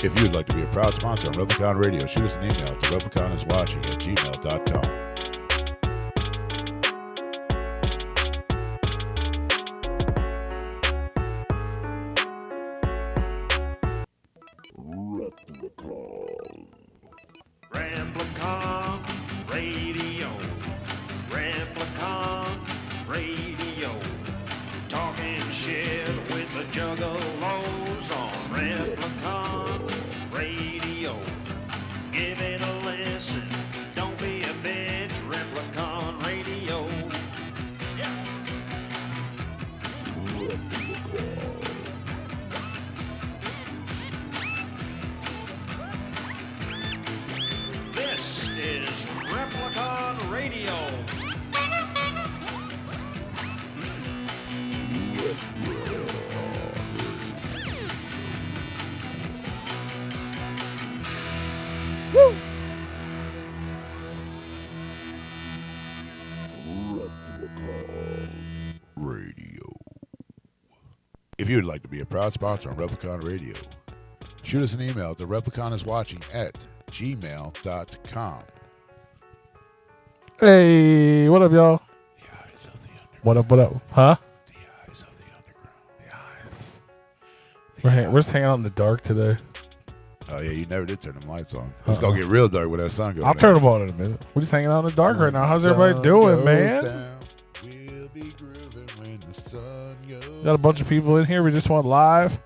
If you'd like to be a proud sponsor on Replicon Radio, shoot us an email to Replicon@gmail.com. Replicon Radio. Replicon Radio. Talking shit with the Juggalos on Replicon Radio. Give it a listen. Don't be a bitch. Replicon Radio. Yeah. This is Replicon Radio. Woo! Radio. If you'd like to be a proud sponsor on Replicon Radio, shoot us an email to Repliconiswatching@gmail.com. Hey, what up, y'all? The eyes of the underground. What up? Huh? The eyes of the underground. The eyes. We're just hanging out in the dark today. Oh, yeah, you never did turn them lights on. It's going to get real dark when that sun goes I'll down. turn them on in a minute. We're just hanging out in the dark right now. How's everybody doing, man? We'll be grooving when the sun goes. Got a bunch of people in here. We just went live.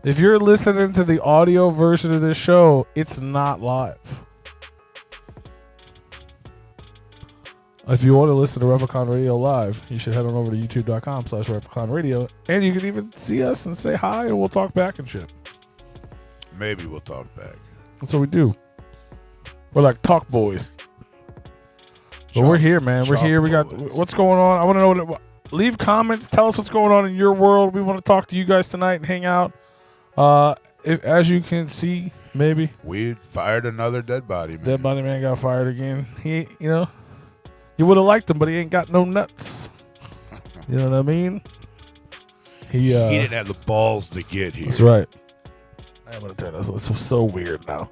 If you're listening to the audio version of this show, it's not live. If you want to listen to Replicon Radio live, you should head on over to youtube.com/Replicon Radio, and you can even see us and say hi, and we'll talk back and shit. Maybe we'll talk back. That's what we do. We're like talk boys. But we're here, man. We're here. We got what's going on. I want to know leave comments. Tell us what's going on in your world. We want to talk to you guys tonight and hang out. As you can see, maybe we fired another dead body man. Dead body man got fired again. He, you would have liked him, but he ain't got no nuts. You know what I mean? He didn't have the balls to get here. That's right. I'm gonna turn this. It's so weird now.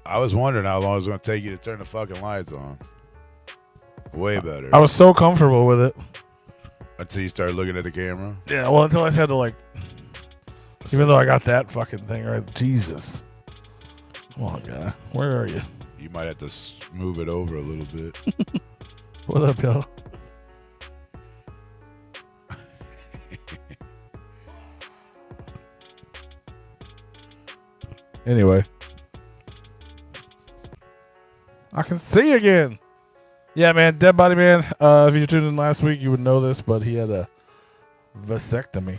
I was wondering how long it was going to take you to turn the fucking lights on. Way better. I was so comfortable with it. Until you started looking at the camera? Yeah, well, until I had to, even though I got that fucking thing right. Jesus. Come on, guy. Where are you? You might have to move it over a little bit. What up, y'all? Anyway. I can see again. Yeah, man. Dead body man. If you tuned in last week, you would know this, but he had a vasectomy.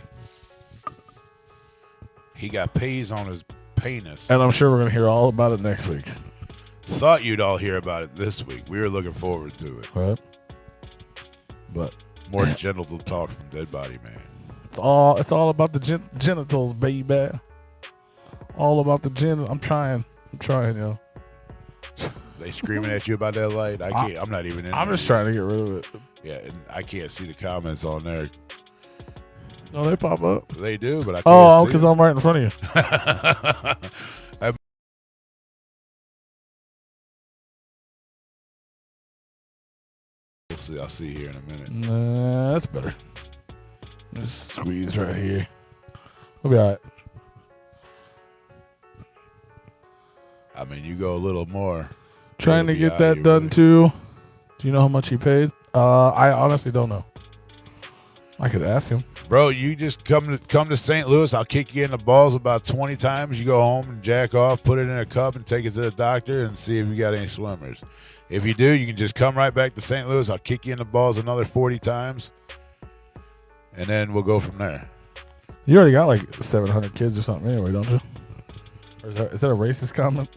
He got pays on his penis. And I'm sure we're going to hear all about it next week. Thought you'd all hear about it this week. We were looking forward to it. Right. But more genital talk from Dead Body Man. It's all about the genitals, baby. All about the I'm trying, yo. They screaming at you about that light? I can't. I'm not even in. I'm just trying to get rid of it. Yeah, and I can't see the comments on there. No, they pop up. They do, but I can't Oh, see because them. I'm right in front of you. I'll see here in a minute. Nah, that's better. Just squeeze right here. We'll be all right. I mean, you go a little more. Trying to get that done too. Do you know how much he paid? I honestly don't know. I could ask him. Bro, you just come to St. Louis. I'll kick you in the balls about 20 times. You go home and jack off, put it in a cup, and take it to the doctor and see if you got any swimmers. If you do, you can just come right back to St. Louis. I'll kick you in the balls another 40 times, and then we'll go from there. You already got like 700 kids or something anyway, don't you? Or is that a racist comment?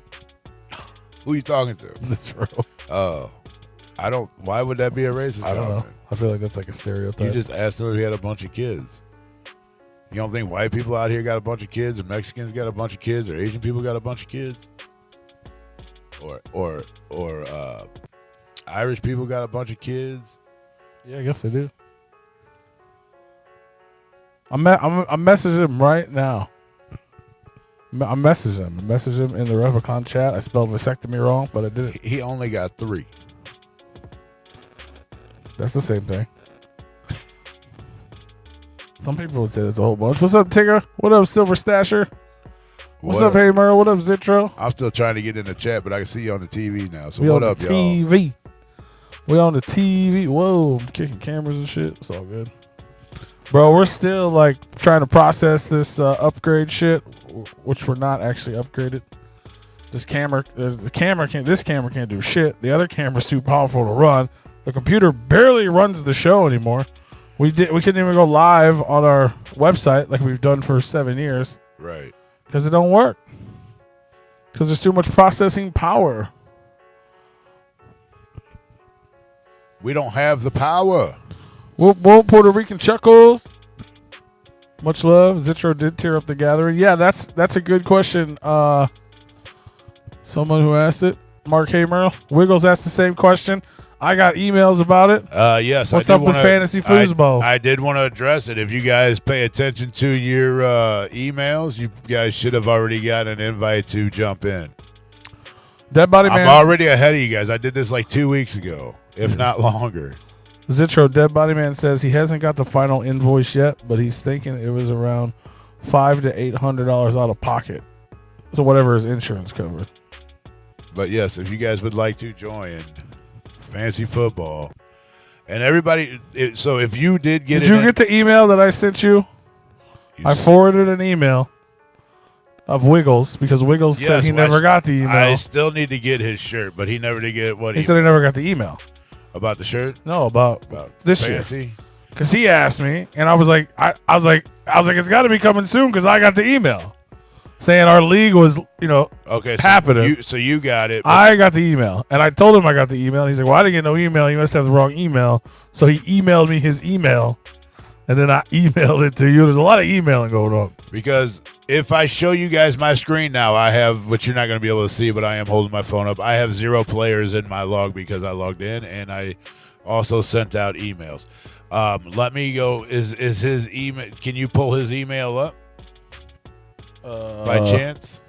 Who are you talking to? That's true. Oh. I don't. Why would that be a racist I don't comment? know. I feel like that's like a stereotype. You just asked him if he had a bunch of kids. You don't think white people out here got a bunch of kids, or Mexicans got a bunch of kids, or Asian people got a bunch of kids, or Irish people got a bunch of kids? Yeah, I guess they do. I'm messaging him right now. I messaged him. In the Replicon chat. I spelled vasectomy wrong, but I did it. He only got 3. That's the same thing. Some people would say there's a whole bunch. What's up, Tigger? What up, Silver Stasher? What's up, Hey Merle? What up, Zitro? I'm still trying to get in the chat, but I can see you on the TV now. So we what on up, the y'all? TV. We on the TV. Whoa, I'm kicking cameras and shit. It's all good. Bro, we're still like trying to process this upgrade shit, which we're not actually upgraded. This camera can't do shit. The other camera's too powerful to run. The computer barely runs the show anymore. We couldn't even go live on our website like we've done for 7 years. Right. Because it don't work. Because there's too much processing power. We don't have the power. Whoop, Puerto Rican chuckles. Much love. Zitro did tear up the gathering. Yeah, that's a good question. Someone who asked it. Mark Haymerl. Wiggles asked the same question. I got emails about it. Yes. What's up with Fantasy Foosball? I did want to address it. If you guys pay attention to your emails, you guys should have already got an invite to jump in. Dead Body Man. I'm already ahead of you guys. I did this like 2 weeks ago, if not longer. Zitro, Dead Body Man says he hasn't got the final invoice yet, but he's thinking it was around $500 to $800 out of pocket. So whatever his insurance covered. But yes, if you guys would like to join Fantasy Football, and everybody, so if you did get you get the email that I sent you? I forwarded an email of Wiggles because Wiggles said he never got the email. I still need to get his shirt, but he never did get what he said. He never got the email about the shirt. No, about this fantasy year. Because he asked me, and I was like, it's got to be coming soon because I got the email saying our league was, happening. So you got it. I got the email, and I told him I got the email. He's like, well, I didn't get no email. You must have the wrong email. So he emailed me his email, and then I emailed it to you. There's a lot of emailing going on. Because if I show you guys my screen now, I have, which you're not going to be able to see, but I am holding my phone up. I have 0 players in my log because I logged in, and I also sent out emails. Let me go. Is his email? Can you pull his email up? By chance?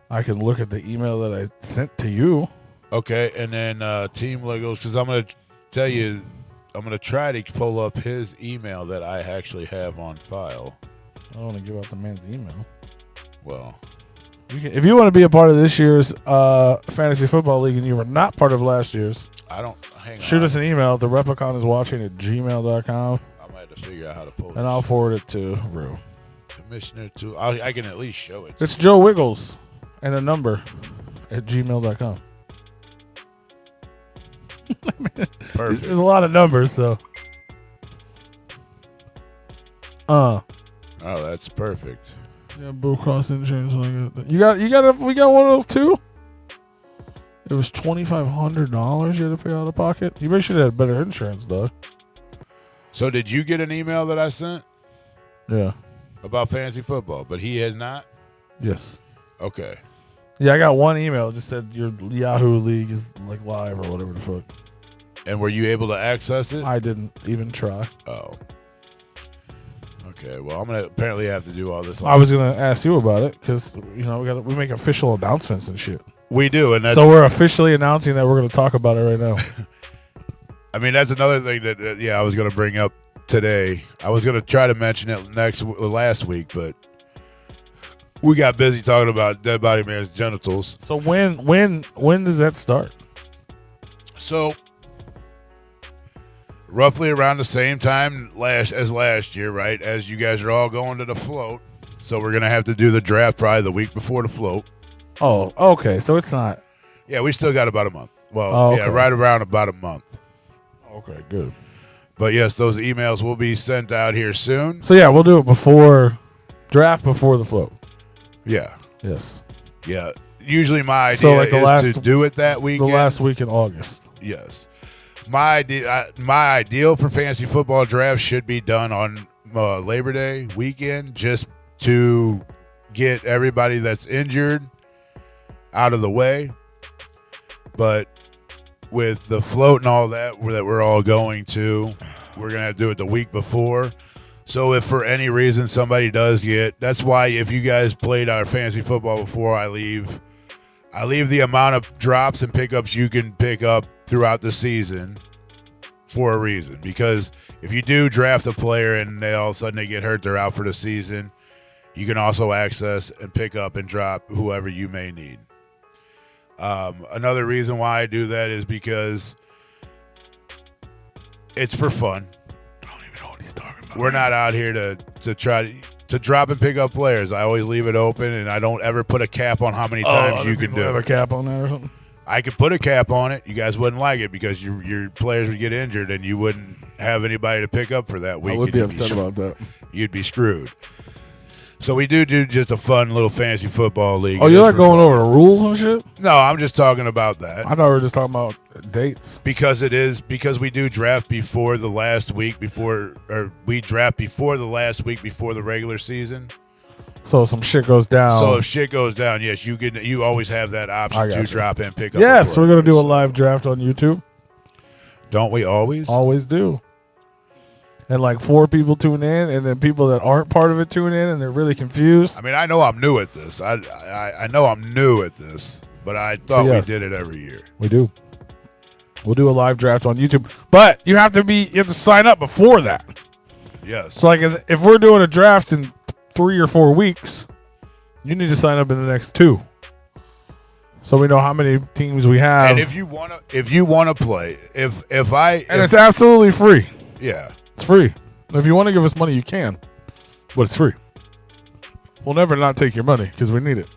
I can look at the email that I sent to you. Okay, and then Team Legos, because I'm going to tell you, I'm going to try to pull up his email that I actually have on file. I don't want to give out the man's email. Well, if you want to be a part of this year's Fantasy Football League and you were not part of last year's, shoot us an email. The Replicon is @gmail.com. I might have to figure out how to pull it. And I'll forward it to Rue. Commissioner to I can at least show it. It's Joe Wiggles and a number @gmail.com. Perfect. There's a lot of numbers, so. Oh, that's perfect. Yeah, Blue Cross Insurance. We got one of those too. It was $2,500 you had to pay out of pocket. You should have had better insurance, though. So did you get an email that I sent? Yeah. About fantasy football, but he has not? Yes. Okay. Yeah, I got one email. It just said your Yahoo League is like live or whatever the fuck. And were you able to access it? I didn't even try. Oh. Okay, well, I'm going to apparently have to do all this. I was going to ask you about it because, we make official announcements and shit. We do. And so we're officially announcing that we're going to talk about it right now. I mean, that's another thing that I was going to bring up today. I was going to try to mention it last week, but we got busy talking about Dead Body Man's genitals. So when does that start? So roughly around the same time as last year, right? As you guys are all going to the float. So we're going to have to do the draft probably the week before the float. Oh, okay. So it's not. Yeah, we still got about a month. Well, yeah, right around about a month. Okay, good. But yes, those emails will be sent out here soon. So yeah, we'll do it before the float. Yeah. Yes. Yeah. Usually my idea is to do it that weekend. The last week in August. Yes. My ideal for fantasy football draft should be done on Labor Day weekend, just to get everybody that's injured out of the way. But with the float and all that we're all going to, we're going to have to do it the week before. So if for any reason somebody does that's why if you guys played our fantasy football before, I leave the amount of drops and pickups you can pick up throughout the season for a reason. Because if you do draft a player and they all of a sudden they get hurt, they're out for the season, you can also access and pick up and drop whoever you may need. Another reason why I do that is because it's for fun. I don't even know what he's talking about. We're not out here to try to drop and pick up players. I always leave it open, and I don't ever put a cap on how many times you can do. Have a cap on that or something? I could put a cap on it. You guys wouldn't like it because your players would get injured, and you wouldn't have anybody to pick up for that week. I would be upset about that. You'd be screwed. So we do just a fun little fantasy football league. Oh, you're not going over the rules and shit? No, I'm just talking about that. I thought we were just talking about dates. Because we do draft before the last week we draft before the last week before the regular season. So some shit goes down. So if shit goes down, yes, you always have that option to drop and pick up. Yes, we're gonna do a live draft on YouTube. Don't we always? Always do. And like 4 people tune in, and then people that aren't part of it tune in, and they're really confused. I mean, I know I'm new at this. I know I'm new at this, but I thought we did it every year. We do. We'll do a live draft on YouTube, but you have to sign up before that. Yes. So like if we're doing a draft in 3 or 4 weeks, you need to sign up in the next 2, so we know how many teams we have. And if you wanna play, it's absolutely free. Yeah. It's free. If you want to give us money, you can. But it's free. We'll never not take your money because we need it.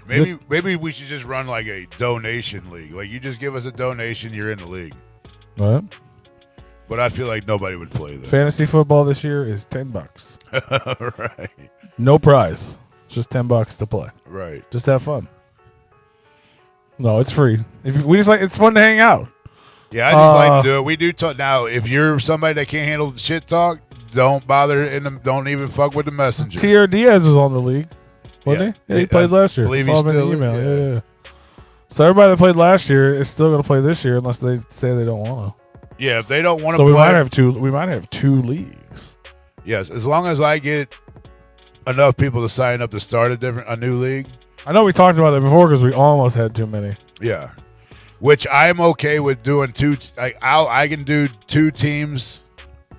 Maybe we should just run like a donation league. Like you just give us a donation, you're in the league. What? But I feel like nobody would play that. Fantasy football this year is $10. Right. No prize. Just $10 to play. Right. Just have fun. No, it's free. It's fun to hang out. Yeah, I just like to do it. We do talk now. If you're somebody that can't handle shit talk, don't bother don't even fuck with the messenger. T.R. Diaz was on the league, wasn't he? Yeah, he played last year. I believe he's still in the email. Yeah. So everybody that played last year is still going to play this year unless they say they don't want to. Yeah, if they don't want to play. So we might have two leagues. Yes, as long as I get enough people to sign up to start a new league. I know we talked about that before because we almost had too many. Yeah. Which I'm okay with doing 2. I can do 2 teams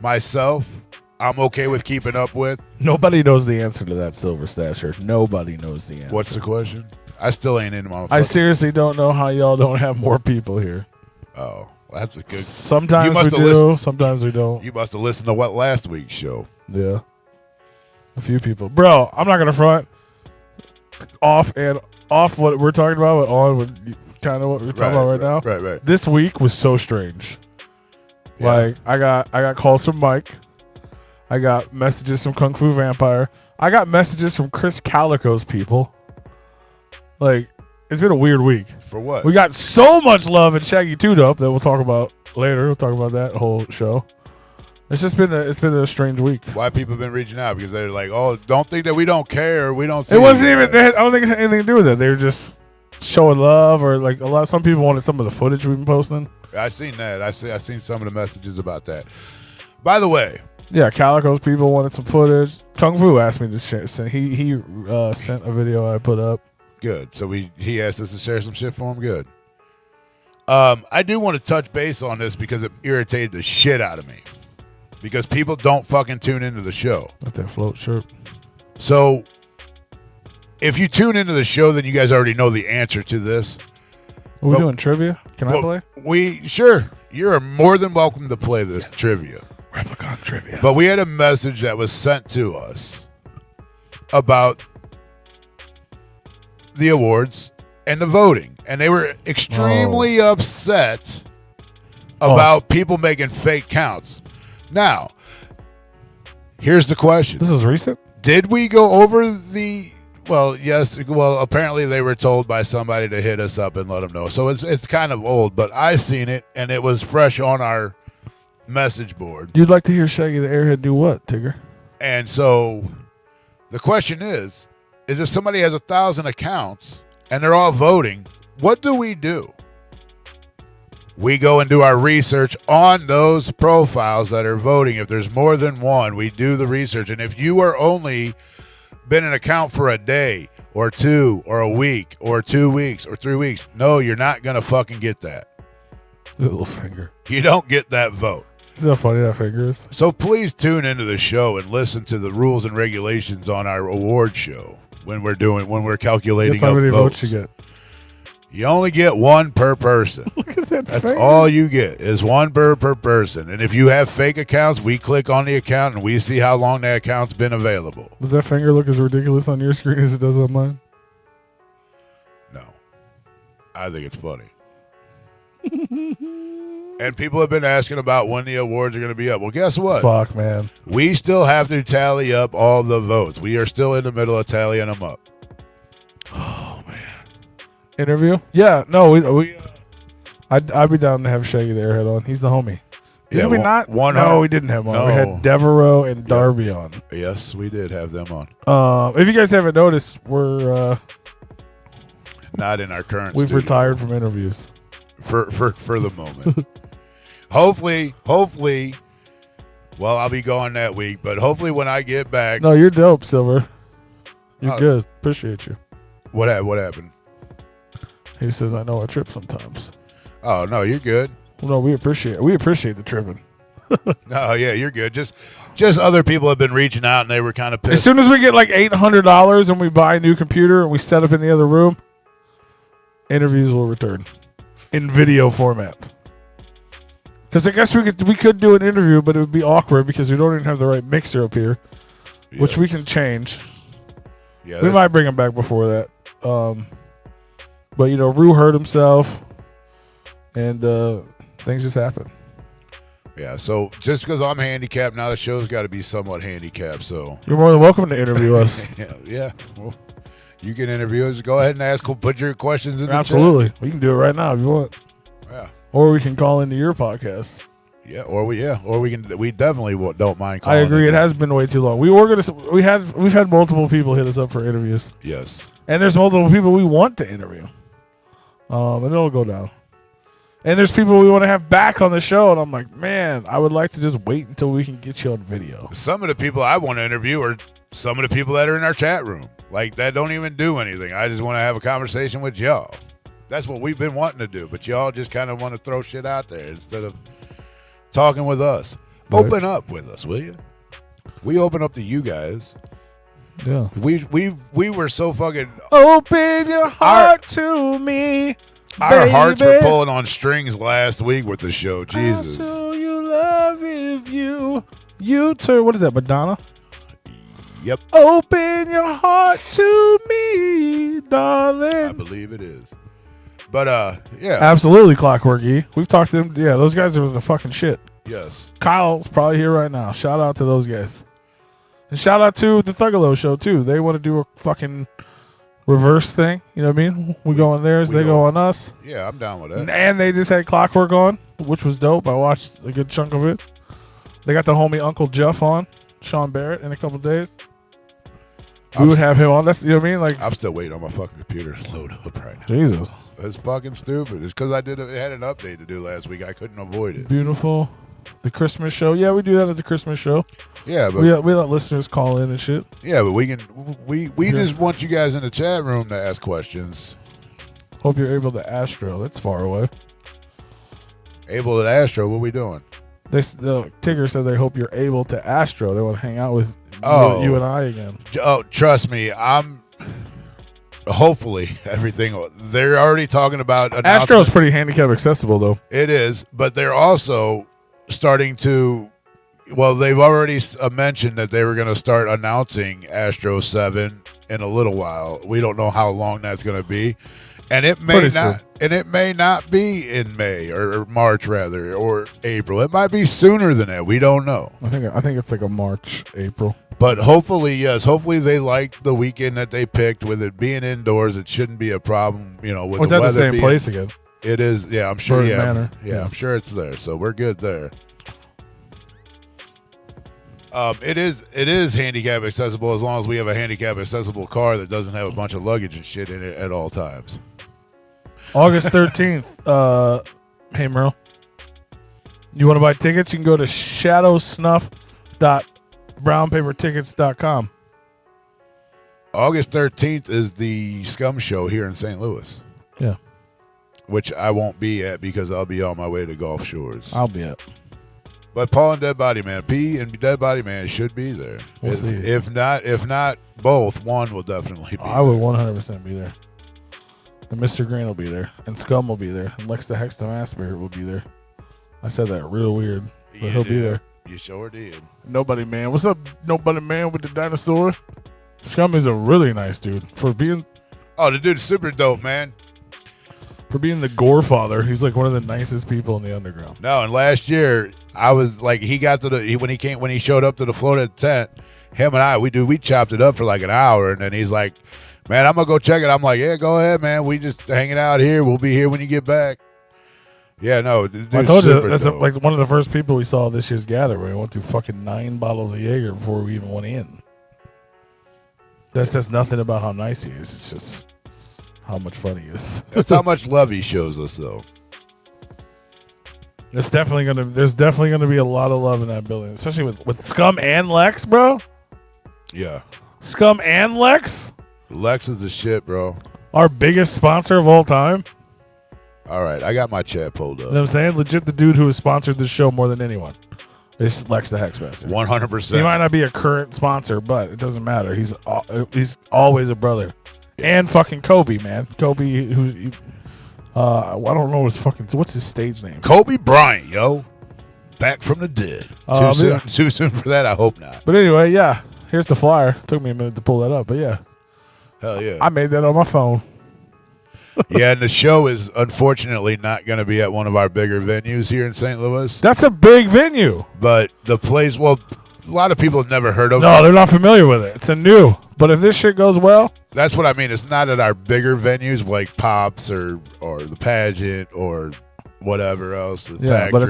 myself. I'm okay with keeping up with. Nobody knows the answer to that Silver Stasher. Nobody knows the answer. What's the question? I still ain't in my. I seriously don't know how y'all don't have more people here. Oh, well, that's a good. Sometimes we do. Sometimes we don't. You must have listened to what last week's show. Yeah, a few people, bro. I'm not gonna front. Off what we're talking about, but on with kind of what we're talking about right now. Right. This week was so strange. Yeah. Like I got calls from Mike. I got messages from Kung Fu Vampire. I got messages from Chris Calico's people. Like, it's been a weird week. For what? We got so much love in Shaggy 2-Dope that we'll talk about later. We'll talk about that whole show. It's just been a strange week. Why people been reaching out? Because they're like, oh, don't think that we don't care. We don't see it. Wasn't even, I don't think it had anything to do with it. They were just showing love, or like some people wanted some of the footage we've been posting. I seen that. I seen some of the messages about that. By the way. Yeah, Calico's people wanted some footage. Kung Fu asked me to share. He sent a video I put up. Good. So he asked us to share some shit for him. Good. I do want to touch base on this because it irritated the shit out of me. Because people don't fucking tune into the show. Let that float shirt. So if you tune into the show, then you guys already know the answer to this. Are we doing trivia? Can I play? Sure. You're more than welcome to play this trivia. Replicon trivia. But we had a message that was sent to us about the awards and the voting. And they were extremely upset about people making fake counts. Now, here's the question. This is recent? Did we go over the... Well, yes. Well, apparently they were told by somebody to hit us up and let them know. So it's kind of old, but I seen it, and it was fresh on our message board. You'd like to hear Shaggy the Airhead do what, Tigger? And so the question is if somebody has 1,000 accounts and they're all voting, what do we do? we go and do our research on those profiles that are voting. If there's more than one, we do the research. And if you are only been an account for a day or two or a week or 2 weeks or 3 weeks, no, you're not going to fucking get that. Little finger. You don't get that vote. Is that funny, that finger is? So please tune into the show and listen to the rules and regulations on our award show when we're calculating Guess how many votes. you get? You only get one per person. Look at that That's finger. all you get is one per person. And if you have fake accounts, we click on the account and we see how long that account's been available. Does that finger look as ridiculous on your screen as it does on mine? No. I think it's funny. And people have been asking about when the awards are going to be up. Well, guess what? Fuck, man. We still have to tally up all the votes. We are still in the middle of tallying them up. Oh, man. Interview? Yeah, no, I'd be down to have Shaggy the Airhead on. He's the homie. Did we not? No, we didn't have him on. No. We had Devereaux and Darby on. Yes, we did have them on. If you guys haven't noticed, we're Not in our current we've studio. retired from interviews. For the moment. Hopefully, well, I'll be gone that week, but hopefully when I get back. No, you're dope, Silver. You're Oh. good. Appreciate you. What happened? He says, I know I trip sometimes. Oh, no, you're good. Well, no, we appreciate the tripping. No, yeah, you're good. Just other people have been reaching out and they were kind of pissed. As soon as we get like $800 and we buy a new computer and we set up in the other room, interviews will return in video format. Because I guess we could do an interview, but it would be awkward because we don't even have the right mixer up here, which we can change. Yeah, We might bring him back before that. But, Rue hurt himself, and things just happen. Yeah, so just because I'm handicapped, now the show's got to be somewhat handicapped, so. You're more than welcome to interview us. Yeah. Well, you can interview us. Go ahead and ask, put your questions in the Absolutely. We can do it right now if you want. Yeah. Or we can call into your podcast. Yeah, or we can. We definitely don't mind I calling. agree. It has been way too long. We've had multiple people hit us up for interviews. Yes. And there's multiple people we want to interview. And it'll go down. And there's people we want to have back on the show, and I'm like, man, I would like to just wait until we can get you on video. Some of the people I want to interview are some of the people that are in our chat room. Like, that don't even do anything. I just want to have a conversation with y'all. That's what we've been wanting to do, but y'all just kind of want to throw shit out there instead of talking with us. Right. Open up with us, will you? We open up to you guys. Yeah. We were so fucking. Open your heart to me. Our baby. hearts were pulling on strings last week with the show. Jesus. I'll show you love if you turn. What is that, Madonna? Yep. Open your heart to me, darling. I believe it is. But yeah. Absolutely, Clockwork E. We've talked to them. Yeah, those guys are the fucking shit. Yes. Kyle's probably here right now. Shout out to those guys. And shout out to the Juggalo show, too. They want to do a fucking reverse thing. You know what I mean? We go on theirs, they go on us. Yeah, I'm down with that. And they just had Clockwork on, which was dope. I watched a good chunk of it. They got the homie Uncle Jeff on, Sean Barrett, in a couple days. We would have him on. That's, you know what I mean? Like, I'm still waiting on my fucking computer to load up right now. Jesus. It's fucking stupid. It's because it had an update to do last week. I couldn't avoid it. Beautiful. The Christmas show. Yeah, we do that at the Christmas show. Yeah, but we let listeners call in and shit. Yeah, but we just want you guys in the chat room to ask questions. Hope you're able to Astro. That's far away. Able to Astro, what we doing? The Tigger said they hope you're able to Astro. They want to hang out with you and I again. Oh, trust me, I'm. Hopefully, everything. They're already talking about Astro's pretty handicap accessible, though. It is, but they're also starting to. Well, they've already mentioned that they were going to start announcing Astro 7 in a little while. We don't know how long that's going to be, and it may not. And it may not be in May or March, rather, or April. It might be sooner than that. We don't know. I think it's like a March, April. But hopefully, yes. Hopefully, they like the weekend that they picked. With it being indoors, it shouldn't be a problem. With the weather. It's at the same place again. It is. Yeah, I'm sure. Bird Yeah, Manor. yeah, I'm sure it's there. So we're good there. It is handicap accessible as long as we have a handicap accessible car that doesn't have a bunch of luggage and shit in it at all times. August 13th, Hey, Merle. You want to buy tickets? You can go to shadowsnuff.brownpapertickets.com. August 13th is the Scum show here in St. Louis. Yeah. Which I won't be at because I'll be on my way to Gulf Shores. I'll be at. But Paul and Dead Body Man, P and Dead Body Man should be there. We'll see. If not both, one will definitely be I would 100% be there. And Mr. Green will be there. And Scum will be there. And Lex the Hex the Master will be there. I said that real weird. But he'll be there. You sure did. Nobody Man. What's up, Nobody Man with the dinosaur? Scum is a really nice dude. For being the dude's super dope, man. For being the Gore Father, he's like one of the nicest people in the underground. No, and last year I was like, when he showed up to the floated tent, him and I, we chopped it up for like an hour, and then he's like, "Man, I'm gonna go check it." I'm like, "Yeah, go ahead, man. We just hanging out here. We'll be here when you get back." Yeah, no, I told you that's like one of the first people we saw this year's gather. Where we went through fucking 9 bottles of Jaeger before we even went in. That says nothing about how nice he is. It's just how much fun he is. That's how much love he shows us, though. There's definitely gonna be a lot of love in that building, especially with Scum and Lex, bro. Yeah, Scum and Lex. Lex is the shit, bro. Our biggest sponsor of all time. All right, I got my chat pulled up. You know what I'm saying? Legit the dude who has sponsored this show more than anyone. It's Lex the Hexmaster. 100%. He might not be a current sponsor, but it doesn't matter. He's always a brother. Yeah. And fucking Kobe, man. Kobe, who I don't know what's his stage name? Kobe Bryant, yo. Back from the dead. Too soon for that? I hope not. But anyway, yeah. Here's the flyer. Took me a minute to pull that up, but yeah. Hell yeah. I made that on my phone. Yeah, and the show is unfortunately not going to be at one of our bigger venues here in St. Louis. That's a big venue. But the place, well, a lot of people have never heard of it. No, they're not familiar with it. It's a new. But if this shit goes well. That's what I mean. It's not at our bigger venues like Pops or the Pageant or whatever else. The Factory, but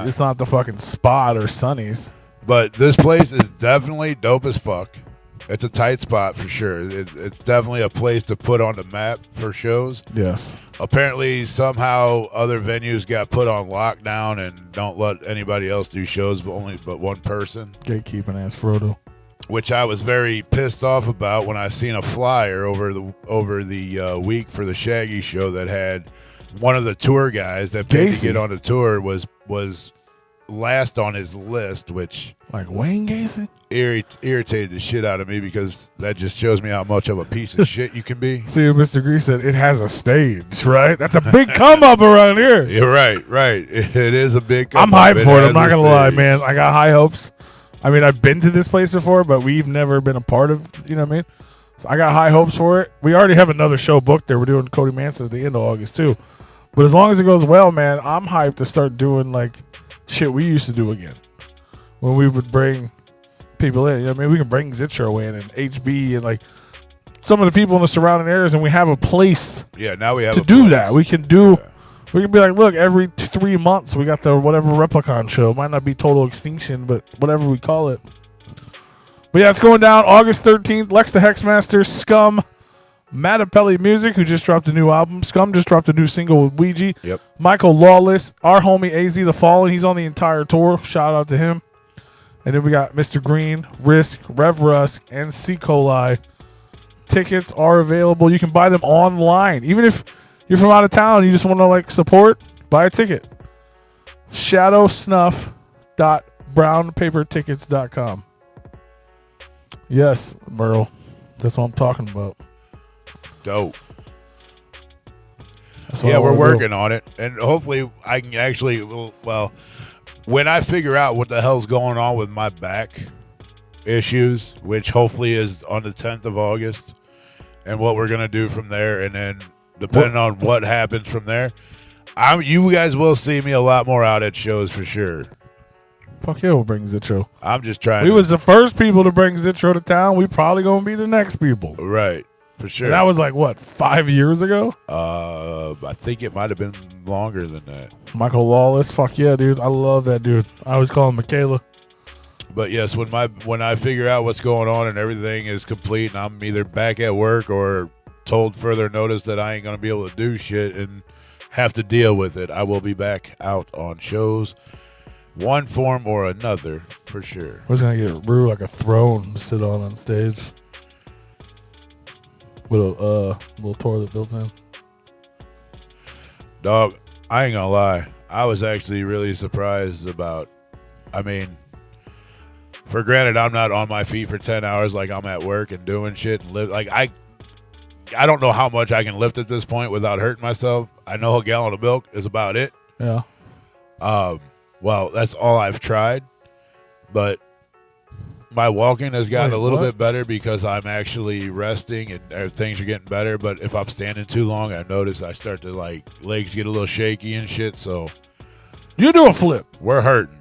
it's not the fucking Spot or Sonny's. But this place is definitely dope as fuck. It's a tight spot for sure. It's definitely a place to put on the map for shows. Yes. Apparently, somehow other venues got put on lockdown and don't let anybody else do shows, but one person. Gatekeeping ass Frodo. Which I was very pissed off about when I seen a flyer over the week for the Shaggy show that had one of the tour guys that paid to get on the tour was last on his list, which like Wayne Gacy irritated the shit out of me because that just shows me how much of a piece of shit you can be. See, Mr. Grease said it has a stage, right? That's a big come up around here. You're right. It is a big come I'm hyped for it. I'm not gonna lie, man. I got high hopes. I mean, I've been to this place before, but we've never been a part of. You know what I mean? So I got high hopes for it. We already have another show booked there. We're doing Cody Manson at the end of August too. But as long as it goes well, man, I'm hyped to start doing like shit we used to do again. When we would bring people in. You know what I mean? We can bring Zitro in and HB and like some of the people in the surrounding areas, and we have a place now we have to do that. We can do we can be like, look, every 3 months we got the whatever Replicon show. It might not be Total Extinction, but whatever we call it. But yeah, it's going down August 13th. Lex the Hexmaster, Scum, Mattapelli Music, who just dropped a new album. Scum just dropped a new single with Ouija. Yep. Michael Lawless, our homie AZ The Fallen. He's on the entire tour. Shout out to him. And then we got Mr. Green, Risk, Rev Rusk, and C. Coli. Tickets are available. You can buy them online. Even if you're from out of town and you just want to like support, buy a ticket. shadowsnuff.brownpapertickets.com. Yes, Merle. That's what I'm talking about. Dope. Yeah, we're working on it. And hopefully I can actually, well, when I figure out what the hell's going on with my back issues, which hopefully is on the 10th of August, and what we're going to do from there, and then depending on what happens from there, you guys will see me a lot more out at shows for sure. Fuck yeah, we'll bring Zitro. I'm just trying We was the first people to bring Zitro to town. We probably going to be the next people. Right, for sure. And that was like, what, 5 years ago? I think it might have been longer than that. Michael Lawless, fuck yeah, dude. I love that dude. I always call him Michaela. But yes, when I figure out what's going on and everything is complete and I'm either back at work or told further notice that I ain't going to be able to do shit in have to deal with it. I will be back out on shows, one form or another, for sure. We're gonna get Roo like a throne to sit on stage with a little toilet built in. Dog, I ain't gonna lie. I was actually really surprised about. I mean, for granted, I'm not on my feet for 10 hours like I'm at work and doing shit and live. Like I don't know how much I can lift at this point without hurting myself. I know a gallon of milk is about it. Yeah. Well, that's all I've tried, but my walking has gotten a little bit better because I'm actually resting and things are getting better. But if I'm standing too long, I notice I start to legs get a little shaky and shit. So you do a flip. We're hurting.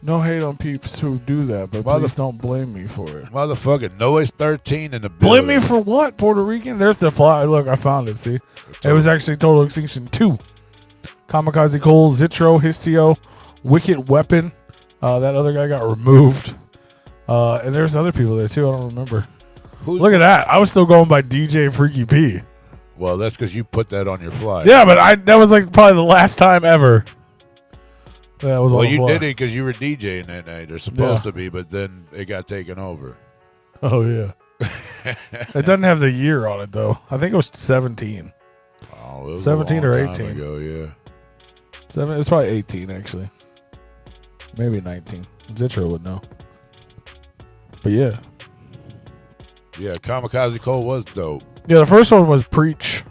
No hate on peeps who do that, but please don't blame me for it. Motherfucking Noah's 13 in the building. Blame me for what? Puerto Rican? There's the fly. Look, I found it. See, it was actually Total Extinction 2. Kamikaze Cole, Zitro, Histio, Wicked Weapon. That other guy got removed. And there's other people there too. I don't remember. Look at that. I was still going by DJ Freaky P. Well, that's because you put that on your fly. Yeah, but that was like probably the last time ever. That was well, you did it because you were DJing that night. They're supposed to be, but then it got taken over. Oh, yeah. It doesn't have the year on it, though. I think it was 17. Oh, it was 17 a long or time 18. ago, yeah. It was probably 18, actually. Maybe 19. Zitro would know. But, yeah. Yeah, Kamikaze Cole was dope. Yeah, the first one was Preach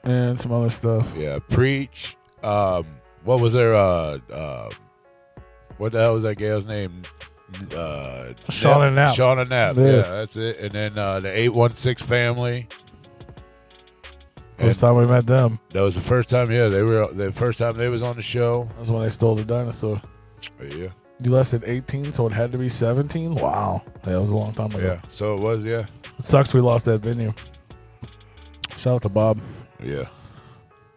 and some other stuff. Yeah, Preach. What was there? What the hell was that gal's name? Shauna Knapp. Shauna Knapp. Yeah, that's it. And then the 816 family. First time we met them. That was the first time. Yeah, they were the first time they was on the show. That was when they stole the dinosaur. Yeah. You left at 18, so it had to be 17. Wow, that was a long time ago. Yeah, so it was. Yeah. It sucks we lost that venue. Shout out to Bob. Yeah.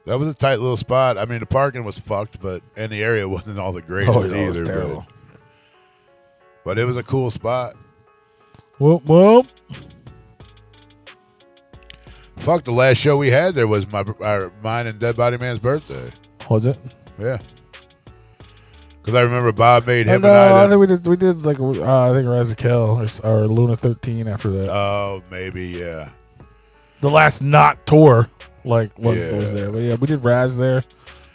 That was a tight little spot. I mean, the parking was fucked, and the area wasn't all the greatest either. It was terrible. But it was a cool spot. Well. Fuck, the last show we had there was mine and Dead Body Man's birthday. Was it? Yeah. Because I remember Bob made him and I. I think we did like I think Razakel or Luna 13 after that. Oh, maybe, yeah. The last not tour. Was there. But yeah, we did Raz there.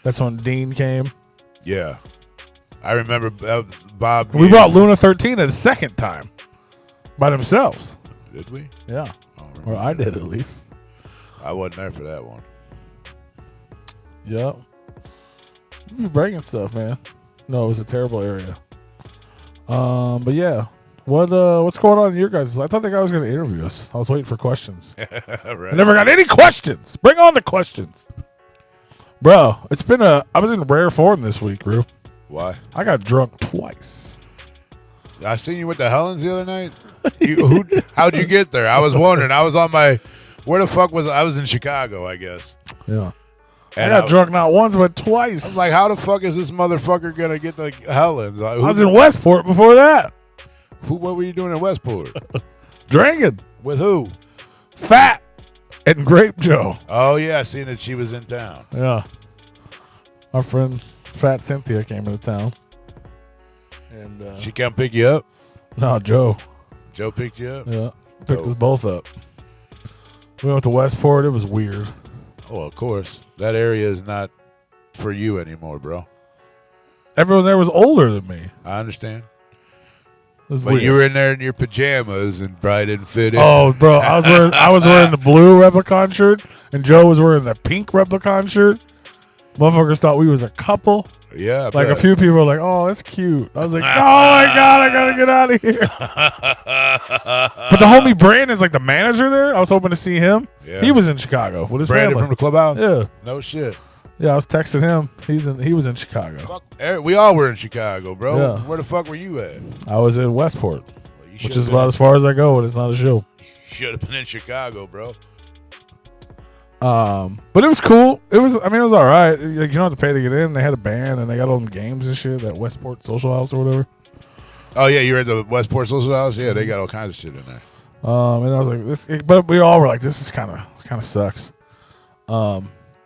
That's when Dean came. Yeah. I remember Bob. We brought Luna 13 a second time by themselves. Did we? Yeah. Or I did at least. I wasn't there for that one. Yep. You breaking stuff, man. No, it was a terrible area. But yeah. What's going on in your guys'? I thought the guy was going to interview us. I was waiting for questions. Right. I never got any questions. Bring on the questions. Bro, I was in rare form this week, Roo. Why? I got drunk twice. I seen you with the Helens the other night. How'd you get there? I was wondering. I was on where the fuck was I was in Chicago, I guess. Yeah. And I got drunk not once, but twice. I was like, how the fuck is this motherfucker going to get the Helens? I was in Westport before that. What were you doing in Westport? Drinking. With who? Fat and Grape Joe. Oh, yeah. I seen that she was in town. Yeah. My friend Fat Cynthia came into town. And she come pick you up? No, Joe. Joe picked you up? Yeah. Picked us both up. We went to Westport. It was weird. Oh, of course. That area is not for you anymore, bro. Everyone there was older than me. I understand. But weird. You were in there in your pajamas and probably didn't fit in. Oh, bro, I was wearing the blue Replicon shirt, and Joe was wearing the pink Replicon shirt. Motherfuckers thought we was a couple. Yeah, a few people were like, "Oh, that's cute." I was like, "Oh my god, I gotta get out of here." But the homie Brandon's like the manager there. I was hoping to see him. Yeah. He was in Chicago with his Brandon family. from the clubhouse. Yeah. No shit. Yeah, I was texting him. He was in Chicago. We all were in Chicago, bro. Yeah. Where the fuck were you at? I was in Westport, which is about as far as I go when it's not a show. You should have been in Chicago, bro. But it was cool. It was all right. You don't have to pay to get in. They had a band and they got all them games and shit. That Westport Social House or whatever. Oh yeah, you were at the Westport Social House. Yeah, they got all kinds of shit in there. And I was like, but we all were like, this is kind of sucks.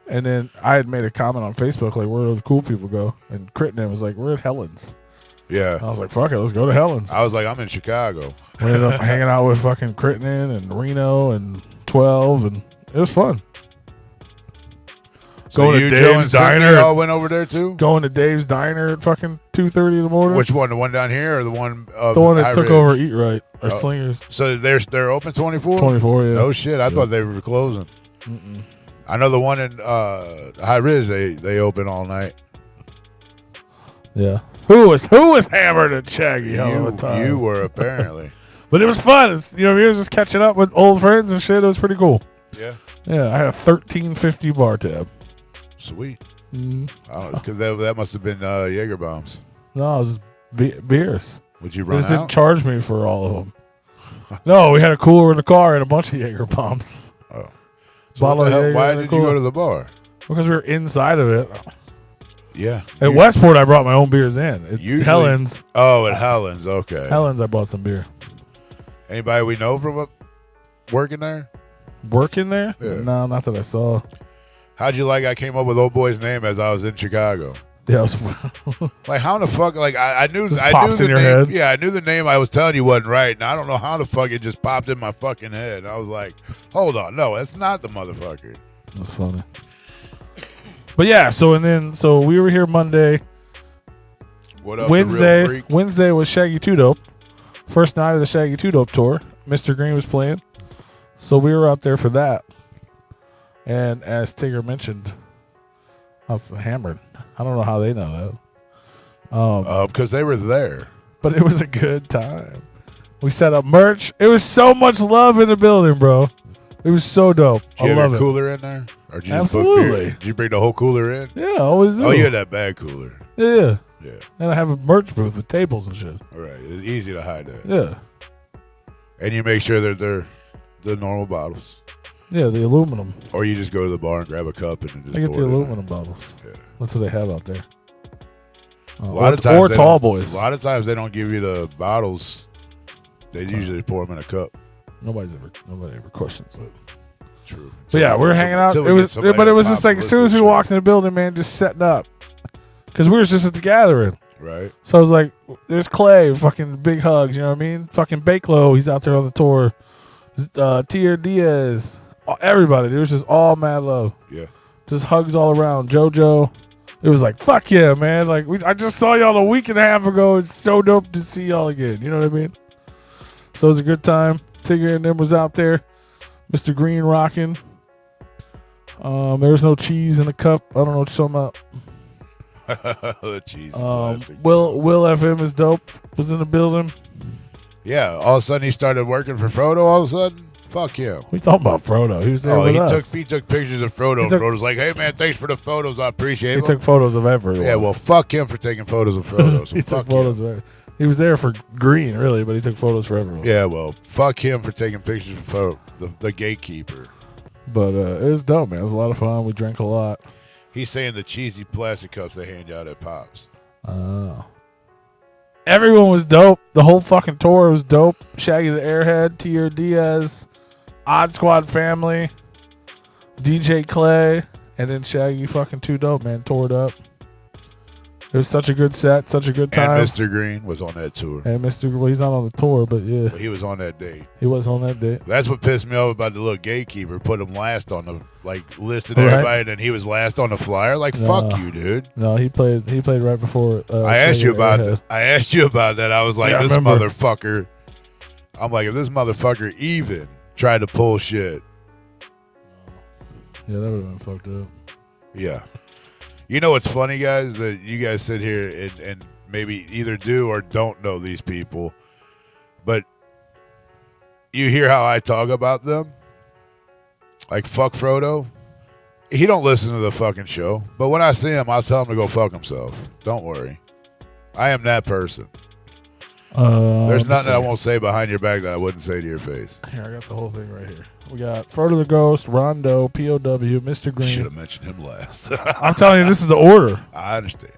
And then I had made a comment on Facebook, like, where do the cool people go? And Crittenden was like, we're at Helen's. Yeah. I was like, fuck it, let's go to Helen's. I was like, I'm in Chicago. We ended up hanging out with fucking Crittenden and Reno and 12, and it was fun. So going you, to Joe, Dave's and Cynthia Diner. all went over there too? Going to Dave's Diner at fucking 2:30 in the morning. Which one? The one down here or the one the one that took over Eat Right or Slingers? So they're open 24? 24, yeah. No shit. I thought they were closing. Mm-mm. I know the one in High Ridge, they open all night. Yeah. Who was hammered at Shaggy all the time? You were apparently. But it was fun. We were just catching up with old friends and shit. It was pretty cool. Yeah. Yeah, I had a 1350 bar tab. Sweet. Mm. I don't know, because that must have been Jaeger bombs. No, it was beers. Would you They run just didn't out? charge me for all of them. No, we had a cooler in the car and a bunch of Jaeger bombs. Oh. So Bottle what the of hell, Jaeger why in the did you cooler. go to the bar? Because we were inside of it. Yeah. At Westport, I brought my own beers in. At Usually- Helen's. Oh, at Helen's. Okay. Helen's, I bought some beer. Anybody we know from working there? Working there? Yeah. No, not that I saw. How'd you like I came up with old boy's name as I was in Chicago? Yeah, it was Like how the fuck? Like I knew Just I pops knew in the your name. head. Yeah, I knew the name I was telling you wasn't right, and I don't know how the fuck it just popped in my fucking head. And I was like, hold on, no, that's not the motherfucker. That's funny. But yeah, so we were here Monday. What up, the real freak? Wednesday was Shaggy 2 Dope. First night of the Shaggy 2 Dope tour. Mr. Green was playing. So we were out there for that. And as Tigger mentioned, I was hammered. I don't know how they know that. Because they were there. But it was a good time. We set up merch. It was so much love in the building, bro. It was so dope. Did you I have love your it. cooler in there? Or did you just put Absolutely. beer? Did you bring the whole cooler in? Yeah, I always do. Oh, you had that bag cooler. Yeah. Yeah. And I have a merch booth with tables and shit. All right. It's easy to hide that. Yeah. And you make sure that they're the normal bottles. Yeah, the aluminum. Or you just go to the bar and grab a cup and just I get pour the it in aluminum bottles. there. Yeah. That's what they have out there. A lot of times or they tall don't- boys. A lot of times they don't give you the bottles. They usually pour them in a cup. Nobody ever questions it. True. But yeah, we're hanging out. It was just like as soon as we walked in the building, man, just setting up, because we was just at the gathering. Right. So I was like, "There's Clay, fucking big hugs." You know what I mean? Fucking Bakelo, he's out there on the tour. Tier Diaz, everybody. There was just all mad love. Yeah. Just hugs all around. JoJo. It was like, fuck yeah, man. Like I just saw y'all a week and a half ago. It's so dope to see y'all again. You know what I mean? So it was a good time. Tigger and them was out there. Mr. Green rocking. There was no cheese in the cup. I don't know what you're talking about. The cheesy plastic. Will FM is dope. Was in the building. Yeah. All of a sudden he started working for Frodo. All of a sudden, fuck him. We talking about Frodo. He was there with us. He took pictures of Frodo. He took- Frodo's like, hey man, thanks for the photos. I appreciate He it. took photos of everyone. Yeah, well, fuck him for taking photos of Frodo. So He fuck took photos of everyone. He was there for Green, really, but he took photos for everyone. Yeah, well, fuck him for taking pictures of the gatekeeper. But it was dope, man. It was a lot of fun. We drank a lot. He's saying the cheesy plastic cups they hand you out at Pops. Oh. Everyone was dope. The whole fucking tour was dope. Shaggy the Airhead, Tier Diaz, Odd Squad Family, DJ Clay, and then Shaggy fucking 2 Dope, man. Tore it up. It was such a good set, such a good time. And Mr. Green was on that tour. And Mr. Well, he's not on the tour, but yeah, But he was on that day. he was on that day. That's what pissed me off about the little gatekeeper. Put him last on the, listed Right. everybody, and then he was last on the flyer. Like, No. fuck you, dude. No, he played right before. I asked Shaggy you the about Airhead. that. I asked you about that. I was like, Yeah, I this remember. motherfucker. I'm like, if this motherfucker even tried to pull shit, Yeah, that would have been fucked up. yeah. You know what's funny, guys? That you guys sit here and maybe either do or don't know these people, but you hear how I talk about them. Like, fuck Frodo. He don't listen to the fucking show, but when I see him, I'll tell him to go fuck himself. Don't worry. I am that person. There's nothing I won't say behind your back that I wouldn't say to your face. Here, I got the whole thing right here. We got Frodo the Ghost, Rondo, POW, Mr. Green. Should have mentioned him last. I'm telling you, this is the order. I understand.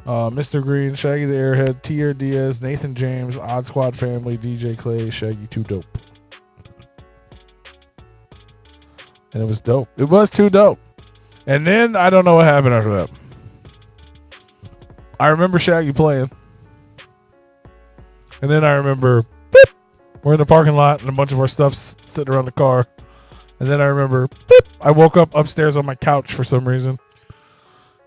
Mr. Green, Shaggy the Airhead, Tier Diaz, Nathan James, Odd Squad Family, DJ Clay, Shaggy 2 Dope. And it was dope. It was 2 dope. And then I don't know what happened after that. I remember Shaggy playing. And then I remember, beep, we're in the parking lot and a bunch of our stuff's sitting around the car. And then I remember, beep, I woke up upstairs on my couch for some reason.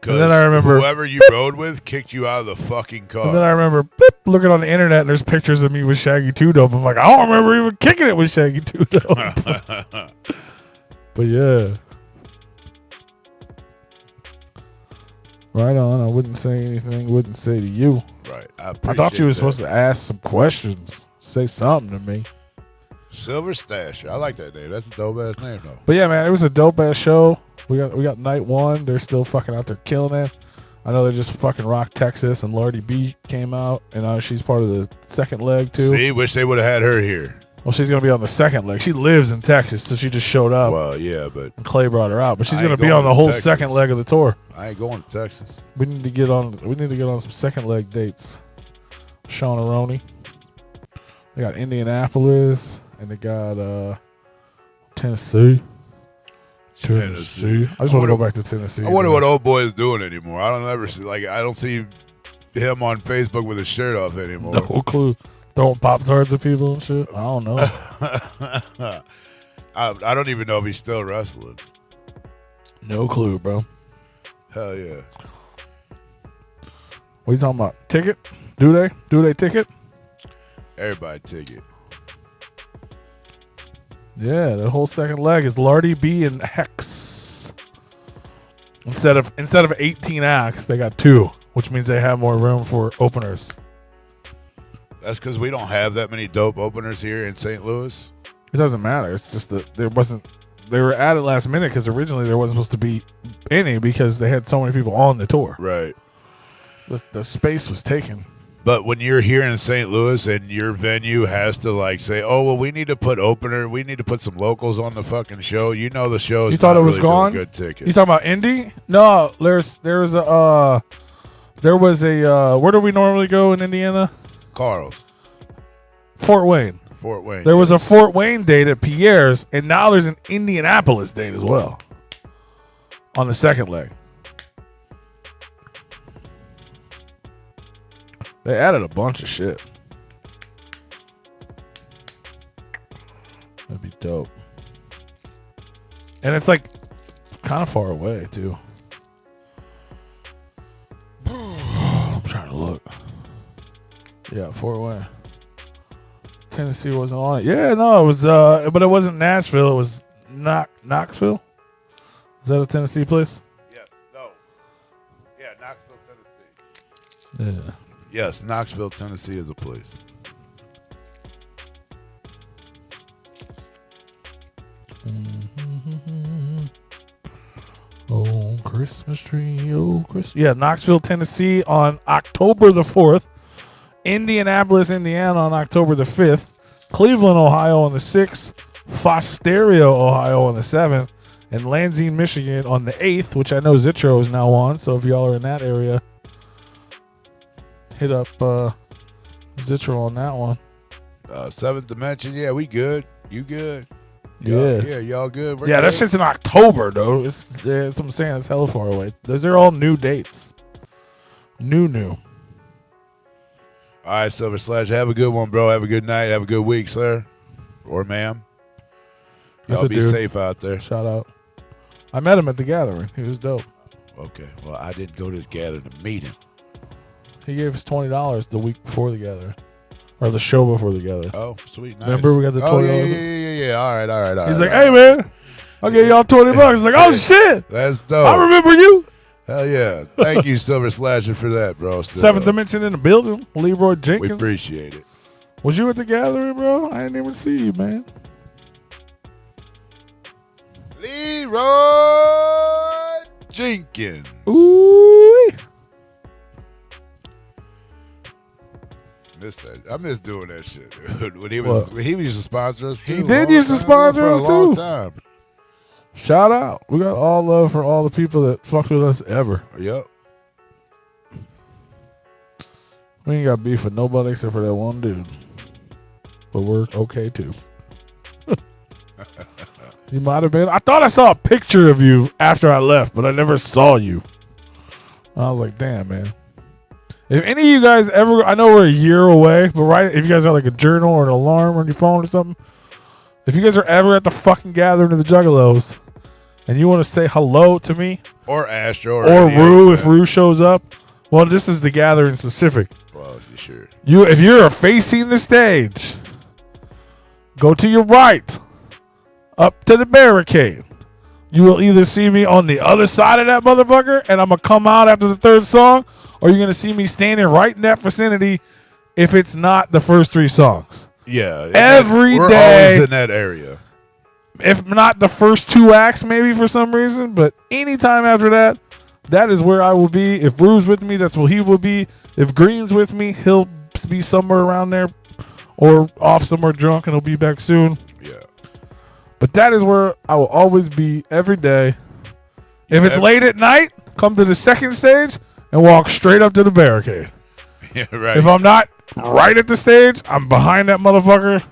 And then I remember whoever you rode with kicked you out of the fucking car. And then I remember beep, looking on the internet and there's pictures of me with Shaggy 2 Dope. I'm like, I don't remember even kicking it with Shaggy 2 Dope. But yeah. Right on. I wouldn't say anything, wouldn't say to you. Right. I thought you were supposed to ask some questions. Say something to me. Silver Stasher. I like that name. That's a dope ass name though. But yeah, man, it was a dope ass show. We got night one. They're still fucking out there killing it. I know they just fucking rocked Texas, and Lardy B came out, and she's part of the second leg too. See, wish they would have had her here. Well, she's gonna be on the second leg. She lives in Texas, so she just showed up. Well, yeah, but and Clay brought her out, but she's gonna be on the whole second leg of the tour. I ain't going to Texas. We need to get on some second leg dates. Sean Aroni. They got Indianapolis, and they got Tennessee. I just want to go back to Tennessee. I wonder what old boy is doing anymore. I don't see him on Facebook with his shirt off anymore. No clue. Throwing Pop-Tarts at people and shit. I don't know. I don't even know if he's still wrestling. No clue, bro. Hell yeah. What are you talking about? Ticket? Do they ticket? Everybody ticket. Yeah, the whole second leg is Lardy B and Hex. Instead of 18 acts, they got 2, which means they have more room for openers. That's because we don't have that many dope openers here in St. Louis. It doesn't matter. It's just that they were added last minute because originally there wasn't supposed to be any because they had so many people on the tour. Right. The space was taken. But when you're here in St. Louis and your venue has to say, oh, well, we need to put some locals on the fucking show. You know the show is You thought it was gone? Good tickets. You talking about Indy? No, there was a where do we normally go in Indiana? Carl's. Fort Wayne. There was a Fort Wayne date at Pierre's, and now there's an Indianapolis date as well on the second leg. They added a bunch of shit. That'd be dope. And it's kind of far away too. I'm trying to look. Yeah, Fort Wayne. Tennessee wasn't on it. Yeah, no, it was but it wasn't Nashville, it was Knoxville. Is that a Tennessee place? Yeah, no. Yeah, Knoxville, Tennessee. Yeah. Yes, Knoxville, Tennessee is a place. Oh, Christmas tree, oh, Christmas. Yeah, Knoxville, Tennessee on October the 4th. Indianapolis, Indiana on October the 5th. Cleveland, Ohio on the 6th. Fosteria, Ohio on the 7th. And Lansing, Michigan on the 8th, which I know Zitro is now on. So if y'all are in that area, hit up Zitro on that one. Seventh Dimension, yeah, we good. You good? Yeah, y'all good. We're good. That shit's in October though. That's what I'm saying. It's hella far away. Those are all new dates. New. All right, Silver Slash, have a good one, bro. Have a good night. Have a good week, sir. Or ma'am. Y'all be safe out there. Shout out. I met him at the gathering. He was dope. Okay. Well, I didn't go to the gathering to meet him. He gave us $20 the week before the gathering. Or the show before the gathering. Oh, sweet. Nice. Remember we got the $20? Oh, yeah. All right. He's like, hey, man. I'll give y'all $20. He's like, oh, shit. That's dope. I remember you. Hell yeah. Thank you, Silver Slasher, for that, bro. Seventh Dimension in the building. Leroy Jenkins. We appreciate it. Was you at the gathering, bro? I didn't even see you, man. Leroy Jenkins. Ooh. Miss that. I miss doing that shit, dude. When he used to sponsor us too. He did used to sponsor us too. For a long time. Shout out. We got all love for all the people that fucked with us ever. Yep. We ain't got beef with nobody except for that one dude. But we're okay too. You might have been. I thought I saw a picture of you after I left, but I never saw you. I was like, damn, man. If any of you guys ever, I know we're a year away, but if you guys have like a journal or an alarm on your phone or something, if you guys are ever at the fucking gathering of the Juggalos and you want to say hello to me, or Astro, or Roo, if Roo shows up, well, this is the gathering specific. Well, you sure? If you're facing the stage, go to your right, up to the barricade. You will either see me on the other side of that motherfucker, and I'm going to come out after the third song, or you're going to see me standing right in that vicinity if it's not the first 3 songs. Yeah. We're day. Always in that area. If not the first 2 acts, maybe for some reason, but anytime after that, that is where I will be. If Roo's with me, that's where he will be. If Green's with me, he'll be somewhere around there or off somewhere drunk, and he'll be back soon. Yeah. But that is where I will always be every day. If it's late at night, come to the second stage and walk straight up to the barricade. Yeah, right. If I'm not right at the stage, I'm behind that motherfucker.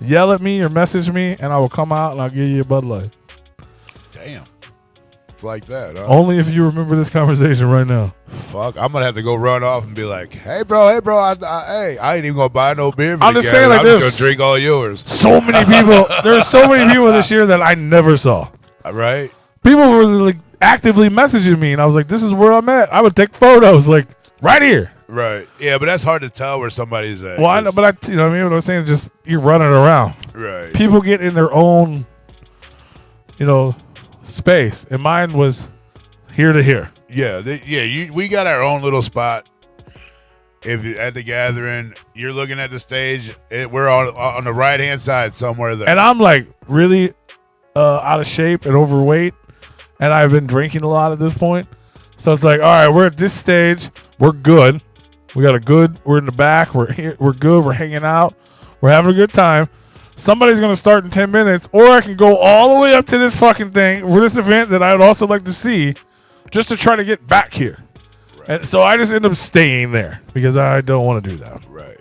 Yell at me or message me, and I will come out and I'll give you a Bud Light. Damn. It's like that, huh? Only if you remember this conversation right now. Fuck, I'm gonna have to go run off and be like, hey bro, I ain't even gonna buy no beer for I'm the just saying, gathering. like, I'm just gonna drink all yours. So many people. There's so many people this year that I never saw. Right? People were like actively messaging me, and I was like, this is where I'm at. I would take photos, like, right here. Right. Yeah, but that's hard to tell where somebody's at. Well, I know, but you know what I mean? What I'm saying is just you're running around. Right. People get in their own, space, and mine was here to here. Yeah, we got our own little spot. If you, at the gathering, you're looking at the stage, we're on the right hand side somewhere there. And I'm like really out of shape and overweight, and I've been drinking a lot at this point. So it's like, all right, we're at this stage, we're good. We're in the back, we're here, we're good, we're hanging out, we're having a good time. Somebody's gonna start in 10 minutes, or I can go all the way up to this fucking thing for this event that I would also like to see, just to try to get back here. Right. And so I just end up staying there because I don't want to do that. Right.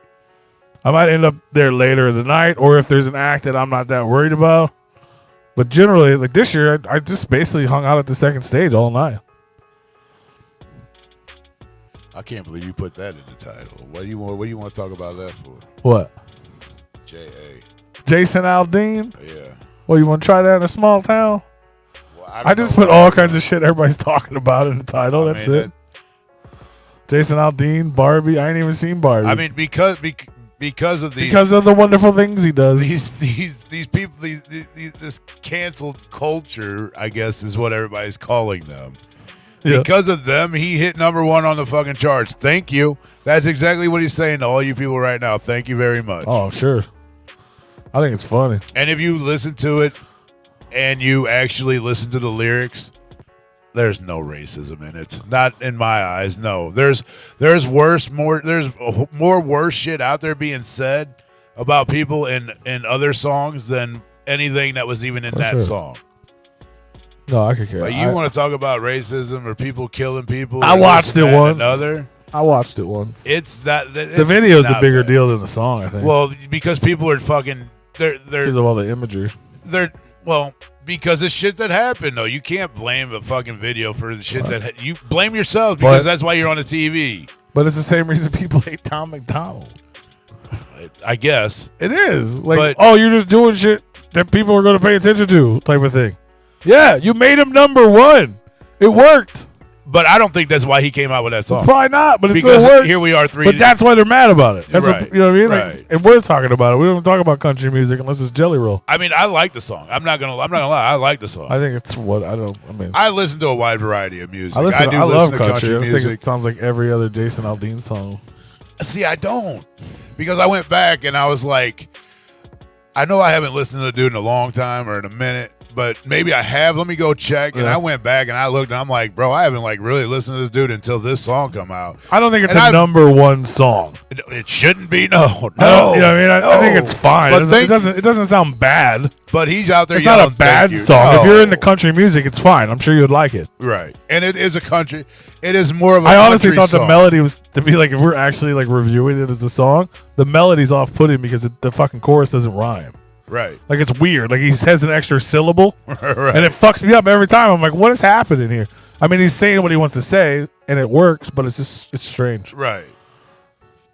I might end up there later in the night, or if there's an act that I'm not that worried about. But generally, like this year, I just basically hung out at the second stage all night. I can't believe you put that in the title. What do you want to talk about that for? What? J.A. Jason Aldean? Yeah. Well, you want to try that in a small town? Well, I just put all kinds of shit everybody's talking about in the title. That's it. Jason Aldean, Barbie. I ain't even seen Barbie. I mean, because of these, because of the wonderful things he does. These people, this canceled culture, I guess, is what everybody's calling them. Yeah. Because of them, he hit number 1 on the fucking charts. Thank you. That's exactly what he's saying to all you people right now. Thank you very much. Oh, sure. I think it's funny. And if you listen to it and you actually listen to the lyrics, there's no racism in it. Not in my eyes, no. There's more worse shit out there being said about people in other songs than anything that was even in that song. No, I could care. But you want to talk about racism or people killing people? I watched it once. I watched it once. The video's a bigger deal than the song, I think. Well, because people are fucking they're because of all the imagery. Because of shit that happened, though. You can't blame a fucking video for the shit that you blame yourselves because that's why you're on the TV. But it's the same reason people hate Tom McDonald. I guess it is you're just doing shit that people are going to pay attention to, type of thing. Yeah, you made him number 1. It worked. But I don't think that's why he came out with that song. Probably not, but because here we are 3 But that's why they're mad about it. That's right. You know what I mean? Right. Like, and we're talking about it. We don't talk about country music unless it's Jelly Roll. I mean, I like the song. I'm not gonna lie. I like the song. I think it's I listen to a wide variety of music. I love to country music. Think it sounds like every other Jason Aldean song. See, I don't. Because I went back and I was like, I know I haven't listened to the dude in a long time or in a minute, but maybe I have. Let me go check. And I went back and I looked and I'm like, bro, I haven't really listened to this dude until this song come out. I don't think it's a number 1 song. It shouldn't be. No. You know what I mean? I think it's fine. But it doesn't sound bad. But he's out there. It's yelling, not a bad song. No. If you're into country music, it's fine. I'm sure you'd like it. Right. And it is a country. It is more of a I honestly thought song. The melody was to be like, if we're actually like reviewing it as a song, the melody's off-putting because the fucking chorus doesn't rhyme. Right. Like it's weird. Like he says an extra syllable, Right. and it fucks me up every time. I'm like, what is happening here? I mean, he's saying what he wants to say, and it works, but it's strange. Right.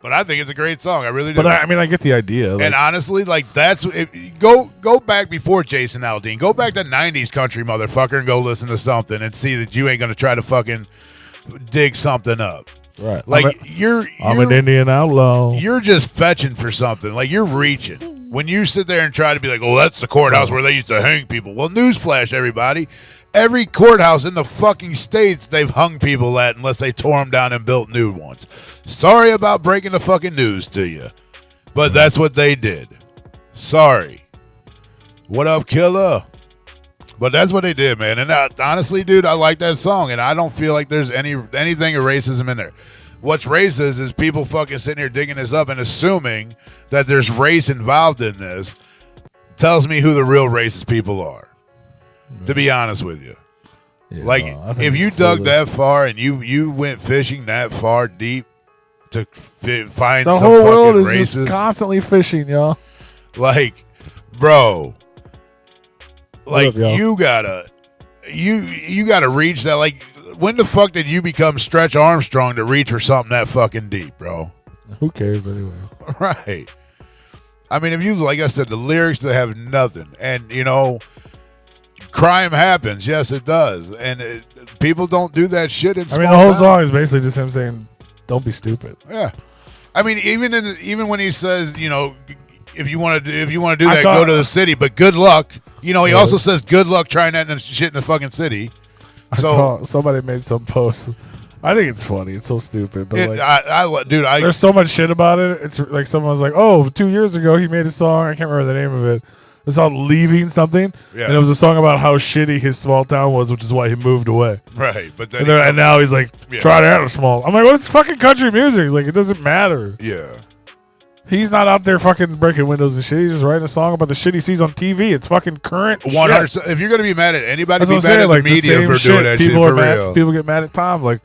But I think it's a great song. I really do. But I mean, I get the idea. And honestly, like that's go back before Jason Aldean. Go back to '90s country, motherfucker, and go listen to something and see that you ain't gonna try to fucking dig something up. Right. Like I'm an Indian outlaw. You're just fetching for something. Like you're reaching. When you sit there and try to be like, oh, that's the courthouse where they used to hang people. Well, newsflash, everybody. Every courthouse in the fucking states they've hung people at unless they tore them down and built new ones. Sorry about breaking the fucking news to you. But that's what they did. Sorry. What up, killer? But that's what they did, man. And honestly, dude, I like that song, and I don't feel like there's anything of racism in there. What's racist is people fucking sitting here digging this up and assuming that there's race involved in this. Tells me who the real racist people are. To be honest with you. Yeah, like, if you dug that far and you went fishing that far deep to find the some whole fucking world is racist, just constantly fishing, y'all. Like, bro, like up, you gotta reach that. Like, when the fuck did you become Stretch Armstrong to reach for something that fucking deep, bro? Who cares anyway? Right. I mean, if you, like I said, the lyrics that have nothing, and you know. Crime happens, yes, it does, and people don't do that shit in. I mean, the whole song is basically just him saying, "Don't be stupid." Yeah, I mean, even when he says, you know, if you want to do that, go to the city, but good luck. You know, he also says, "Good luck trying that shit in the fucking city." I saw somebody made some posts. I think it's funny. It's so stupid, but there's so much shit about it. It's like someone was like, "Oh, 2 years ago he made a song. I can't remember the name of it." It's called Leaving Something, and it was a song about how shitty his small town was, which is why he moved away. Right, but then and now he's like, try to have a small. I'm like, well, it's fucking country music. Like, it doesn't matter. Yeah. He's not out there fucking breaking windows and shit. He's just writing a song about the shit he sees on TV. It's fucking current 100%. If you're going to be mad at anybody, be mad at the media for doing that shit for real. People get mad at Tom. Like,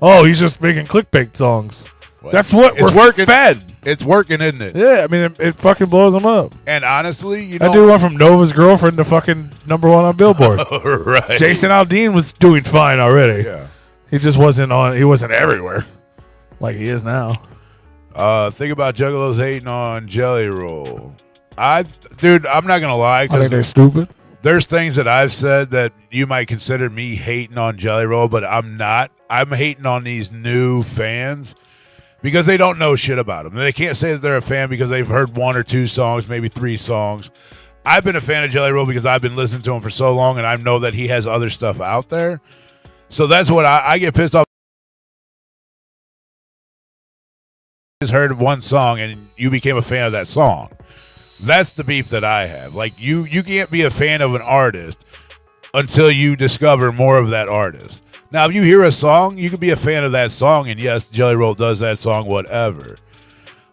oh, he's just making clickbait songs. Well, that's what we're working. Fed. It's working, isn't it? Yeah, I mean, it fucking blows them up. And honestly, you know, I do one from Nova's Girlfriend to fucking #1 on Billboard. Right. Jason Aldean was doing fine already. Yeah. He just wasn't on. He wasn't everywhere, like he is now. Think about Juggalos hating on Jelly Roll. Dude, I'm not gonna lie. I think they're stupid. There's things that I've said that you might consider me hating on Jelly Roll, but I'm not. I'm hating on these new fans. Because they don't know shit about him. They can't say that they're a fan because they've heard 1 or 2 songs, maybe 3 songs. I've been a fan of Jelly Roll because I've been listening to him for so long, and I know that he has other stuff out there. So that's what I get pissed off. Just heard one song, and you became a fan of that song. That's the beef that I have. Like, you can't be a fan of an artist until you discover more of that artist. Now, if you hear a song, you can be a fan of that song, and yes, Jelly Roll does that song, whatever.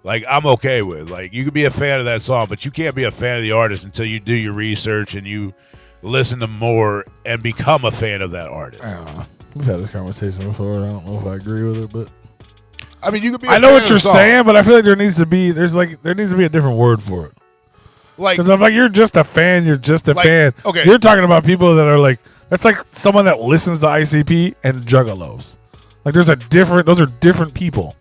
Like, I'm okay with. Like, you can be a fan of that song, but you can't be a fan of the artist until you do your research and you listen to more and become a fan of that artist. I don't know. We've had this conversation before. I don't know if I agree with it, but I mean, you could be. I know what you're saying, but I feel like there needs to be a different word for it. Like, because I'm like, you're just a fan. You're just a fan. Okay, you're talking about people that are like. That's like someone that listens to ICP and Juggalos. Like, those are different people.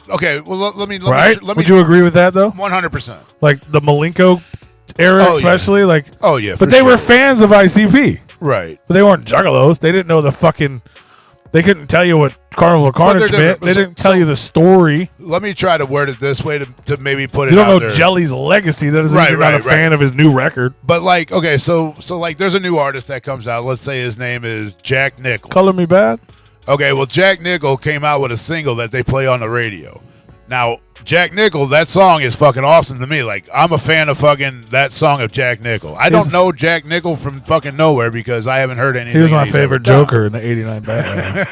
Okay, well, let me. Would you agree with that, though? 100%. Like, the Malenko era, especially? Yeah. Like, oh, yeah, but they were fans of ICP. Right. But they weren't Juggalos. They didn't know the fucking... They couldn't tell you what Carnival of Carnage meant. They didn't tell you the story. Let me try to word it this way to maybe put it out there. You don't know Jelly's legacy. That doesn't mean you're not a fan of his new record. But, like, okay, so like, there's a new artist that comes out. Let's say his name is Jack Nickel. Color Me Bad? Okay, well, Jack Nickel came out with a single that they play on the radio. Now, Jack Nickel, that song is fucking awesome to me. Like, I'm a fan of fucking that song of Jack Nickel. I don't know Jack Nickel from fucking nowhere because I haven't heard anything. He was my favorite Joker in the 89 Batman.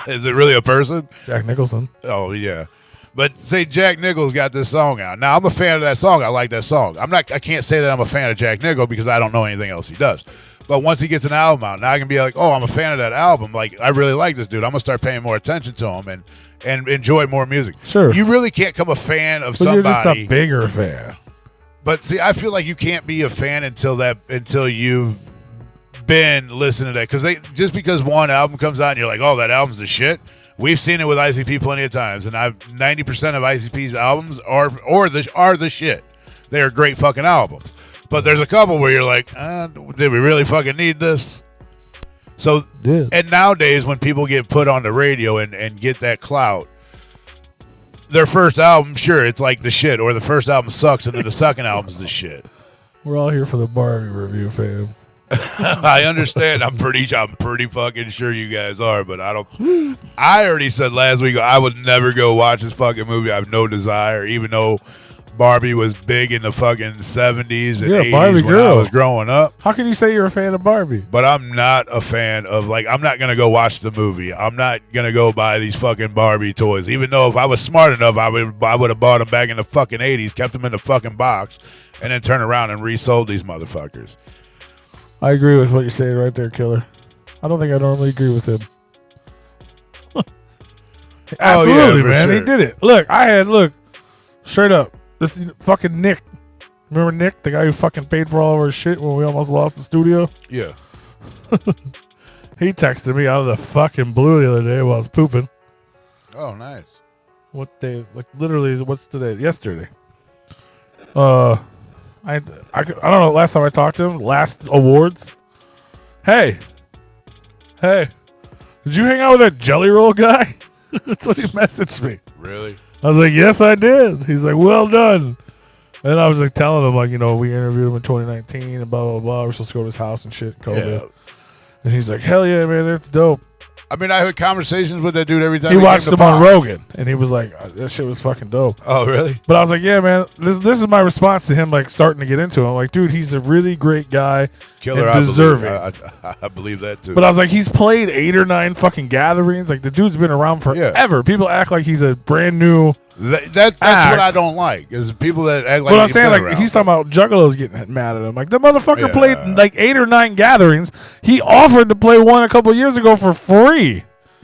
Is it really a person? Jack Nicholson. Oh, yeah. But say Jack Nickel's got this song out. Now, I'm a fan of that song. I like that song. I can't say that I'm a fan of Jack Nickel because I don't know anything else he does. But once he gets an album out, now I can be like, oh, I'm a fan of that album. Like, I really like this dude. I'm going to start paying more attention to him and enjoy more music. Sure. You really can't become a fan of somebody. You're just a bigger fan. But see, I feel like you can't be a fan until you've been listening to that. Because just because one album comes out and you're like, oh, that album's the shit. We've seen it with ICP plenty of times, and 90% of ICP's albums are the shit. They are great fucking albums. But there's a couple where you're like, did we really fucking need this? So, and nowadays when people get put on the radio and get that clout, their first album, sure, it's like the shit, or the first album sucks and then the second album's the shit. We're all here for the Barbie review, fam. I understand. I'm pretty fucking sure you guys are, but I don't. I already said last week I would never go watch this fucking movie. I have no desire, even though Barbie was big in the fucking 70s and 80s Barbie when girl. I was growing up. How can you say you're a fan of Barbie? But I'm not a fan of, like, I'm not going to go watch the movie. I'm not going to go buy these fucking Barbie toys. Even though if I was smart enough, I would have bought them back in the fucking 80s, kept them in the fucking box, and then turn around and resold these motherfuckers. I agree with what you're saying right there, Killer. I don't think I normally agree with him. Absolutely, man. Sure. He did it. Look, straight up. This fucking Nick. Remember Nick, the guy who fucking paid for all of our shit when we almost lost the studio? Yeah. He texted me out of the fucking blue the other day while I was pooping. Oh, nice. What day? Like, literally, what's today? Yesterday. I don't know. Last time I talked to him, last awards. Hey, did you hang out with that Jelly Roll guy? That's what he messaged me. Really? I was like, yes, I did. He's like, well done. And I was like telling him, like, you know, we interviewed him in 2019 and blah, blah, blah. We're supposed to go to his house and shit, COVID. Yeah. And he's like, hell yeah, man, that's dope. I mean, I had conversations with that dude every time he watched him on Rogan, and he was like, that shit was fucking dope. Oh, really? But I was like, yeah, man, this is my response to him, like, starting to get into him. I'm like, dude, he's a really great guy. Killer, and deserving. I believe that, too. But I was like, he's played 8 or 9 fucking gatherings. Like, the dude's been around forever. Yeah. People act like he's a brand new That's what I don't like, is people that act like But I'm saying, like, around. He's talking about Juggalo's getting mad at him. Like, the motherfucker played, like, 8 or 9 gatherings. He offered to play one a couple years ago for free.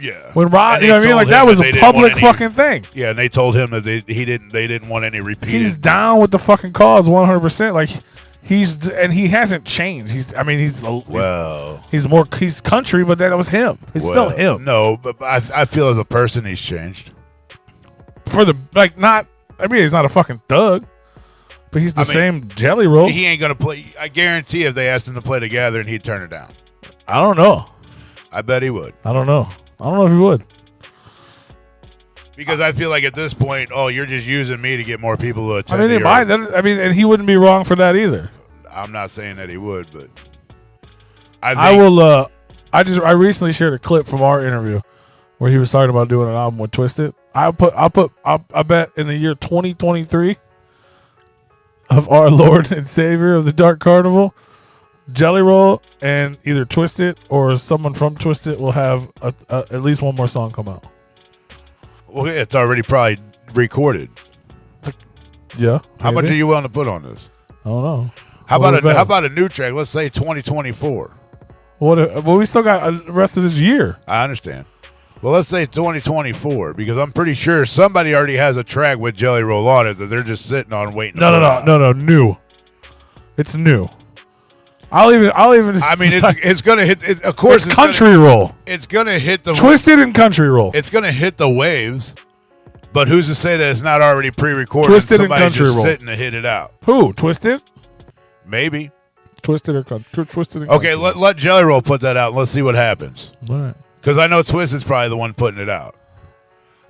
Yeah, when Rod, you know what I mean, like that was a public fucking thing. Yeah, and they told him that they didn't want any repeated. He's down with the fucking cause 100%. Like he hasn't changed. He's country, but that was him. He's still him. No, but I feel as a person he's changed. For the he's not a fucking thug, but he's the same Jelly Roll. He ain't gonna play. I guarantee if they asked him to play together and he'd turn it down. I don't know. I bet he would. I don't know if he would. Because I feel like at this point, you're just using me to get more people to attend. And he wouldn't be wrong for that either. I'm not saying that he would, but I recently shared a clip from our interview where he was talking about doing an album with Twisted. I bet in the year 2023 of our Lord and Savior of the Dark Carnival, Jelly Roll and either Twisted or someone from Twisted will have at least one more song come out. Well, it's already probably recorded. Yeah. How much are you willing to put on this? I don't know. How about a new track? Let's say 2024. Well, we still got the rest of this year. I understand. Well, let's say 2024 because I'm pretty sure somebody already has a track with Jelly Roll on it that they're just sitting on waiting. No, new. It's new. I'll even. I mean, it's gonna hit. Of course, it's country roll. It's gonna hit the Twisted and country roll. It's gonna hit the waves, but who's to say that it's not already pre-recorded? Twisted and country just roll. Sitting to hit it out. Who? Twisted? Maybe. Twisted or Twisted. And okay, let Jelly Roll put that out. And let's see what happens. All right. Because I know Twisted's probably the one putting it out.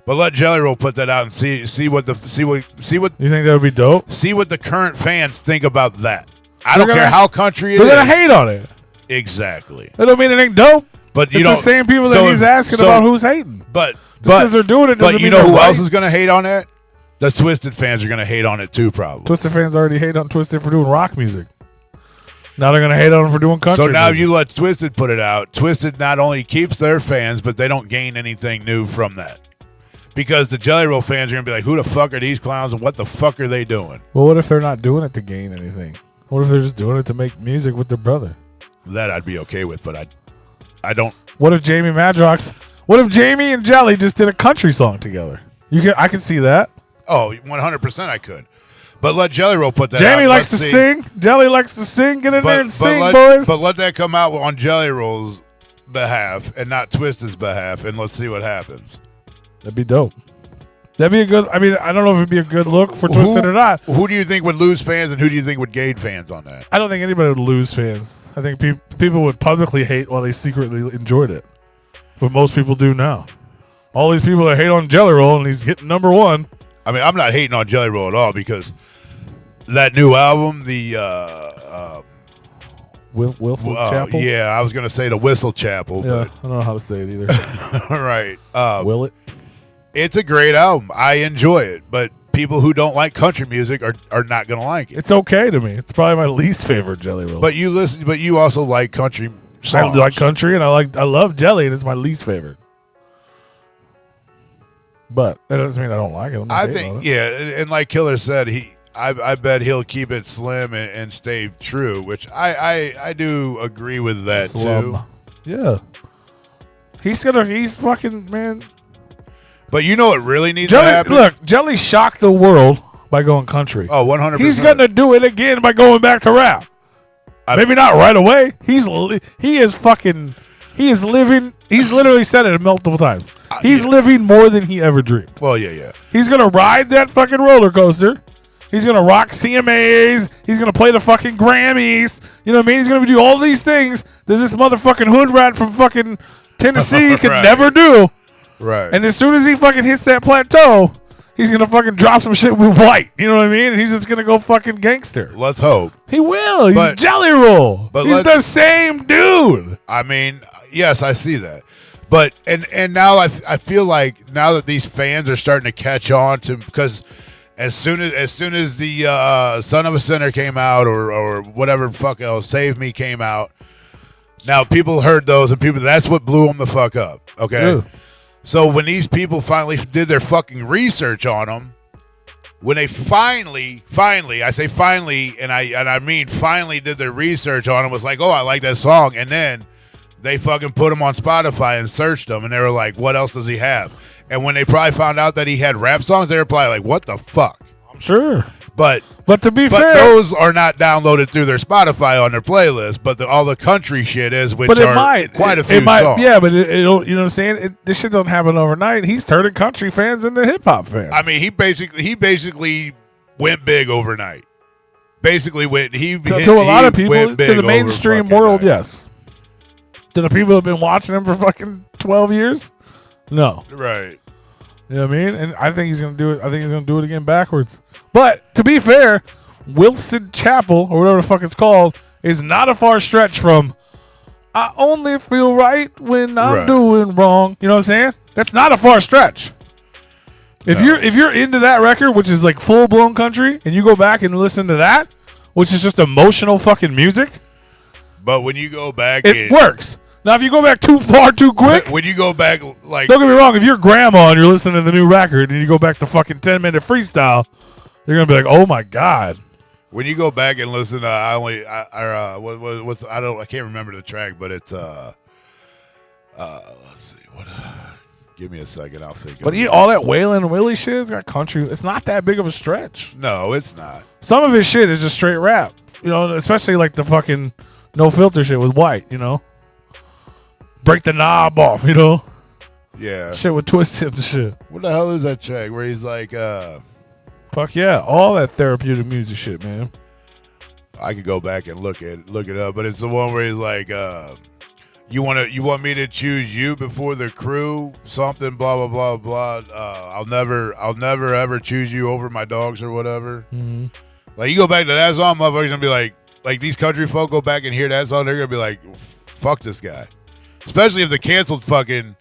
But let Jelly Roll put that out and see what. You think that would be dope? See what the current fans think about that. I don't care how country it is. They're going to hate on it. Exactly. That don't mean it ain't dope. But it's the same people that he's asking about who's hating. But because they're doing it doesn't mean who else is going to hate on that? The Twisted fans are going to hate on it too, probably. Twisted fans already hate on Twisted for doing rock music. Now they're going to hate on him for doing country So now music. you let Twisted put it out. Twisted not only keeps their fans, but they don't gain anything new from that. Because the Jelly Roll fans are going to be like, who the fuck are these clowns and what the fuck are they doing? Well, what if they're not doing it to gain anything? What if they're just doing it to make music with their brother? That I'd be okay with, but I don't. What if Jamie and Jelly just did a country song together? I can see that. Oh, 100% I could. But let Jelly Roll put that Jamie out. likes to sing. Jelly likes to sing. Get in there and sing, boys. boys. But let that come out on Jelly Roll's behalf and not Twisted's behalf, and let's see what happens. That'd be dope. That'd be a good. I mean, I don't know if it'd be a good look for Twisted or not. Who do you think would lose fans, and who do you think would gain fans on that? I don't think anybody would lose fans. I think people would publicly hate while they secretly enjoyed it. But most people do now. All these people that hate on Jelly Roll, and he's hitting number one. I mean, I'm not hating on Jelly Roll at all because that new album, the Whistle Chapel? Yeah, I was gonna say the Whistle Chapel. Yeah, but I don't know how to say it either. right. Will it? It's a great album. I enjoy it, but people who don't like country music are not gonna like it. It's okay to me. It's probably my least favorite Jelly Roll. But you also like country songs. I like country, and I love Jelly, and it's my least favorite. But that doesn't mean I don't like it. I think, and like Killer said, I bet he'll keep it slim and stay true, which I do agree with that too. Yeah, he's fucking, man. But you know what really needs to happen? Look, Jelly shocked the world by going country. Oh, 100%. He's gonna do it again by going back to rap. Maybe not right away. He is living. He's literally said it multiple times. He's living more than he ever dreamed. Well, yeah. He's gonna ride that fucking roller coaster. He's gonna rock CMAs. He's gonna play the fucking Grammys. You know what I mean? He's gonna do all these things that this motherfucking hood rat from fucking Tennessee could never do. Right. And as soon as he fucking hits that plateau, he's gonna fucking drop some shit with White. You know what I mean? And he's just gonna go fucking gangster. Let's hope. He will. He's Jelly Roll. But he's the same dude. I mean, yes, I see that. But and now I feel like now that these fans are starting to catch on to, because as soon as the Son of a Sinner came out or whatever fuck else, Save Me came out, now people heard those and that's what blew them the fuck up. Okay. Yeah. So when these people finally did their fucking research on them, when they finally, I say finally, and I mean finally did their research on them, was like, oh, I like that song, and then they fucking put him on Spotify and searched him, and they were like, what else does he have? And when they probably found out that he had rap songs, they were probably like, what the fuck? I'm sure. But to be fair, those are not downloaded through their Spotify on their playlist, but all the country shit is, which are quite a few songs. Yeah, but it'll, you know what I'm saying? This shit don't happen overnight. He's turning country fans into hip-hop fans. I mean, he basically went big overnight. Basically went, to a lot of people, to the mainstream world, yes. To the people who have been watching him for fucking 12 years? No. Right. You know what I mean? And I think he's going to do it. I think he's going to do it again backwards. But to be fair, Wilson Chapel, or whatever the fuck it's called, is not a far stretch from I only feel right when I'm doing wrong. You know what I'm saying? That's not a far stretch. If you're into that record, which is like full blown country, and you go back and listen to that, which is just emotional fucking music. But when you go back, it works. Now, if you go back too far too quick, when you go back, like, don't get me wrong, if you're grandma and you're listening to the new record and you go back to fucking 10-minute freestyle, you're gonna be like, oh my god. When you go back and listen to I can't remember the track, but it's let's see what. Give me a second, I'll think. But all that Waylon and Willie shit has got country. It's not that big of a stretch. No, it's not. Some of his shit is just straight rap. You know, especially like the fucking No Filter shit with White. You know. Break the knob off, you know? Yeah. Shit with Twisted and shit. What the hell is that track where he's like, fuck yeah. All that therapeutic music shit, man. I could go back and look it up, but it's the one where he's like, you want me to choose you before the crew? Something, blah, blah, blah, blah. I'll never ever choose you over my dogs or whatever. Mm-hmm. Like, you go back to that song, motherfuckers gonna be like these country folk go back and hear that song, they're gonna be like, fuck this guy. Especially if the canceled fucking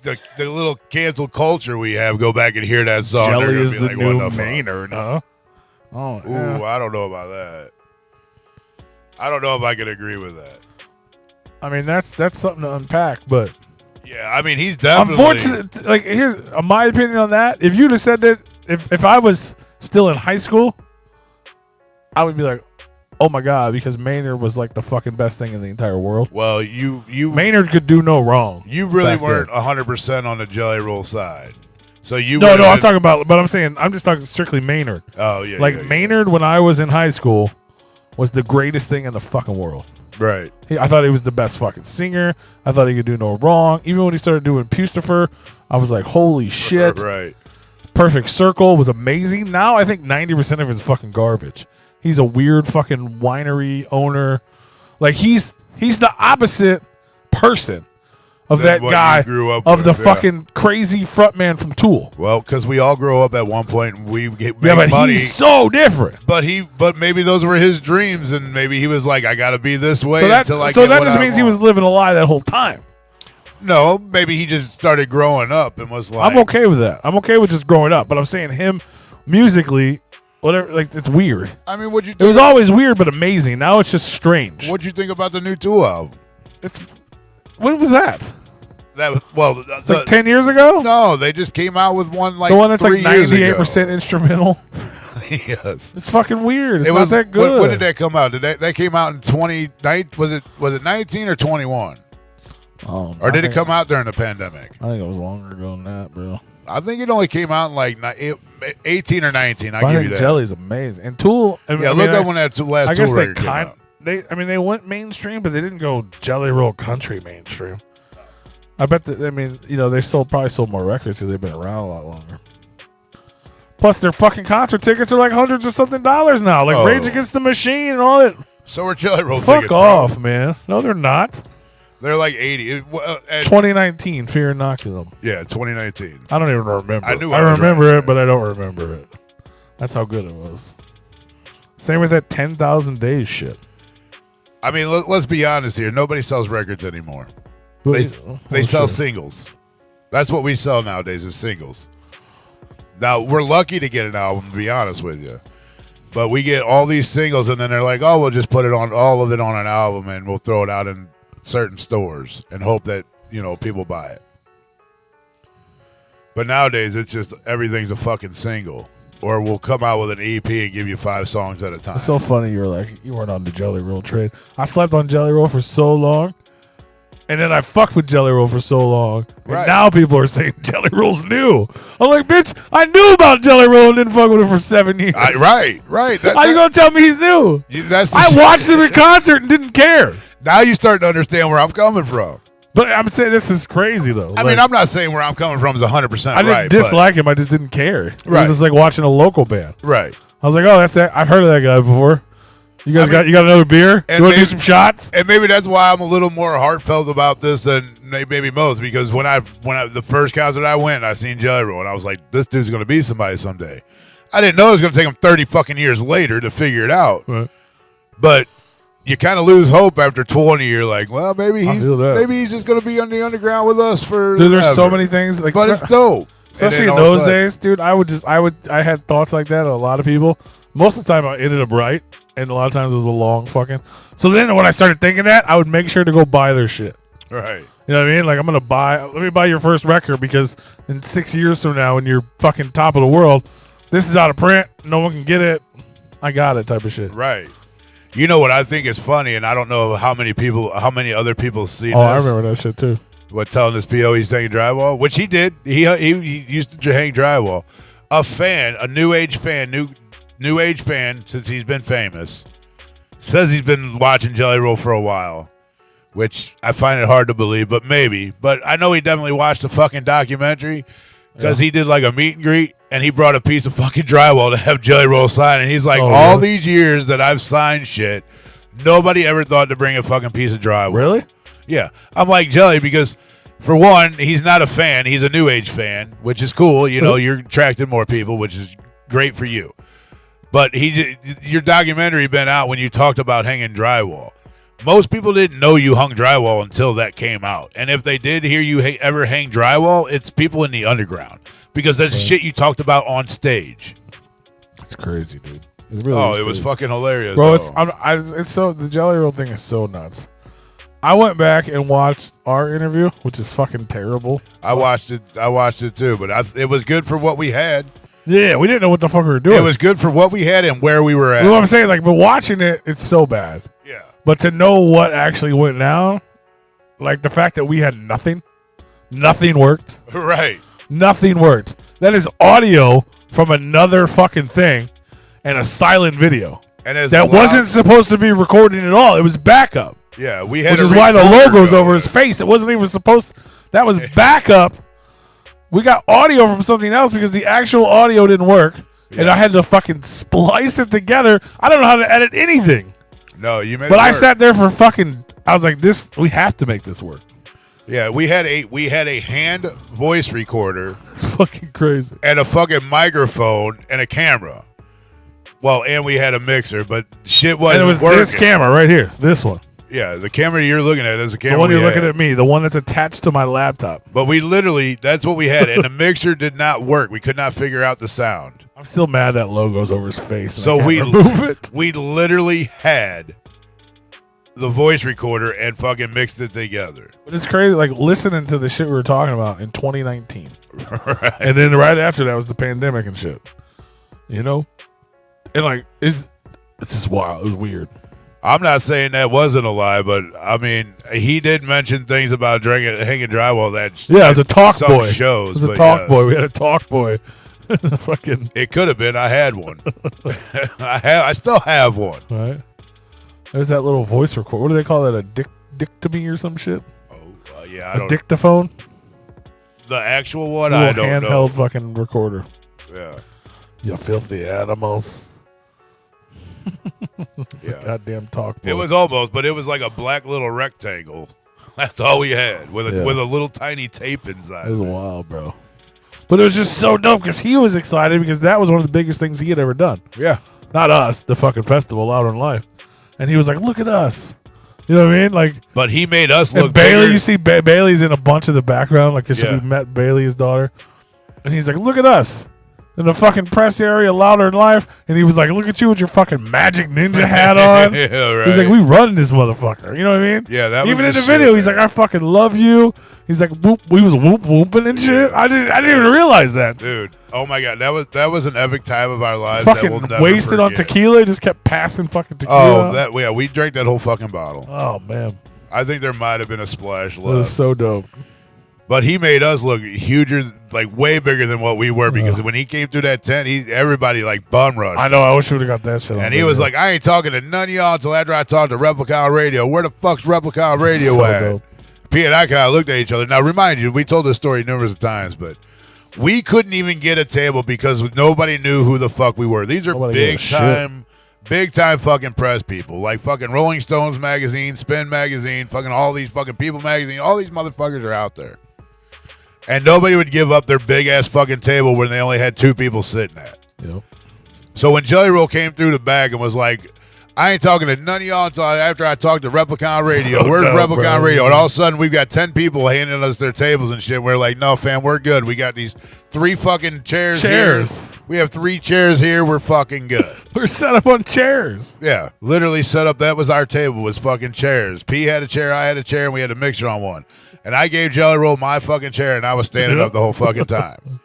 the little canceled culture we have go back and hear that song. Jelly they're is be the like, new what the Maynard, huh? Oh, ooh, yeah. I don't know about that. I don't know if I can agree with that. I mean, that's something to unpack, but yeah, I mean, he's definitely. Unfortunately, like, here's my opinion on that. If you'd have said that, if I was still in high school, I would be like, oh my god, because Maynard was like the fucking best thing in the entire world. Well, you Maynard could do no wrong. You really weren't 100% on the Jelly Roll side. So you No, I'm talking about, but I'm just talking strictly Maynard. Oh yeah, like Maynard when I was in high school was the greatest thing in the fucking world. Right. I thought he was the best fucking singer. I thought he could do no wrong. Even when he started doing Pustifer, I was like, holy shit. Right. Perfect Circle was amazing. Now I think 90% of it is fucking garbage. He's a weird fucking winery owner. Like he's the opposite person of that guy of the fucking crazy frontman from Tool. Well, because we all grow up at one point and we make but money. He's so different. But maybe those were his dreams, and maybe he was like, I got to be this way until I get So that what just I means want. he was living a lie that whole time. No, maybe he just started growing up and was like, I'm okay with that. I'm okay with just growing up, but I'm saying him musically, whatever, like it's weird. I mean, what'd you? It was always weird, but amazing. Now it's just strange. What'd you think about the new Tool album? What was that? That was, well, like 10 years ago? No, they just came out with one like the one that's 3 like years 98% ago. instrumental. Yes, it's fucking weird. It's it not was that good. When did that come out? Did that came out in 20? Was it 19 or 21? Or did it come out during the pandemic? I think it was longer ago than that, bro. I think it only came out in like 18 or 19. I think Jelly's amazing. And Tool. Look up when that last I guess Tool record came out. They went mainstream, but they didn't go Jelly Roll country mainstream. I bet that. I mean, they probably sold more records because they've been around a lot longer. Plus, their fucking concert tickets are like hundreds or something dollars now. Like Rage Against the Machine and all that. So are Jelly Roll tickets. Fuck off, man. No, they're not. They're like 80. 2019, Fear Inoculum. Yeah, 2019. I don't even remember. I knew I remember it, but I don't remember it. That's how good it was. Same with that 10,000 Days shit. I mean, let's be honest here. Nobody sells records anymore. They sell singles. That's what we sell nowadays is singles. Now, we're lucky to get an album, to be honest with you. But we get all these singles, and then they're like, oh, we'll just put all of it on an album, and we'll throw it out in certain stores and hope that, people buy it. But nowadays, it's just everything's a fucking single. Or we'll come out with an EP and give you 5 songs at a time. It's so funny you weren't on the Jelly Roll trade. I slept on Jelly Roll for so long, and then I fucked with Jelly Roll for so long. And now people are saying Jelly Roll's new. I'm like, bitch, I knew about Jelly Roll and didn't fuck with it for 7 years. Right. How you gonna tell me he's new? I watched him in concert and didn't care. Now you start to understand where I'm coming from. But I'm saying this is crazy, though. I mean, I'm not saying where I'm coming from is 100% right. I didn't dislike him. I just didn't care. It Right. was just like watching a local band. Right. I was like, oh, that's that. I've heard of that guy before. You guys got another beer? You want to do some shots? And maybe that's why I'm a little more heartfelt about this than maybe most, because when I the first concert I went, I seen Jelly Roll, and I was like, this dude's going to be somebody someday. I didn't know it was going to take him 30 fucking years later to figure it out. Right. But you kind of lose hope after 20. You're like, well, maybe he's just going to be on the underground with us for. Dude, there's so many things. But it's dope. Especially in those days, dude. I had thoughts like that. A lot of people. Most of the time, I ended up right, and a lot of times it was a long fucking. So then, when I started thinking that, I would make sure to go buy their shit. Right. You know what I mean? Like, I'm gonna let me buy your first record, because in 6 years from now, when you're fucking top of the world, this is out of print. No one can get it. I got it, type of shit. Right. You know what I think is funny, and I don't know how many other people see this. Oh, I remember that shit too. What, telling this PO he's hanging drywall, which he did. He used to hang drywall. A new age fan since he's been famous, says he's been watching Jelly Roll for a while, which I find it hard to believe, but maybe. But I know he definitely watched the fucking documentary, because he did like a meet and greet, and he brought a piece of fucking drywall to have Jelly Roll sign, and he's like, all these years that I've signed shit, nobody ever thought to bring a fucking piece of drywall. Really? Yeah. I'm like, Jelly, because for one, he's not a fan. He's a new age fan, which is cool. You're attracting more people, which is great for you. But your documentary been out when you talked about hanging drywall. Most people didn't know you hung drywall until that came out. And if they did hear you ever hang drywall, it's people in the underground, because that's shit you talked about on stage. It's crazy, dude. It was fucking hilarious, bro. It's so, the Jelly Roll thing is so nuts. I went back and watched our interview, which is fucking terrible. I watched it too, but it was good for what we had. Yeah, we didn't know what the fuck we were doing. It was good for what we had and where we were at. You know what I'm saying? But watching it, it's so bad. Yeah. But to know what actually went down, like the fact that we had nothing worked. Right. Nothing worked. That is audio from another fucking thing and a silent video. And that wasn't supposed to be recording at all. It was backup. Yeah, we had which is why the logo's over his face. It wasn't even supposed to, that was backup. We got audio from something else because the actual audio didn't work. Yeah. And I had to fucking splice it together. I don't know how to edit anything. No, you made it But work. I sat there for fucking, I was like, we have to make this work. Yeah, we had a hand voice recorder. It's fucking crazy. And a fucking microphone and a camera. Well, and we had a mixer, but shit wasn't And it was working. this camera right here. This one. Yeah, the camera you're looking at is the camera. The one you're looking at me. The one that's attached to my laptop. But we literally, that's what we had. And the mixer did not work. We could not figure out the sound. I'm still mad that logo's over his face. So we literally had the voice recorder and fucking mixed it together. But it's crazy, like listening to the shit we were talking about in 2019. Right. And then right after that was the pandemic and shit. You know? And like, it's just wild. It was weird. I'm not saying that wasn't a lie, but I mean, he did mention things about hanging drywall that. Yeah, it was a talk some boy. Shows, it was a talk boy. We had a talk boy. Fucking. It could have been. I had one. I still have one. Right. There's that little voice record. What do they call that? A dictomy or some shit? Oh, yeah. I don't. Dictaphone. The actual one, I don't know. Handheld fucking recorder. Yeah. You filthy animals. Yeah. Goddamn talk boy. It was almost, but it was like a black little rectangle. That's all we had with a little tiny tape inside. It was wild, bro. But it was just so dope because he was excited because that was one of the biggest things he had ever done. Yeah. Not us, the fucking festival, Louder in Life. And he was like, look at us. You know what I mean? Like, but he made us look Bailey, bigger. you see Bailey's in a bunch of the background, like, because we met Bailey, his daughter. And he's like, look at us. In the fucking press area, Louder in Life. And he was like, look at you with your fucking magic ninja hat on. Yeah, right. He's like, we run this motherfucker. You know what I mean? Yeah, that was even in the shit, video, he's man. like, I fucking love you. He's like, whoop, we was whooping and shit. I didn't even realize that. Dude, oh my God, that was an epic time of our lives. Fucking that we'll never wasted on forget. tequila, just kept passing fucking tequila. Oh, we drank that whole fucking bottle. Oh, man. I think there might have been a splash It left. was so dope. But he made us look huger, like way bigger than what we were, because when he came through that tent, everybody like bum rushed. I know, I wish we would have got that shit on And he was like, I ain't talking to none of y'all until after I talk to Replicon Radio. Where the fuck's Replicon Radio So at? dope. P and I kind of looked at each other. Now, remind you, we told this story numerous of times, but we couldn't even get a table because nobody knew who the fuck we were. These are big time fucking press people. Like fucking Rolling Stones magazine, Spin magazine, fucking all these fucking People magazine. All these motherfuckers are out there. And nobody would give up their big ass fucking table when they only had two people sitting at. Yep. So when Jelly Roll came through the back and was like, I ain't talking to none of y'all until after I talk to Replicon Radio. So Where's dope, Replicon bro. Radio? And all of a sudden, we've got 10 people handing us their tables and shit. We're like, no, fam, we're good. We got these 3 fucking chairs here. We have 3 chairs here. We're fucking good. We're set up on chairs. Yeah, literally set up. That was our table, was fucking chairs. P had a chair, I had a chair, and we had a mixer on one. And I gave Jelly Roll my fucking chair, and I was standing up the whole fucking time.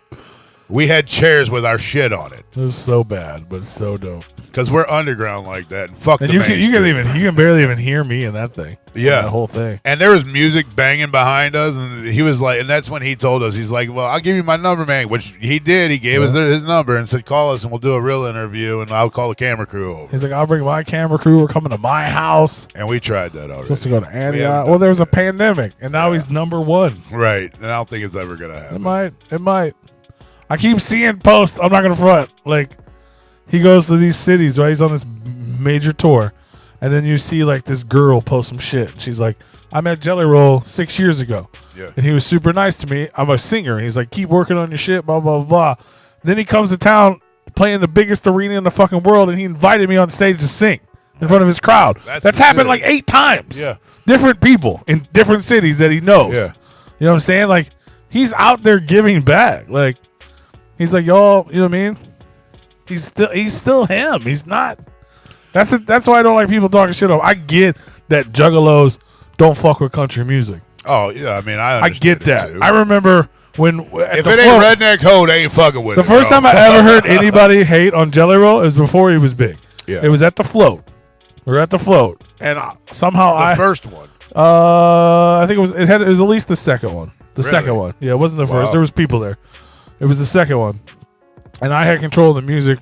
We had chairs with our shit on it. It was so bad, but so dope. Because we're underground like that. And fuck And the you mainstream. can barely even hear me in that thing. Yeah. That whole thing. And there was music banging behind us, and he was like, and that's when he told us, he's like, well, I'll give you my number, man, which he did. He gave us his number and said, call us and we'll do a real interview, and I'll call the camera crew over. He's like, I'll bring my camera crew. We're coming to my house. And we tried that already. Supposed to go to Antioch. Well, there was a pandemic, and now he's number 1. Right. And I don't think it's ever going to happen. It might. I keep seeing posts. I'm not going to front. Like, he goes to these cities, right? He's on this major tour. And then you see, like, this girl post some shit. She's like, I met Jelly Roll 6 years ago. Yeah. And he was super nice to me. I'm a singer. And he's like, keep working on your shit, blah, blah, blah. Then he comes to town playing the biggest arena in the fucking world, and he invited me on stage to sing in front of his crowd. That's happened like 8 times. Yeah. Different people in different cities that he knows. Yeah. You know what I'm saying? Like, he's out there giving back. Like, he's like, y'all, you know what I mean? He's still him. He's not. That's why I don't like people talking shit over. I get that juggalos don't fuck with country music. Oh, yeah. I mean, I get that. Too. I remember when if it ain't redneck hoe, they ain't fucking with the it. The first bro. time I ever heard anybody hate on Jelly Roll is before he was big. Yeah. It was at the Float. We were at the Float, and somehow the first one. I think it was at least the second one. The second one. Yeah, it wasn't the first. Wow. There was people there. It was the second one, and I had control of the music.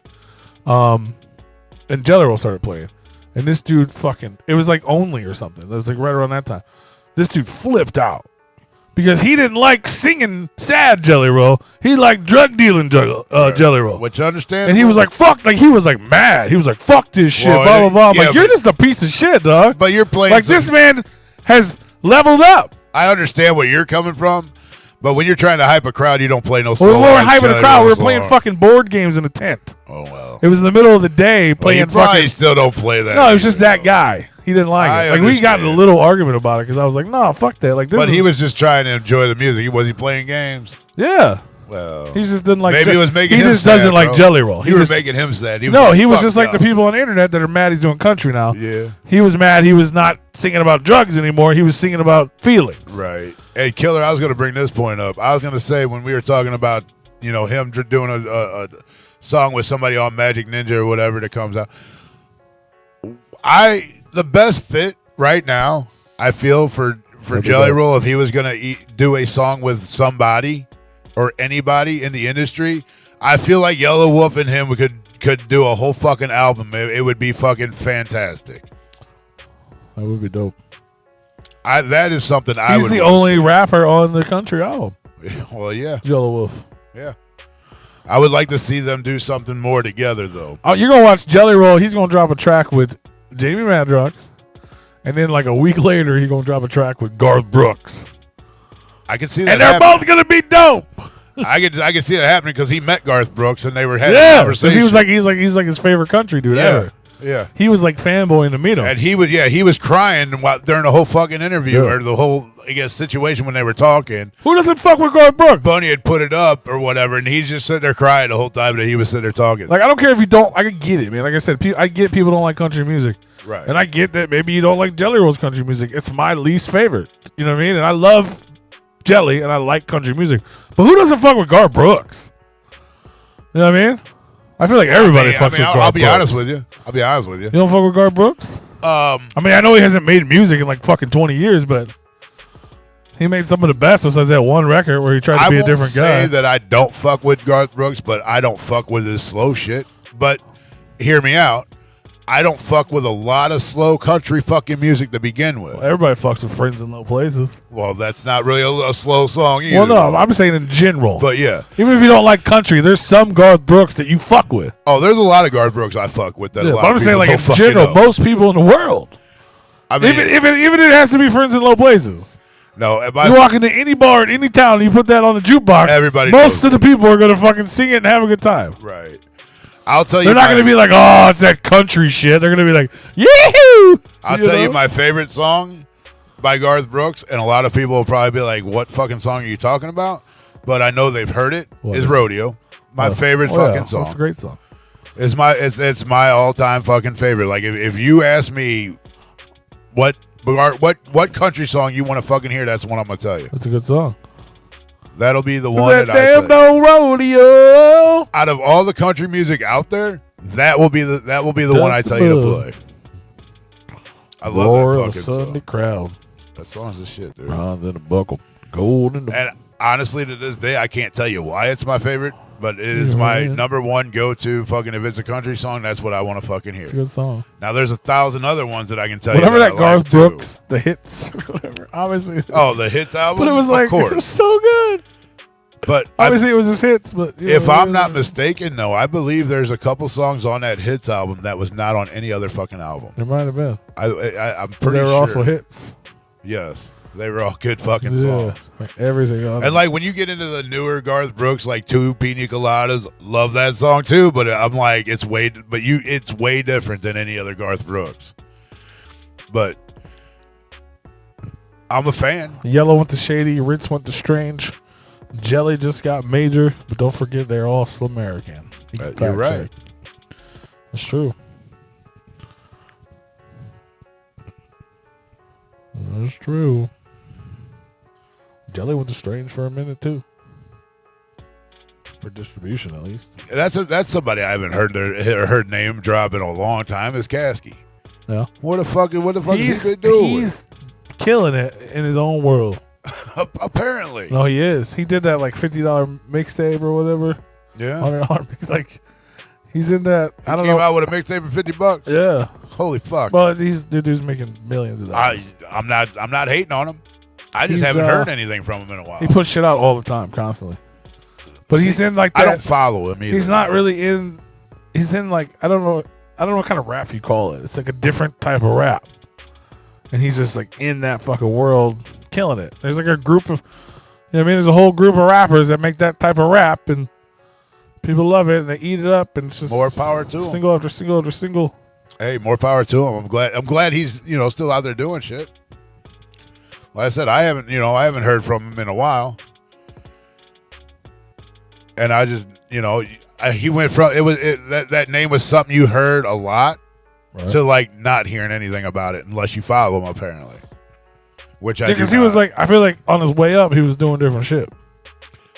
And Jelly Roll started playing, and this dude it was like Only or something. It was like right around that time. This dude flipped out because he didn't like singing sad Jelly Roll. He liked drug dealing Jelly Roll. Which I understand. And he was like, fuck, like he was like mad. He was like, fuck this shit, blah, blah, blah. I'm like, you're just a piece of shit, dog. But you're playing like this man has leveled up. I understand where you're coming from, but when you're trying to hype a crowd, you don't play no slow. Well, we weren't hyping the crowd. We were playing fucking board games in a tent. Oh, well. It was in the middle of the day playing you probably still don't play that. No, it was just that guy. He didn't like it. Like we got in a little argument about it because I was like, no, fuck that. Like, but he was just trying to enjoy the music. Was he playing games? Yeah. Well, he just didn't like. Maybe it was making him sad. He just doesn't like Jelly Roll. You were making him sad. He was just like the people on the internet that are mad he's doing country now. Yeah. He was mad he was not singing about drugs anymore. He was singing about feelings. Right. Hey, Killer, I was going to bring this point up. I was going to say when we were talking about, him doing a song with somebody on Magic Ninja or whatever that comes out. The best fit right now, I feel, for Jelly Roll, if he was going to do a song with somebody or anybody in the industry, I feel like Yellow Wolf and him could do a whole fucking album. It would be fucking fantastic. That would be dope. That is something I would. He's the only rapper on the country album. Well, yeah. Yellow Wolf. Yeah. I would like to see them do something more together, though. Oh, you're going to watch Jelly Roll. He's going to drop a track with Jamie Madrox. And then like a week later, he's going to drop a track with Garth Brooks. I can see that. And they're both going to be dope. I can see that happening because he met Garth Brooks and they were having a conversation. He's like his favorite country dude ever. Yeah. He was like fanboying to meet him. And he was crying during the whole fucking interview or the whole, situation when they were talking. Who doesn't fuck with Garth Brooks? Bunny had put it up or whatever, and he's just sitting there crying the whole time that he was sitting there talking. Like, I don't care if you don't. I can get it, man. Like I said, I get people don't like country music. Right. And I get that maybe you don't like Jelly Roll's country music. It's my least favorite. You know what I mean? And I love Jelly, and I like country music. But who doesn't fuck with Garth Brooks? You know what I mean? I feel like everybody fucks with Garth Brooks. I'll be honest with you. You don't fuck with Garth Brooks? I mean, I know he hasn't made music in like fucking 20 years, but he made some of the best besides that one record where he tried to be a different guy. I won't say that I don't fuck with Garth Brooks, but I don't fuck with his slow shit. But hear me out. I don't fuck with a lot of slow country fucking music to begin with. Well, everybody fucks with Friends in Low Places. Well, that's not really a slow song either. Well, no, I'm saying in general. But yeah. Even if you don't like country, there's some Garth Brooks that you fuck with. Oh, there's a lot of Garth Brooks I fuck with. That a lot but I'm of saying like in fucking general, most people in the world. I mean, even it has to be Friends in Low Places. No, you walk into any bar in any town and you put that on the jukebox, everybody most of the people are going to fucking sing it and have a good time. Right. I'll tell you. They're not going to be like, oh, it's that country shit. They're going to be like, yee-hoo! I'll tell you my favorite song by Garth Brooks, and a lot of people will probably be like, what fucking song are you talking about? But I know they've heard it. Is Rodeo. My favorite fucking song. It's a great song. It's my all-time fucking favorite. Like, if you ask me what country song you want to fucking hear, that's the one I'm going to tell you. That's a good song. That'll be the one that I damn no rodeo. Out of all the country music out there, that will be the one I tell you to play. I love that fucking Sunday song. Crowd. That song's the shit, dude. Then a buckle, gold in the. And honestly, to this day, I can't tell you why it's my favorite, but it is my number one go-to. Fucking if it's a country song, that's what I want to fucking hear. It's a good song. Now there's 1,000 other ones that I can tell you. Whatever that Garth Brooks, the hits, or whatever. Obviously. Oh, the hits album. But it was like, of course. It was so good. But obviously, it was his hits. But if I'm not mistaken, though, I believe there's a couple songs on that hits album that was not on any other fucking album. There might have been. I'm pretty sure. They were also hits. Yes. They were all good fucking songs. Like everything on And like when you get into the newer Garth Brooks, like Two Pina Coladas, love that song too. But I'm like, it's way different than any other Garth Brooks. But I'm a fan. Yellow went to Shady, Ritz went to Strange, Jelly just got Major, but don't forget they're all still American. You're right. That's true. That's true. Jelly went to Strange for a minute too, for distribution at least. That's somebody I haven't heard name drop in a long time. Is Kasky. Yeah. What the fuck is he doing? He's killing it in his own world. Apparently. No, he is. He did that like $50 mixtape or whatever. Yeah. $100 mix. Like, he's in that. I don't know. Came out with a mixtape for $50. Yeah. Holy fuck. But dude's making millions of dollars. I'm not hating on him. I just haven't heard anything from him in a while. He puts shit out all the time, constantly. But he's in like that. I don't follow him either. He's not really in. He's in like I don't know what kind of rap you call it. It's like a different type of rap, and he's just like in that fucking world, killing it. There's like a group of, you know what I mean? There's a whole group of rappers that make that type of rap, and people love it and they eat it up, and it's just more power to him. Single after single after single. Hey, more power to him. I'm glad he's still out there doing shit. Like I said, I haven't heard from him in a while. And I just, he went from that name was something you heard a lot, right, to like not hearing anything about it unless you follow him apparently. Which I because he was like, I feel like on his way up he was doing different shit.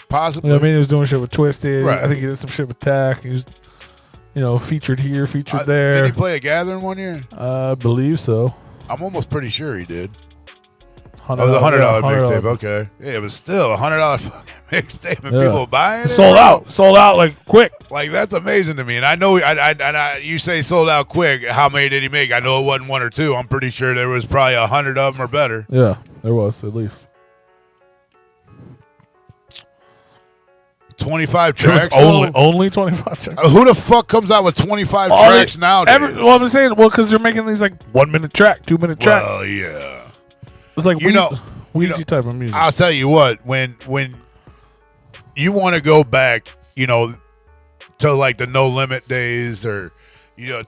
Possibly, I mean, he was doing shit with Twisted. Right. I think he did some shit with Tack. He was, featured here, featured there. Did he play a Gathering one year? I believe so. I'm almost pretty sure he did. $100 was a $100 mixtape. Okay, yeah, it was still $100 fucking mixtape, and people buying it. Sold out like quick. Like that's amazing to me. And I know, you say sold out quick. How many did he make? I know it wasn't one or two. I'm pretty sure there was probably 100 of them or better. Yeah, there was at least 25 tracks. Only 25 tracks. Who the fuck comes out with 25 tracks nowadays? I'm saying, because they're making these like 1 minute track, 2 minute track. Well, yeah. It's like Weezy type of music. I'll tell you what, when you want to go back, to like the No Limit days or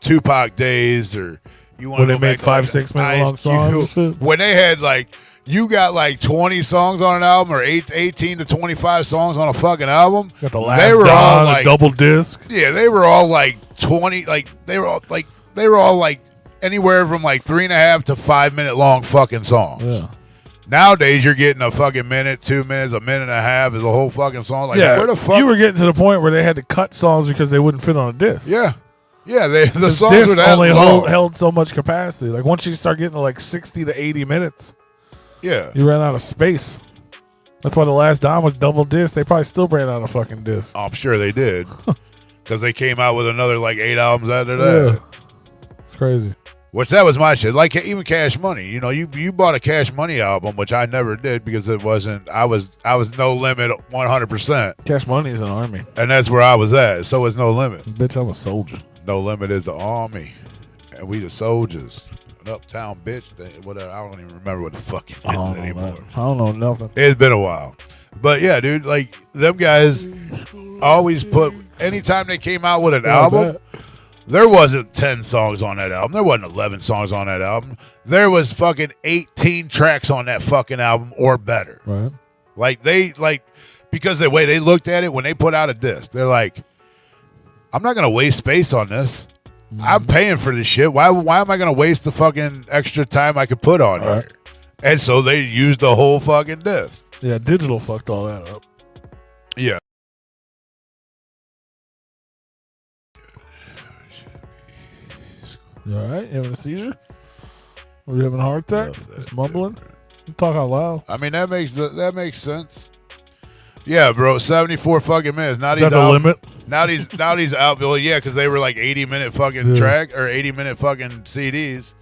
Tupac days, or you want to when they made 5-6 minute long songs, when they had like you got like 20 songs on an album or 18 to 25 songs on a fucking album. Got the last all like double disc. Yeah, they were all like 20. Like they were all like anywhere from like 3.5 to 5 minute long fucking songs. Yeah. Nowadays, you're getting a fucking minute, 2 minutes, a minute and a half is a whole fucking song. Like, yeah, where the fuck? You were getting to the point where they had to cut songs because they wouldn't fit on a disc. Yeah. Yeah, the songs were that only long. held so much capacity. Like, once you start getting to like 60 to 80 minutes, yeah, you ran out of space. That's why the last Dime was double disc. They probably still ran out of fucking disc. I'm sure they did. Because they came out with another like 8 albums after that. Yeah. It's crazy. Which that was my shit. Like even Cash Money. You bought a Cash Money album, which I never did because it wasn't. I was No Limit 100%. Cash Money is an army, and that's where I was at. So is No Limit. Bitch, I'm a soldier. No Limit is the army, and we the soldiers. An uptown bitch thing, whatever. I don't even remember what the fuck it is anymore. I don't know nothing. It's been a while, but yeah, dude. Like them guys always put. Anytime they came out with an album. There wasn't 10 songs on that album. There wasn't 11 songs on that album. There was fucking 18 tracks on that fucking album or better. Right. Because the way they looked at it when they put out a disc, they're like, I'm not going to waste space on this. I'm paying for this shit. Why am I going to waste the fucking extra time I could put on here? And so they used the whole fucking disc. Yeah, digital fucked all that up. Yeah. You all right? You having a seizure? Or you having a heart attack? Just mumbling? You talk out loud. I mean, that makes sense. Yeah, bro, 74 fucking minutes. Now these the limit? Now these out. Well, yeah, because they were like 80-minute fucking track or 80-minute fucking CDs.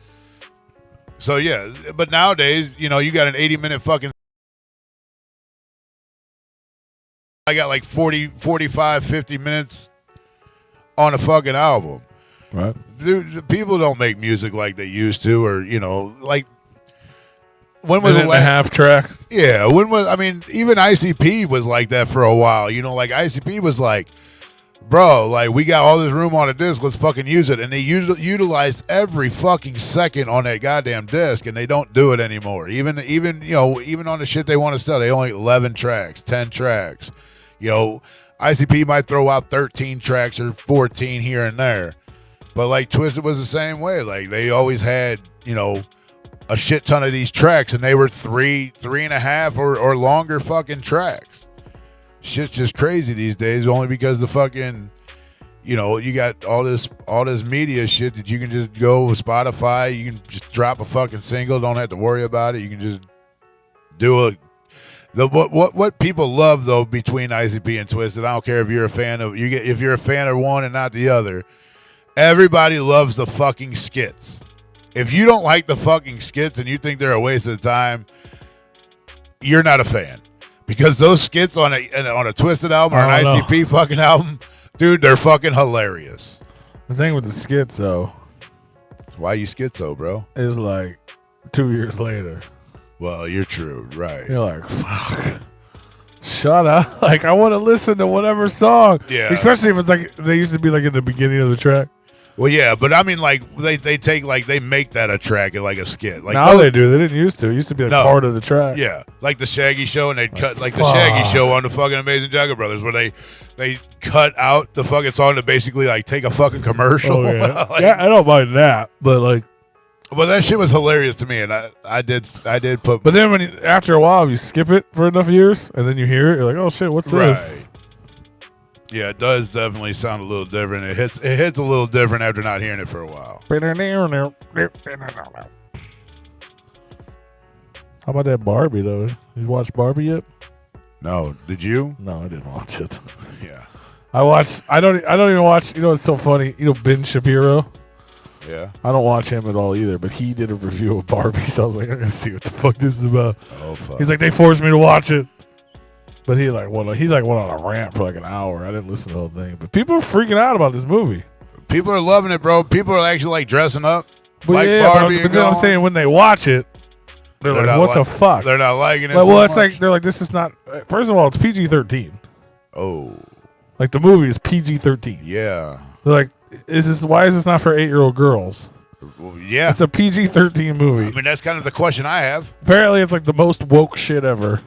So yeah, but nowadays, you got an 80-minute fucking. I got like 40, 45, 50 minutes on a fucking album. Right. Dude, people don't make music like they used to, or like when was the last half tracks? Yeah, even ICP was like that for a while. Like ICP was like, bro, like we got all this room on a disc, let's fucking use it, and they utilized every fucking second on that goddamn disc, and they don't do it anymore. Even on the shit they want to sell, they only 11 tracks, 10 tracks. ICP might throw out 13 tracks or 14 here and there. But like Twisted was the same way. Like they always had, a shit ton of these tracks, and they were 3.5 or longer fucking tracks. Shit's just crazy these days, only because the fucking, you got all this media shit that you can just go with Spotify. You can just drop a fucking single, don't have to worry about it. You can just do What people love though between ICP and Twisted, I don't care if you're a fan of if you're a fan of one and not the other. Everybody loves the fucking skits. If you don't like the fucking skits and you think they're a waste of time, you're not a fan. Because those skits on a Twisted album or an ICP fucking album, dude, they're fucking hilarious. The thing with the skits though, why you schizo, bro? Is like 2 years later. Well, you're true, right? You're like, fuck. Shut up. Like, I want to listen to whatever song. Yeah. Especially if it's like, they used to be like in the beginning of the track. Well, yeah, but I mean, like, they take, like, they make that a track and like a skit. Like now they do. They didn't used to. It used to be like part of the track. Yeah. Like the Shaggy show, and they'd cut, like the Shaggy show on the fucking Amazing Juggalo Brothers, where they cut out the fucking song to basically, like, take a fucking commercial. Oh, yeah. Like, yeah, I don't mind that, but like. Well, that shit was hilarious to me, and I did put. But then after a while, if you skip it for enough years, and then you hear it, you're like, oh shit, what's this? Right. Yeah, it does definitely sound a little different. It hits a little different after not hearing it for a while. How about that Barbie though? You watched Barbie yet? No, did you? No, I didn't watch it. Yeah, I watched. I don't even watch. You know, it's so funny. You know, Ben Shapiro. Yeah. I don't watch him at all either, but he did a review of Barbie, so I was like, I'm gonna see what the fuck this is about. Oh fuck. He's like, they forced me to watch it. But he went on a rant for like an hour. I didn't listen to the whole thing. But people are freaking out about this movie. People are loving it, bro. People are actually like dressing up but like yeah, Barbie. But then I'm saying when they watch it, they're like, what the fuck? They're not liking it. Well, so it's much. like they're like, this is not. First of all, it's PG-13. Oh. Like the movie is PG-13. Yeah. They're like, why is this not for 8-year-old girls? Well, yeah. It's a PG-13 movie. I mean, that's kind of the question I have. Apparently, it's like the most woke shit ever.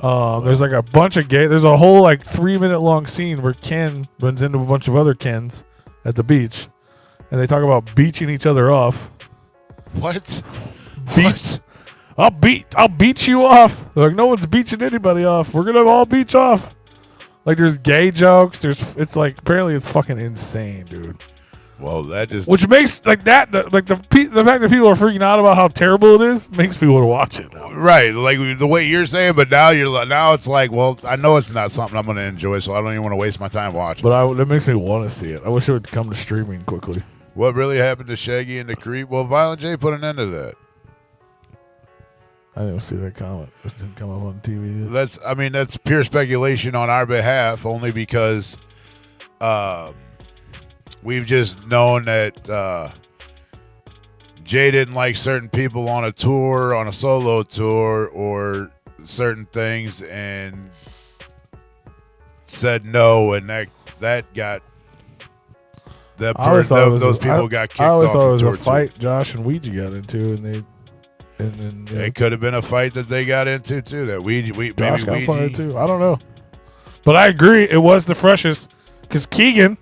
There's like a bunch of there's a whole like 3-minute long scene where Ken runs into a bunch of other Kens at the beach, and they talk about beaching each other off. What? What? I'll beat you off. They're like, no one's beaching anybody off. We're gonna all beach off. Like there's gay jokes. It's like apparently it's fucking insane, dude. Well, that just which makes like that like the fact that people are freaking out about how terrible it is makes people want to watch it. Right, like the way you're saying, but now it's like, well, I know it's not something I'm going to enjoy, so I don't even want to waste my time watching. But that makes me want to see it. I wish it would come to streaming quickly. What really happened to Shaggy and the Creep? Well, Violent J put an end to that. I didn't see that comment. It didn't come up on TV. That's pure speculation on our behalf, only because we've just known that Jay didn't like certain people on a tour, on a solo tour, or certain things, and said no, and that got those people got kicked off. I always thought it was the tour a fight Josh and Ouija got into, and it could have been a fight that they got into too. That Josh got fired too. I don't know, but I agree it was the freshest because Keegan.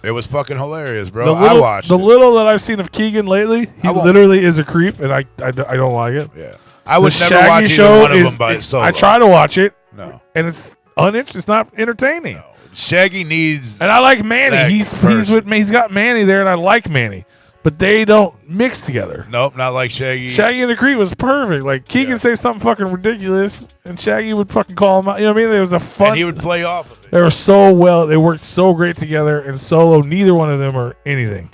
It was fucking hilarious, bro. I watched the little that I've seen of Keegan lately. He literally is a creep, and I don't like it. Yeah, I would never watch either one of them by solo. I try to watch it. No, and it's it's not entertaining. No. Shaggy needs, and I like Manny. He's with me. He's got Manny there, and I like Manny, but they don't mix together. Nope, not like Shaggy. Shaggy and the Creep was perfect. Like Keegan say something fucking ridiculous, and Shaggy would fucking call him out. You know what I mean? There was a fun. And he would play off of it. They were so well. They worked so great together. And solo, neither one of them are anything.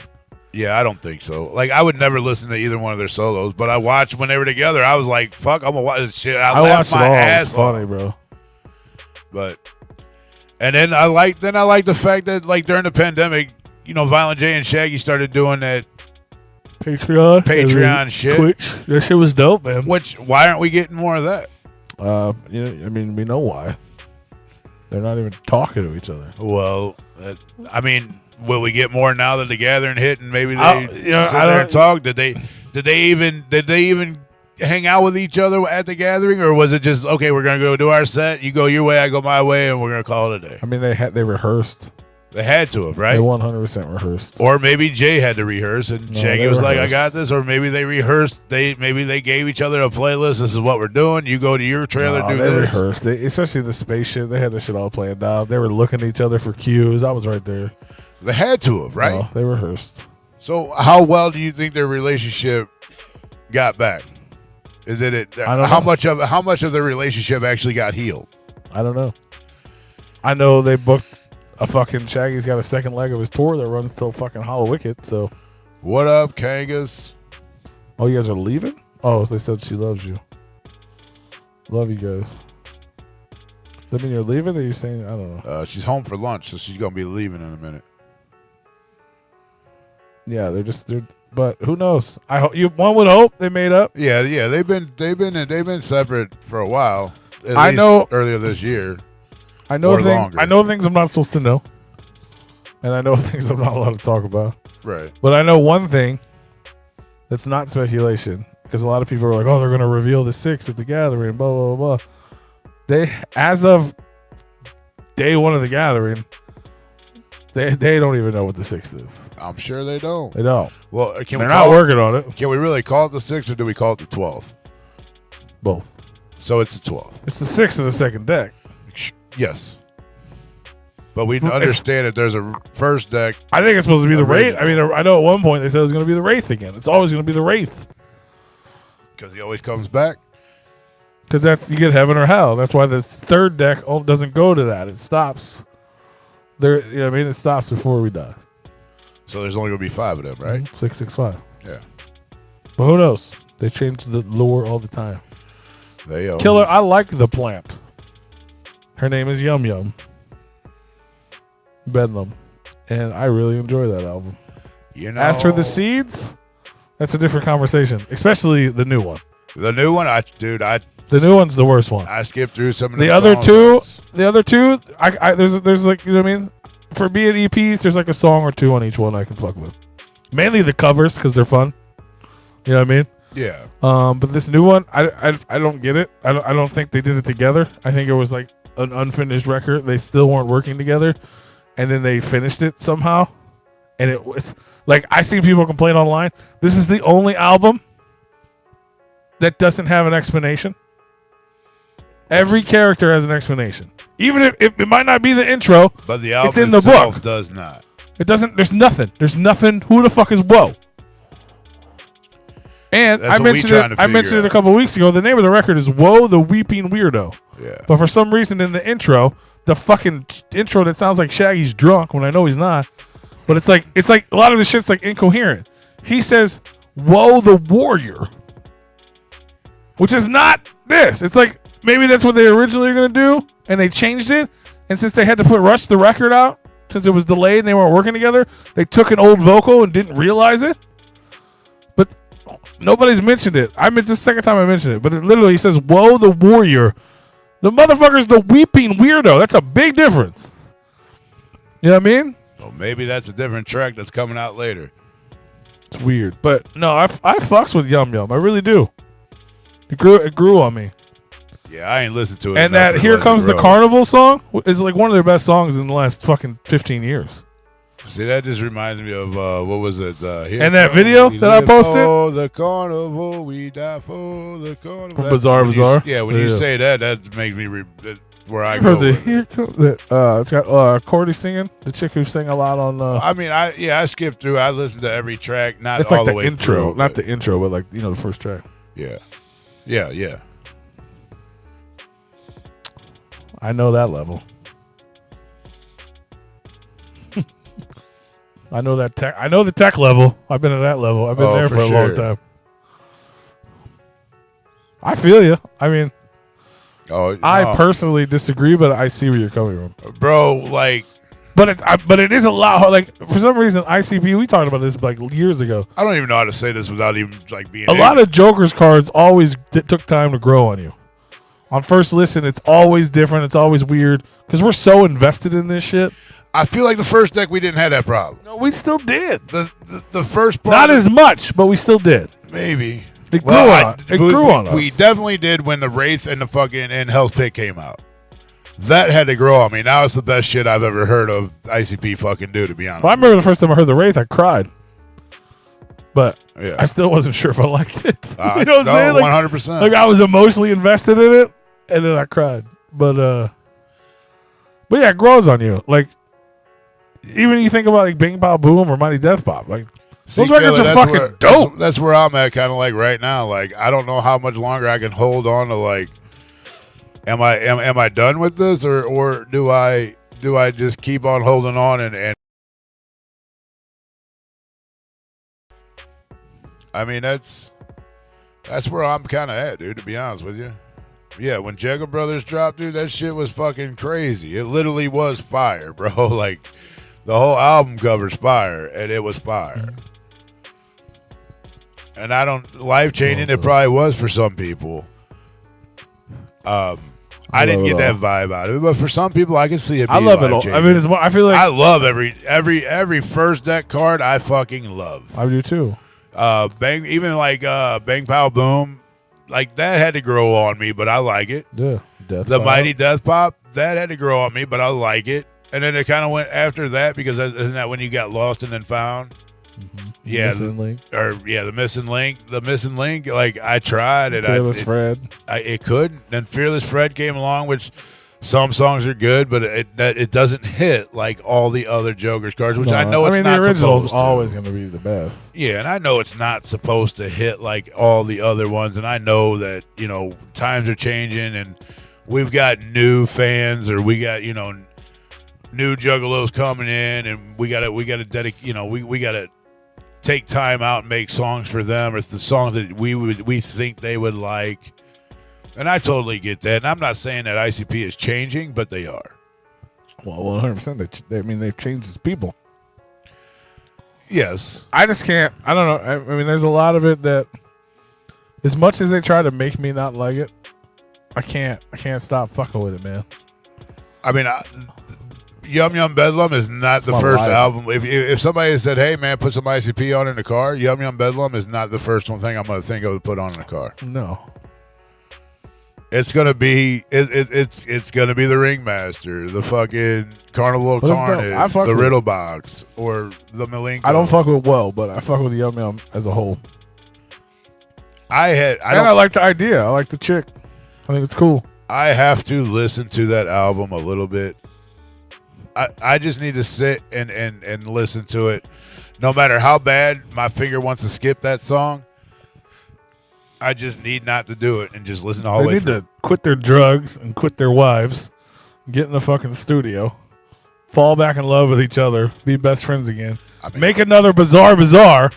Yeah, I don't think so. Like I would never listen to either one of their solos, but I watched when they were together. I was like, "Fuck, I'm gonna watch this shit." I laughed my ass off. Funny, bro. But and then I like the fact that like during the pandemic, you know, Violent J and Shaggy started doing that Patreon shit. Twitch. That shit was dope, man. Why aren't we getting more of that? You know, I mean, we know why. They're not even talking to each other. Well, I mean, will we get more now that the gathering hit and maybe they sit there and talk? Did they even hang out with each other at the gathering, or was it just okay? We're gonna go do our set. You go your way, I go my way, and we're gonna call it a day. I mean, they rehearsed. They had to have, right? They 100% rehearsed. Or maybe Jay had to rehearse, and Shaggy was like, "I got this." Or maybe they rehearsed. Maybe they gave each other a playlist. This is what we're doing. You go to your trailer, do this. They rehearsed. Especially the space shit. They had this shit all planned out. They were looking at each other for cues. I was right there. They had to have, right? No, they rehearsed. So how well do you think their relationship got back? Did it? I don't how know. How much of the relationship actually got healed? I don't know. I know they booked a fucking Shaggy's got a second leg of his tour that runs till fucking Hollow Wicket. So, what up, Kangas? Oh, you guys are leaving? Oh, they said she loves you. Love you guys. Does that mean you're leaving, or you're saying I don't know? She's home for lunch, so she's gonna be leaving in a minute. Yeah, they're. But who knows? I hope one would hope they made up. Yeah. They've been separate for a while. I know earlier this year. I know things. I know things I'm not supposed to know, and I know things I'm not allowed to talk about. Right. But I know one thing that's not speculation, because a lot of people are like, "Oh, they're going to reveal the 6 at the gathering." Blah blah blah. They, as of day one of the gathering, they don't even know what the 6 is. I'm sure they don't. They don't. Well, they're not working on it. Can we really call it the 6th, or do we call it the 12th? Both. So it's the 12th. It's the 6th of the second deck. Yes. But we understand that there's a first deck. I think it's supposed to be the Wraith. I mean, I know at one point they said it was going to be the Wraith again. It's always going to be the Wraith. Because he always comes back? Because you get heaven or hell. That's why this third deck doesn't go to that. It stops. It stops before we die. So there's only going to be 5 of them, right? 665. Yeah. But who knows? They change the lore all the time. They Killer, I like the plant. Her name is Yum Yum. Bedlam. And I really enjoy that album. As for the seeds, that's a different conversation. Especially the new one. The new one? The new one's the worst one. I skipped through some of the other two. The other two, there's like, you know what I mean? For being EPs, there's like a song or two on each one I can fuck with. Mainly the covers, because they're fun. You know what I mean? Yeah. But this new one, I don't get it. I don't think they did it together. I think it was like an unfinished record. They still weren't working together, and then they finished it somehow. And it was like, I see people complain online. This is the only album that doesn't have an explanation. Every character has an explanation, even if it might not be the intro. But the album it's in the itself book. Does not. It doesn't. There's nothing. There's nothing. Who the fuck is Whoa? And That's I mentioned it a couple weeks ago. The name of the record is Whoa, the Weeping Weirdo. Yeah. But for some reason in the intro, the fucking intro that sounds like Shaggy's drunk when I know he's not. But it's like a lot of the shit's like incoherent. He says, "Whoa, the Warrior," which is not this. It's like maybe that's what they originally were gonna do, and they changed it. And since they had to rush the record out, since it was delayed and they weren't working together, they took an old vocal and didn't realize it. But nobody's mentioned it. This is the second time I mentioned it. But it literally says, "Whoa, the Warrior." The motherfucker's the Weeping Weirdo. That's a big difference. You know what I mean? Well, maybe that's a different track that's coming out later. It's weird. But no, I fucks with Yum Yum. I really do. It grew on me. Yeah, I ain't listened to it. And that Here Comes the Carnival song is like one of their best songs in the last fucking 15 years. See, that just reminds me of, what was it? And that video that I posted? Oh, the carnival, we die for the carnival. Bizarre, Bizarre? Yeah, when you say that makes me, where I go. go. Here comes it's got Cordy singing, the chick who sang a lot on. I skipped through. I listened to every track, not it's all like the way intro, through. Not the intro, but like, the first track. Yeah. I know that level. I know that tech. I know the tech level. I've been at that level. I've been there for a long time. I feel you. I mean, I personally disagree, but I see where you're coming from, bro. Like, but it is a lot. Like, for some reason, ICP. We talked about this like years ago. I don't even know how to say this without even like being. A lot of Joker's cards always took time to grow on you. On first listen, it's always different. It's always weird because we're so invested in this shit. I feel like the first deck we didn't have that problem. No, we still did. The first part, not as much, but we still did. Maybe it grew on us. We definitely did when the Wraith and the fucking and Hell's Pit came out. That had to grow on me. Now it's the best shit I've ever heard of ICP fucking do. To be honest, well, I remember the first time I heard the Wraith, I cried, but I still wasn't sure if I liked it. You know what I'm saying? 100%. Like I was emotionally invested in it, and then I cried. But yeah, it grows on you. Like. Even you think about like Bing Bow Boom or Mighty Death Pop, like Those records are fucking dope. That's where I'm at, kind of like right now. Like, I don't know how much longer I can hold on to. Like, am I done with this, or do I just keep on holding on and I mean, that's where I'm kind of at, dude, to be honest with you. Yeah, when Juggalo Brothers dropped, dude, that shit was fucking crazy. It literally was fire, bro. Like, the whole album cover's fire, and it was fire. And I don't, life-changing it probably was for some people. I didn't get that vibe out of it, but for some people, I can see it being love it all. I mean, I feel like I love every first deck card. I fucking love. I do too. Bang Pow Boom, like that had to grow on me, but I like it. Yeah, Mighty Death Pop, that had to grow on me, but I like it. And then it kind of went after that because isn't that when you got lost and then found? Mm-hmm. Yeah, the missing link. The missing link. Like I tried it. Fearless Fred. It couldn't. Then Fearless Fred came along, which some songs are good, but it doesn't hit like all the other Joker's cards, which I know it's not the original's supposed always going to be the best. Yeah, and I know it's not supposed to hit like all the other ones, and I know that, you know, times are changing, and we've got new fans, or we got, you know, new Juggalos coming in, and we gotta dedicate, you know, we gotta take time out and make songs for them, or the songs that we think they would like. And I totally get that. And I'm not saying that ICP is changing, but they are. Well, 100%. They've changed as people. Yes. I just can't. I don't know. I mean, there's a lot of it that, as much as they try to make me not like it, I can't stop fucking with it, man. I mean, Yum Yum Bedlam is not the first album. If somebody said, "Hey, man, put some ICP on in the car," Yum Yum Bedlam is not the first one thing I'm going to think of to put on in the car. No. It's gonna be it's gonna be the Ringmaster, the fucking Carnival of Carnage, the Riddle Box, or the Malenko. I don't fuck with but I fuck with Yum Yum as a whole. I like the idea. I like the chick. I think it's cool. I have to listen to that album a little bit. I just need to sit and listen to it. No matter how bad my finger wants to skip that song, I just need not to do it and just listen all the way through. They need to quit their drugs and quit their wives, get in the fucking studio, fall back in love with each other, be best friends again, make another Bizarre.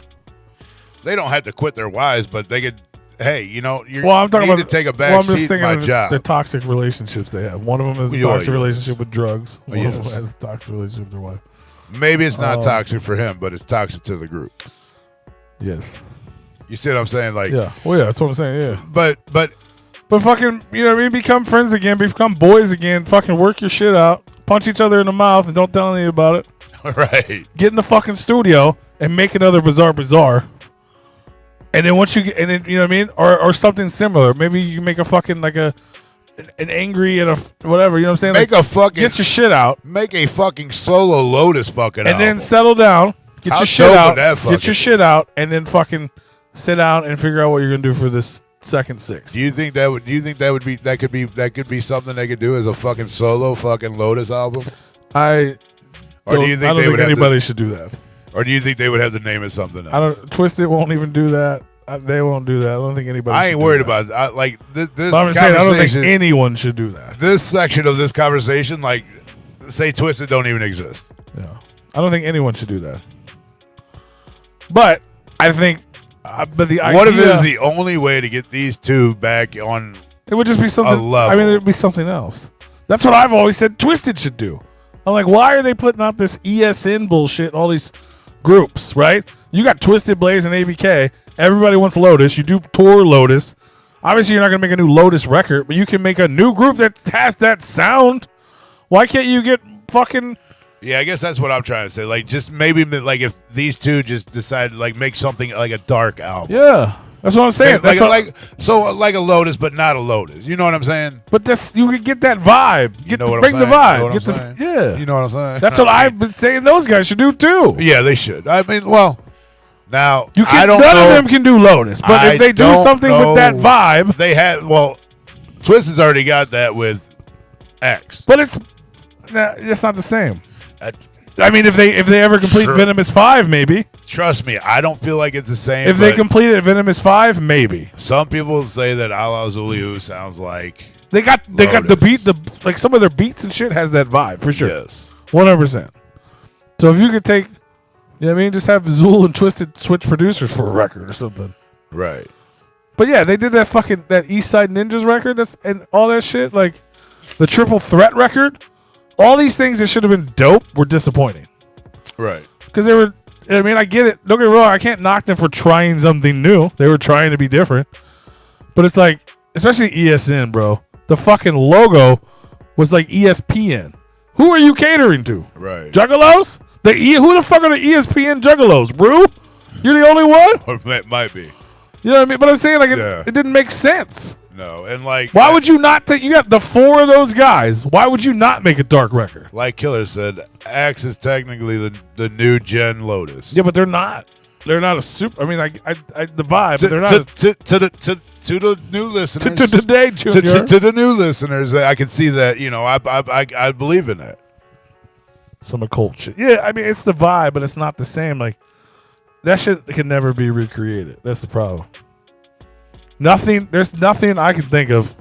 They don't have to quit their wives, but they could. Hey, you know, I'm talking about to take a back seat in my job. The toxic relationships they have. One of them is a toxic relationship with drugs. One of them has a toxic relationship with their wife. Maybe it's not toxic for him, but it's toxic to the group. Yes. You see what I'm saying? Like, yeah. Well, yeah, that's what I'm saying. Yeah. But fucking, you know what I mean? Become friends again. Become boys again. Fucking work your shit out. Punch each other in the mouth and don't tell anybody about it. Right. Get in the fucking studio and make another Bizarre. And then once you get, and then, you know what I mean? Or something similar. Maybe you make a fucking like an angry and a whatever. You know what I'm saying? Make like, a fucking. Get your shit out. Make a fucking solo Lotus fucking and album. then settle down. Get your shit out. Get your shit out, and then fucking sit down and figure out what you're gonna do for this second six. Do you think that could be something they could do as a fucking solo fucking Lotus album? I don't think anybody should do that. Or do you think they would have to name it something else? Twisted won't even do that. They won't do that. I don't think anybody. I ain't worried about it. Like this conversation. I don't think anyone should do that. This section of this conversation, like, say Twisted don't even exist. Yeah, I don't think anyone should do that. But I think. But the idea, what if it is the only way to get these two back on? It would just be something. I mean, it would be something else. That's what I've always said. Twisted should do. I'm like, why are they putting out this ESN bullshit? All these groups, right? You got Twisted, Blaze, and ABK. Everybody wants Lotus. You do tour Lotus. Obviously, you're not going to make a new Lotus record, but you can make a new group that has that sound. Why can't you get fucking... Yeah, I guess that's what I'm trying to say. Like, just maybe, like, if these two just decide to, like, make something like a dark album. Yeah, that's what I'm saying. Like a Lotus, but not a Lotus. You know what I'm saying? But you can get that vibe. Bring the vibe. Yeah. You know what I'm saying? That's what I've been saying those guys should do, too. Yeah, they should. I mean, well... Now, none of them can do Lotus, but if they do something with that vibe, they had. Well, Twist has already got that with X, but it's not the same. I mean, if they ever complete Sure. Venomous 5, maybe. Trust me, I don't feel like it's the same. If they completed Venomous 5, maybe. Some people say that Ala Zuliu sounds like They got the beat, like some of their beats and shit has that vibe for sure. Yes. 100%. So if you could take, you know what I mean, just have Zool and Twisted switch producers for a record or something. Right. But yeah, they did that East Side Ninjas record and all that shit, like the Triple Threat record. All these things that should have been dope were disappointing. Right. Because they were, I mean, I get it. Don't get me wrong. I can't knock them for trying something new. They were trying to be different. But it's like, especially ESN, bro. The fucking logo was like ESPN. Who are you catering to? Right. Juggalos? Who the fuck are the ESPN Juggalos, bro? You're the only one? Or it might be. You know what I mean? But I'm saying, like, it didn't make sense. No, and like... Why would you not take... You got the 4 of those guys. Why would you not make a dark record? Like Killer said, Axe is technically the new gen Lotus. Yeah, but they're not. They're not a super... I mean, the vibe, but they're not... To the new listeners... To today, Junior. To the new listeners, I can see that, you know, I believe in that. Some occult shit. Yeah, I mean, it's the vibe, but it's not the same. Like, that shit can never be recreated. That's the problem. There's nothing I can think of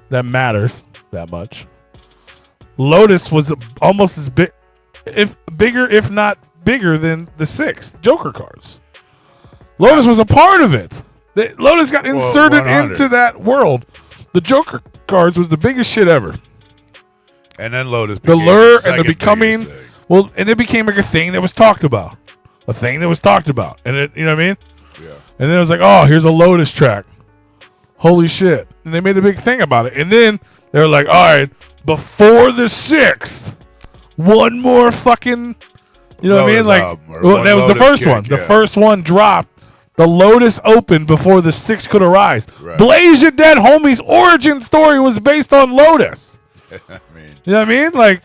that matters that much. Lotus was almost as big, if not bigger than the 6th Joker cards. Lotus was a part of it. Lotus got inserted into that world. The Joker cards was the biggest shit ever. And then Lotus the became lure the and the becoming, well, and it became like a thing that was talked about. A thing that was talked about. And it, you know what I mean? Yeah. And then it was like, oh, here's a Lotus track. Holy shit. And they made a big thing about it. And then they were like, all right, before the 6th, one more fucking, you know Lotus what I mean? Like, that was the Lotus first kick, one. yeah. The first one dropped. The Lotus opened before the 6th could arise. Right. Blaze Your Dead Homie's origin story was based on Lotus. I mean, You know what I mean? Like,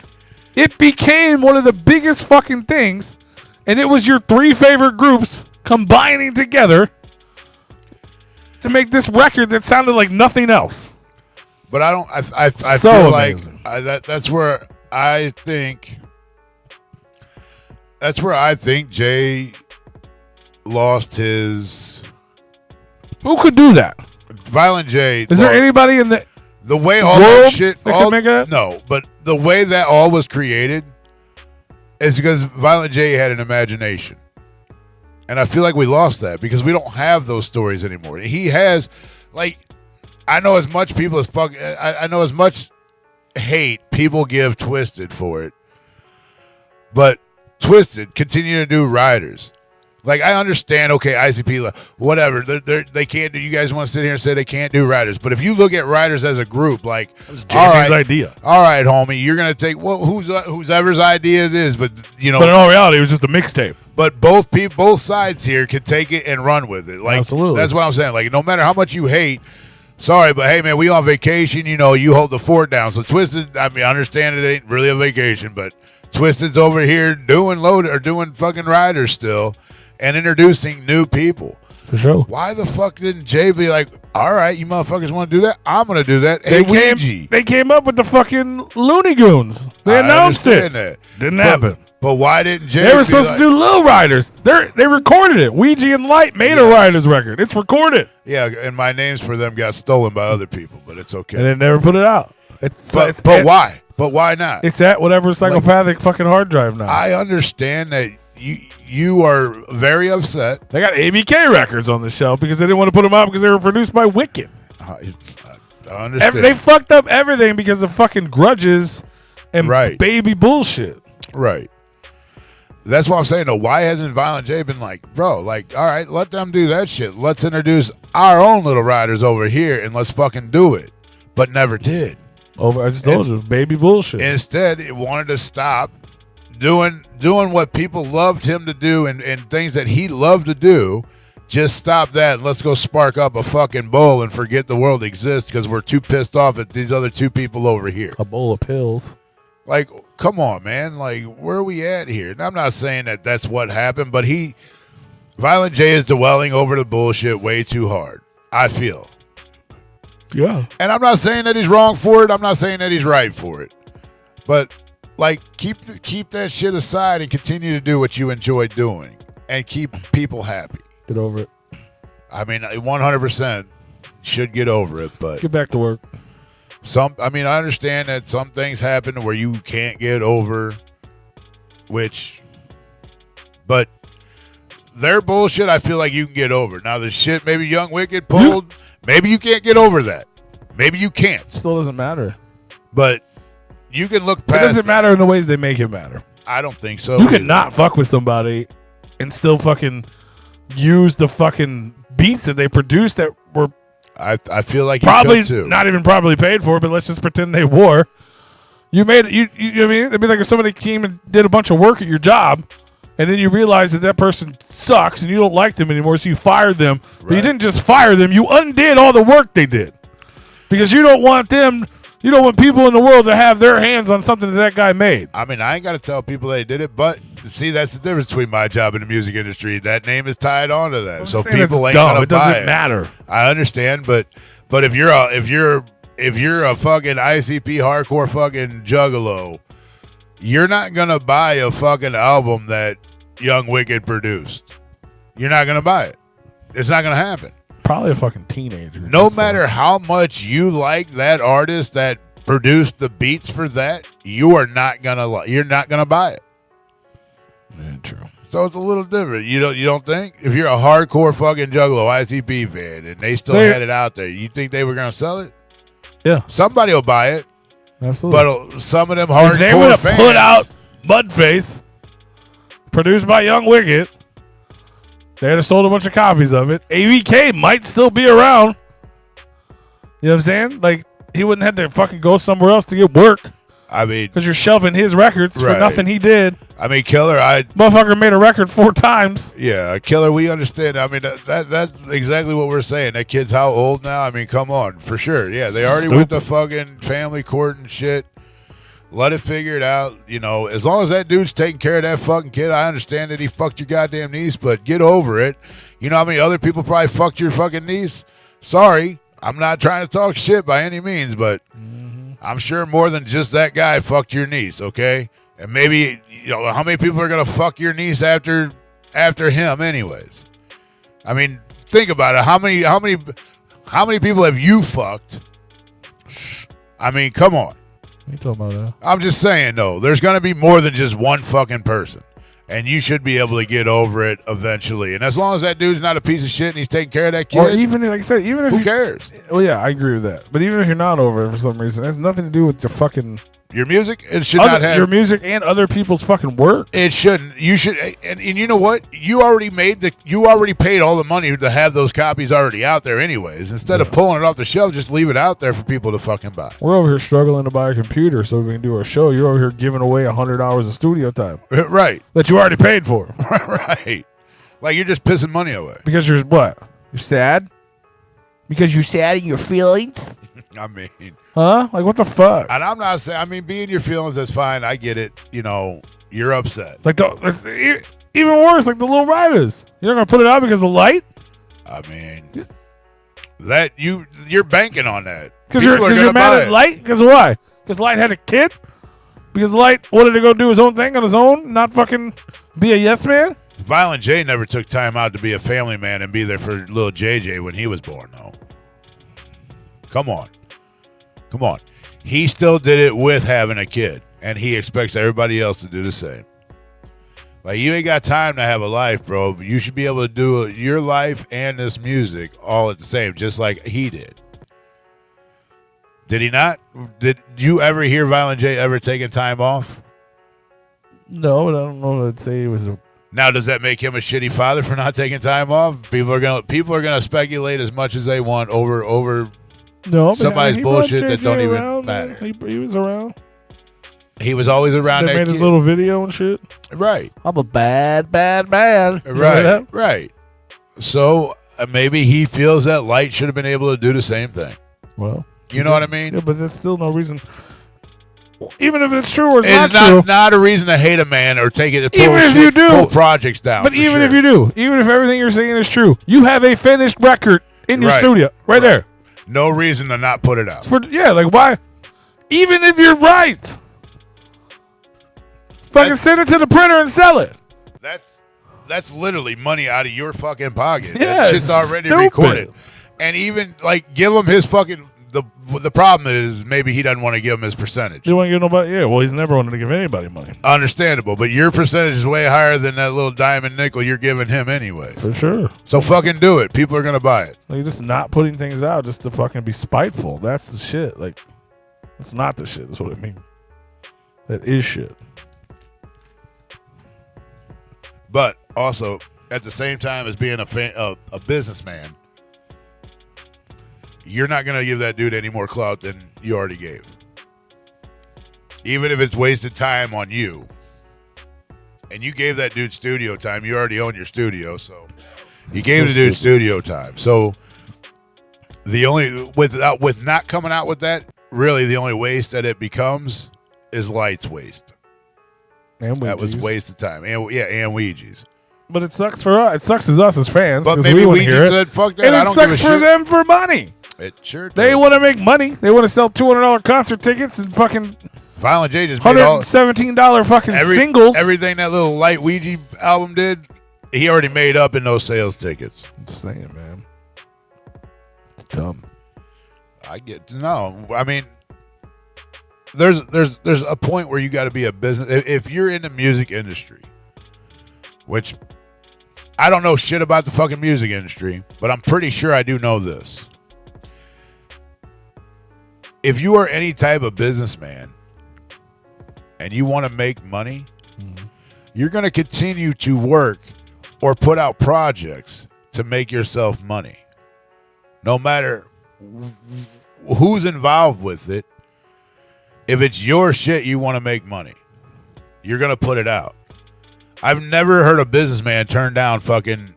it became one of the biggest fucking things, and it was your 3 favorite groups combining together to make this record that sounded like nothing else. but I don't. I So feel amazing. like that's where I think. That's where I think Jay lost his. Who could do that? Violent J. Is there anybody in the way all world that shit? that could make that? No, but the way that all was created is because Violent J had an imagination. And I feel like we lost that because we don't have those stories anymore. He has, like, I know as much people as fuck. I know as much hate people give Twisted for it, but Twisted continue to do riders. Like, I understand, okay, ICP, whatever, they can't do. You guys want to sit here and say they can't do riders, but if you look at riders as a group, like, all right, idea. All right, homie, you're gonna take whoever's idea it is, but you know, But in all reality, it was just a mixtape. but both sides here can take it and run with it. Like, Absolutely. that's what I'm saying. Like, no matter how much you hate, sorry, but hey, man, we on vacation. You know, you hold the fort down. So Twisted, I mean, I understand it ain't really a vacation, but Twisted's over here doing fucking riders still and introducing new people. For sure. Why the fuck didn't Jay be like, all right, you motherfuckers want to do that? I'm going to do that. Hey, Ouija. They came up with the fucking Looney Goons. They I announced it. understand that. Didn't happen. But why didn't Jay They were be supposed like, to do Lil Riders. They recorded it. Ouija and Light made a Riders record. It's recorded. Yeah, and my names for them got stolen by other people, but it's okay. And they never put it out. But why? But why not? It's at whatever psychopathic fucking hard drive now. I understand that you are very upset. They got ABK records on the shelf because they didn't want to put them out because they were produced by Wicked. I understand. They fucked up everything because of fucking grudges and baby bullshit. Right. That's what I'm saying, though. Why hasn't Violent J been like, bro, like, all right, let them do that shit. Let's introduce our own little riders over here and let's fucking do it. But never did. I just told you, baby bullshit. Instead, it wanted to stop doing what people loved him to do and things that he loved to do. Just stop that and let's go spark up a fucking bowl and forget the world exists because we're too pissed off at these other two people over here. A bowl of pills. Like, come on, man. Like, where are we at here? And I'm not saying that that's what happened, but Violent J is dwelling over the bullshit way too hard, I feel. Yeah. And I'm not saying that he's wrong for it. I'm not saying that he's right for it. But like keep that shit aside and continue to do what you enjoy doing and keep people happy. Get over it. I mean, 100% should get over it, but get back to work. I understand that some things happen where you can't get over, but their bullshit, I feel like you can get over. Now, the shit maybe Young Wicked pulled, maybe you can't get over that. Maybe you can't. Still doesn't matter. But you can look past it. Doesn't matter in the ways they make it matter. I don't think so. You can not fuck with somebody and still fucking use the fucking beats that they produced that were I feel like probably you could too. Not even properly paid for, but let's just pretend they were. You made it. You know what I mean? It'd be like if somebody came and did a bunch of work at your job, and then you realize that person sucks and you don't like them anymore, so you fired them. Right. But you didn't just fire them; you undid all the work they did because you don't want them. You don't want people in the world to have their hands on something that guy made. I mean, I ain't got to tell people they did it, but see, that's the difference between my job in the music industry. That name is tied on to that, so people ain't gonna buy it. It doesn't matter. I understand, but if you're a fucking ICP hardcore fucking Juggalo, you're not gonna buy a fucking album that Young Wicked produced. You're not gonna buy it. It's not gonna happen. Probably a fucking teenager. No matter how much you like that artist that produced the beats for that, you're not gonna buy it. Yeah, true. So it's a little different. You don't think? If you're a hardcore fucking Juggalo ICP fan and they still had it out there, you think they were gonna sell it? Yeah. Somebody will buy it. Absolutely. But some of them hardcore if they would have fans put out Mudface, produced by Young Wicked, they'd have sold a bunch of copies of it. ABK might still be around. You know what I'm saying? Like, he wouldn't have to fucking go somewhere else to get work. I mean, because you're shelving his records for nothing he did. I mean, Killer, motherfucker made a record 4 times. Yeah, Killer, we understand. I mean, that's exactly what we're saying. That kid's how old now? I mean, come on, for sure. Yeah, they already went to fucking family court and shit. Let it figure it out. You know, as long as that dude's taking care of that fucking kid, I understand that he fucked your goddamn niece, but get over it. You know how many other people probably fucked your fucking niece? Sorry, I'm not trying to talk shit by any means, but I'm sure more than just that guy fucked your niece, okay? And maybe, you know, how many people are going to fuck your niece after him anyways? I mean, think about it. How many people have you fucked? I mean, come on. What are you talking about that? I'm just saying, though, there's going to be more than just one fucking person. And you should be able to get over it eventually. And as long as that dude's not a piece of shit and he's taking care of that kid, or even, like I said, even if who cares? Well, yeah, I agree with that. But even if you're not over it for some reason, it has nothing to do with your fucking... Your music? It should not have... Your music and other people's fucking work. It shouldn't. You should... And you know what? You already paid all the money to have those copies already out there anyways. Instead of pulling it off the shelf, just leave it out there for people to fucking buy. We're over here struggling to buy a computer so we can do our show. You're over here giving away 100 hours of studio time. Right. That you already paid for. Right. Like you're just pissing money away. Because you're what? You're sad? Because you're sad in your feelings? I mean... Huh? Like, what the fuck? And I'm not saying... I mean, being your feelings, that's fine. I get it. You know, you're upset. Like, even worse, like the Little Riders. You're not going to put it out because of Light? I mean... That you're banking on that. Because you're mad at Light? Because why? Because Light had a kid? Because Light wanted to go do his own thing on his own? Not fucking be a yes man? Violent J never took time out to be a family man and be there for little JJ when he was born, though. Come on. He still did it with having a kid, and he expects everybody else to do the same. Like, you ain't got time to have a life, bro. But you should be able to do your life and this music all at the same, just like he did. Did he not? Did you ever hear Violent J ever taking time off? No, but I don't know if I'd say it was a... Now, does that make him a shitty father for not taking time off? People are gonna speculate as much as they want over somebody's bullshit that don't even matter. He was around. He was always around. They that made kid. His little video and shit. Right. I'm a bad man. Right. So maybe he feels that Light should have been able to do the same thing. Well, you know what I mean? Yeah, but there's still no reason. Even if it's true or it's not a reason to hate a man or take it to pull projects down. But even if you do, even if everything you're saying is true, you have a finished record in your studio right there. No reason to not put it out. Like why? Even if you're right, Fucking send it to the printer and sell it. That's literally money out of your fucking pocket. Yeah, that shit's already recorded. And even like give him his fucking the problem is maybe he doesn't want to give him his percentage. You want to give nobody? Yeah, well, he's never wanted to give anybody money. Understandable, but your percentage is way higher than that little diamond nickel you're giving him anyway. For sure. So fucking do it. People are gonna buy it. Like, you're just not putting things out just to fucking be spiteful. That's the shit. Like, that's not the shit. That's what I mean. That is shit. But also, at the same time as being a businessman, you're not going to give that dude any more clout than you already gave. Even if it's wasted time on you. And you gave that dude studio time. You already own your studio, so you gave the dude studio time. So the only with not coming out with that, really the only waste that it becomes is lights waste. And Ouija's. That was waste of time. And Ouija's. But it sucks for us. It sucks as us as fans. But maybe Ouija said, fuck that. And I don't it give a sucks for shit. them for money. It sure does. They want to make money. They want to sell $200 concert tickets and fucking Violent J just made all $117 fucking singles. Everything that little light Ouija album did, he already made up in those sales tickets. I'm just saying, man. It's dumb. I get to know. I mean, there's a point where you got to be a business. If you're in the music industry, which I don't know shit about the fucking music industry, but I'm pretty sure I do know this. If you are any type of businessman and you want to make money, you're going to continue to work or put out projects to make yourself money. No matter who's involved with it, if it's your shit you want to make money, you're going to put it out. I've never heard a businessman turn down fucking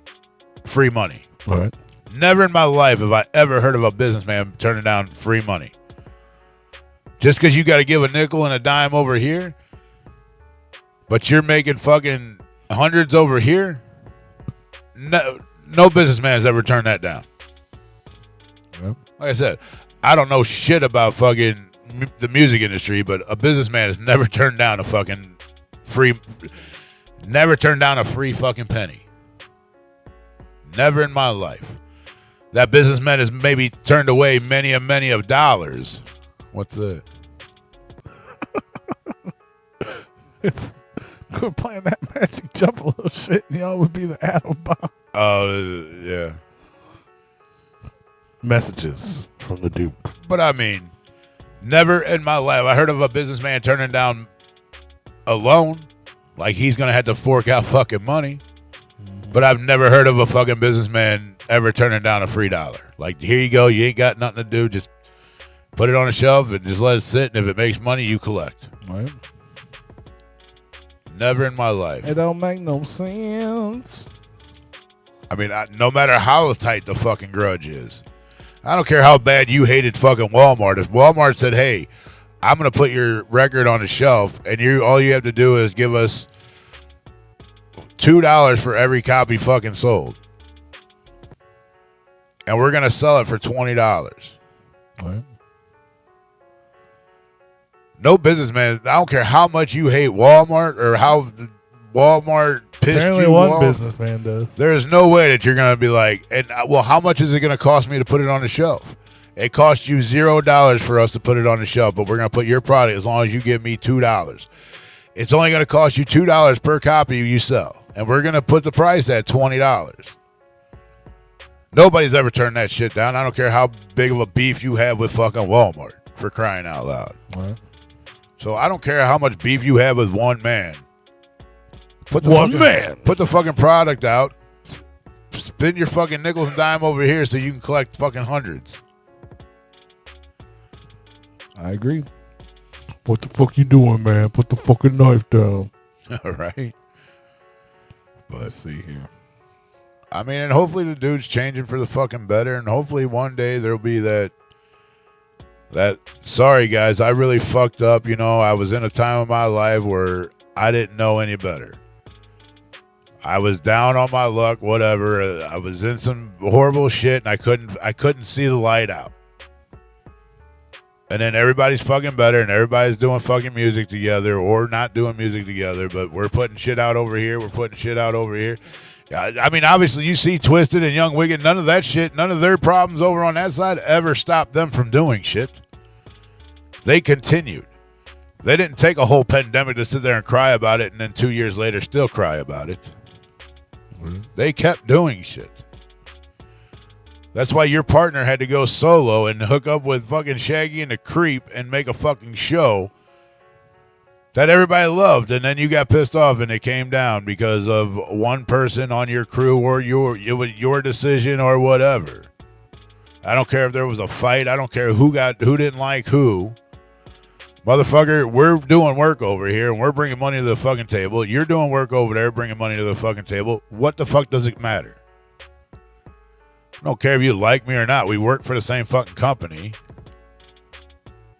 free money. All right. Never in my life have I ever heard of a businessman turning down free money. Just because you got to give a nickel and a dime over here, but you're making fucking hundreds over here, no businessman has ever turned that down. Yep. Like I said, I don't know shit about fucking the music industry, but a businessman has never turned down a fucking free, never turned down a free fucking penny. Never in my life. That businessman has maybe turned away many of dollars. What's that? Quit playing that Magic Juggalo shit, and y'all would be the atom bomb. Oh, yeah. Messages from the Duke. But I mean, never in my life I heard of a businessman turning down a loan, like he's gonna have to fork out fucking money. But I've never heard of a fucking businessman ever turning down a free dollar. Like, here you go, you ain't got nothing to do, just put it on a shelf and just let it sit, and if it makes money, you collect. Right. Never in my life. It don't make no sense. I mean, no matter how tight the fucking grudge is, I don't care how bad you hated fucking Walmart. If Walmart said, hey, I'm going to put your record on the shelf, and all you have to do is give us $2 for every copy fucking sold, and we're going to sell it for $20. Right. No businessman, I don't care how much you hate Walmart or how Walmart pissed Apparently you one off. businessman does. There is no way that you're going to be like, well, how much is it going to cost me to put it on the shelf? It costs you $0 for us to put it on the shelf, but we're going to put your product as long as you give me $2. It's only going to cost you $2 per copy you sell, and we're going to put the price at $20. Nobody's ever turned that shit down. I don't care how big of a beef you have with fucking Walmart, for crying out loud. Right. So I don't care how much beef you have with one man. Put the fucking product out. Spend your fucking nickels and dime over here so you can collect fucking hundreds. I agree. What the fuck you doing, man? Put the fucking knife down. All right. But let's see here. I mean, and hopefully the dude's changing for the fucking better, and hopefully one day there'll be that sorry guys, I really fucked up. You know, I was in a time of my life where I didn't know any better. I was down on my luck, whatever. I was in some horrible shit, and I couldn't see the light out. And then everybody's fucking better, and everybody's doing fucking music together or not doing music together, but we're putting shit out over here. We're putting shit out over here. I mean, obviously, you see Twisted and Young Wicked. None of that shit, none of their problems over on that side ever stopped them from doing shit. They continued. They didn't take a whole pandemic to sit there and cry about it and then 2 years later still cry about it. They kept doing shit. That's why your partner had to go solo and hook up with fucking Shaggy and the Creep and make a fucking show that everybody loved, and then you got pissed off and it came down because of one person on your crew or it was your decision or whatever. I don't care if there was a fight. I don't care who didn't like who. Motherfucker, we're doing work over here and we're bringing money to the fucking table. You're doing work over there, bringing money to the fucking table. What the fuck does it matter? I don't care if you like me or not. We work for the same fucking company.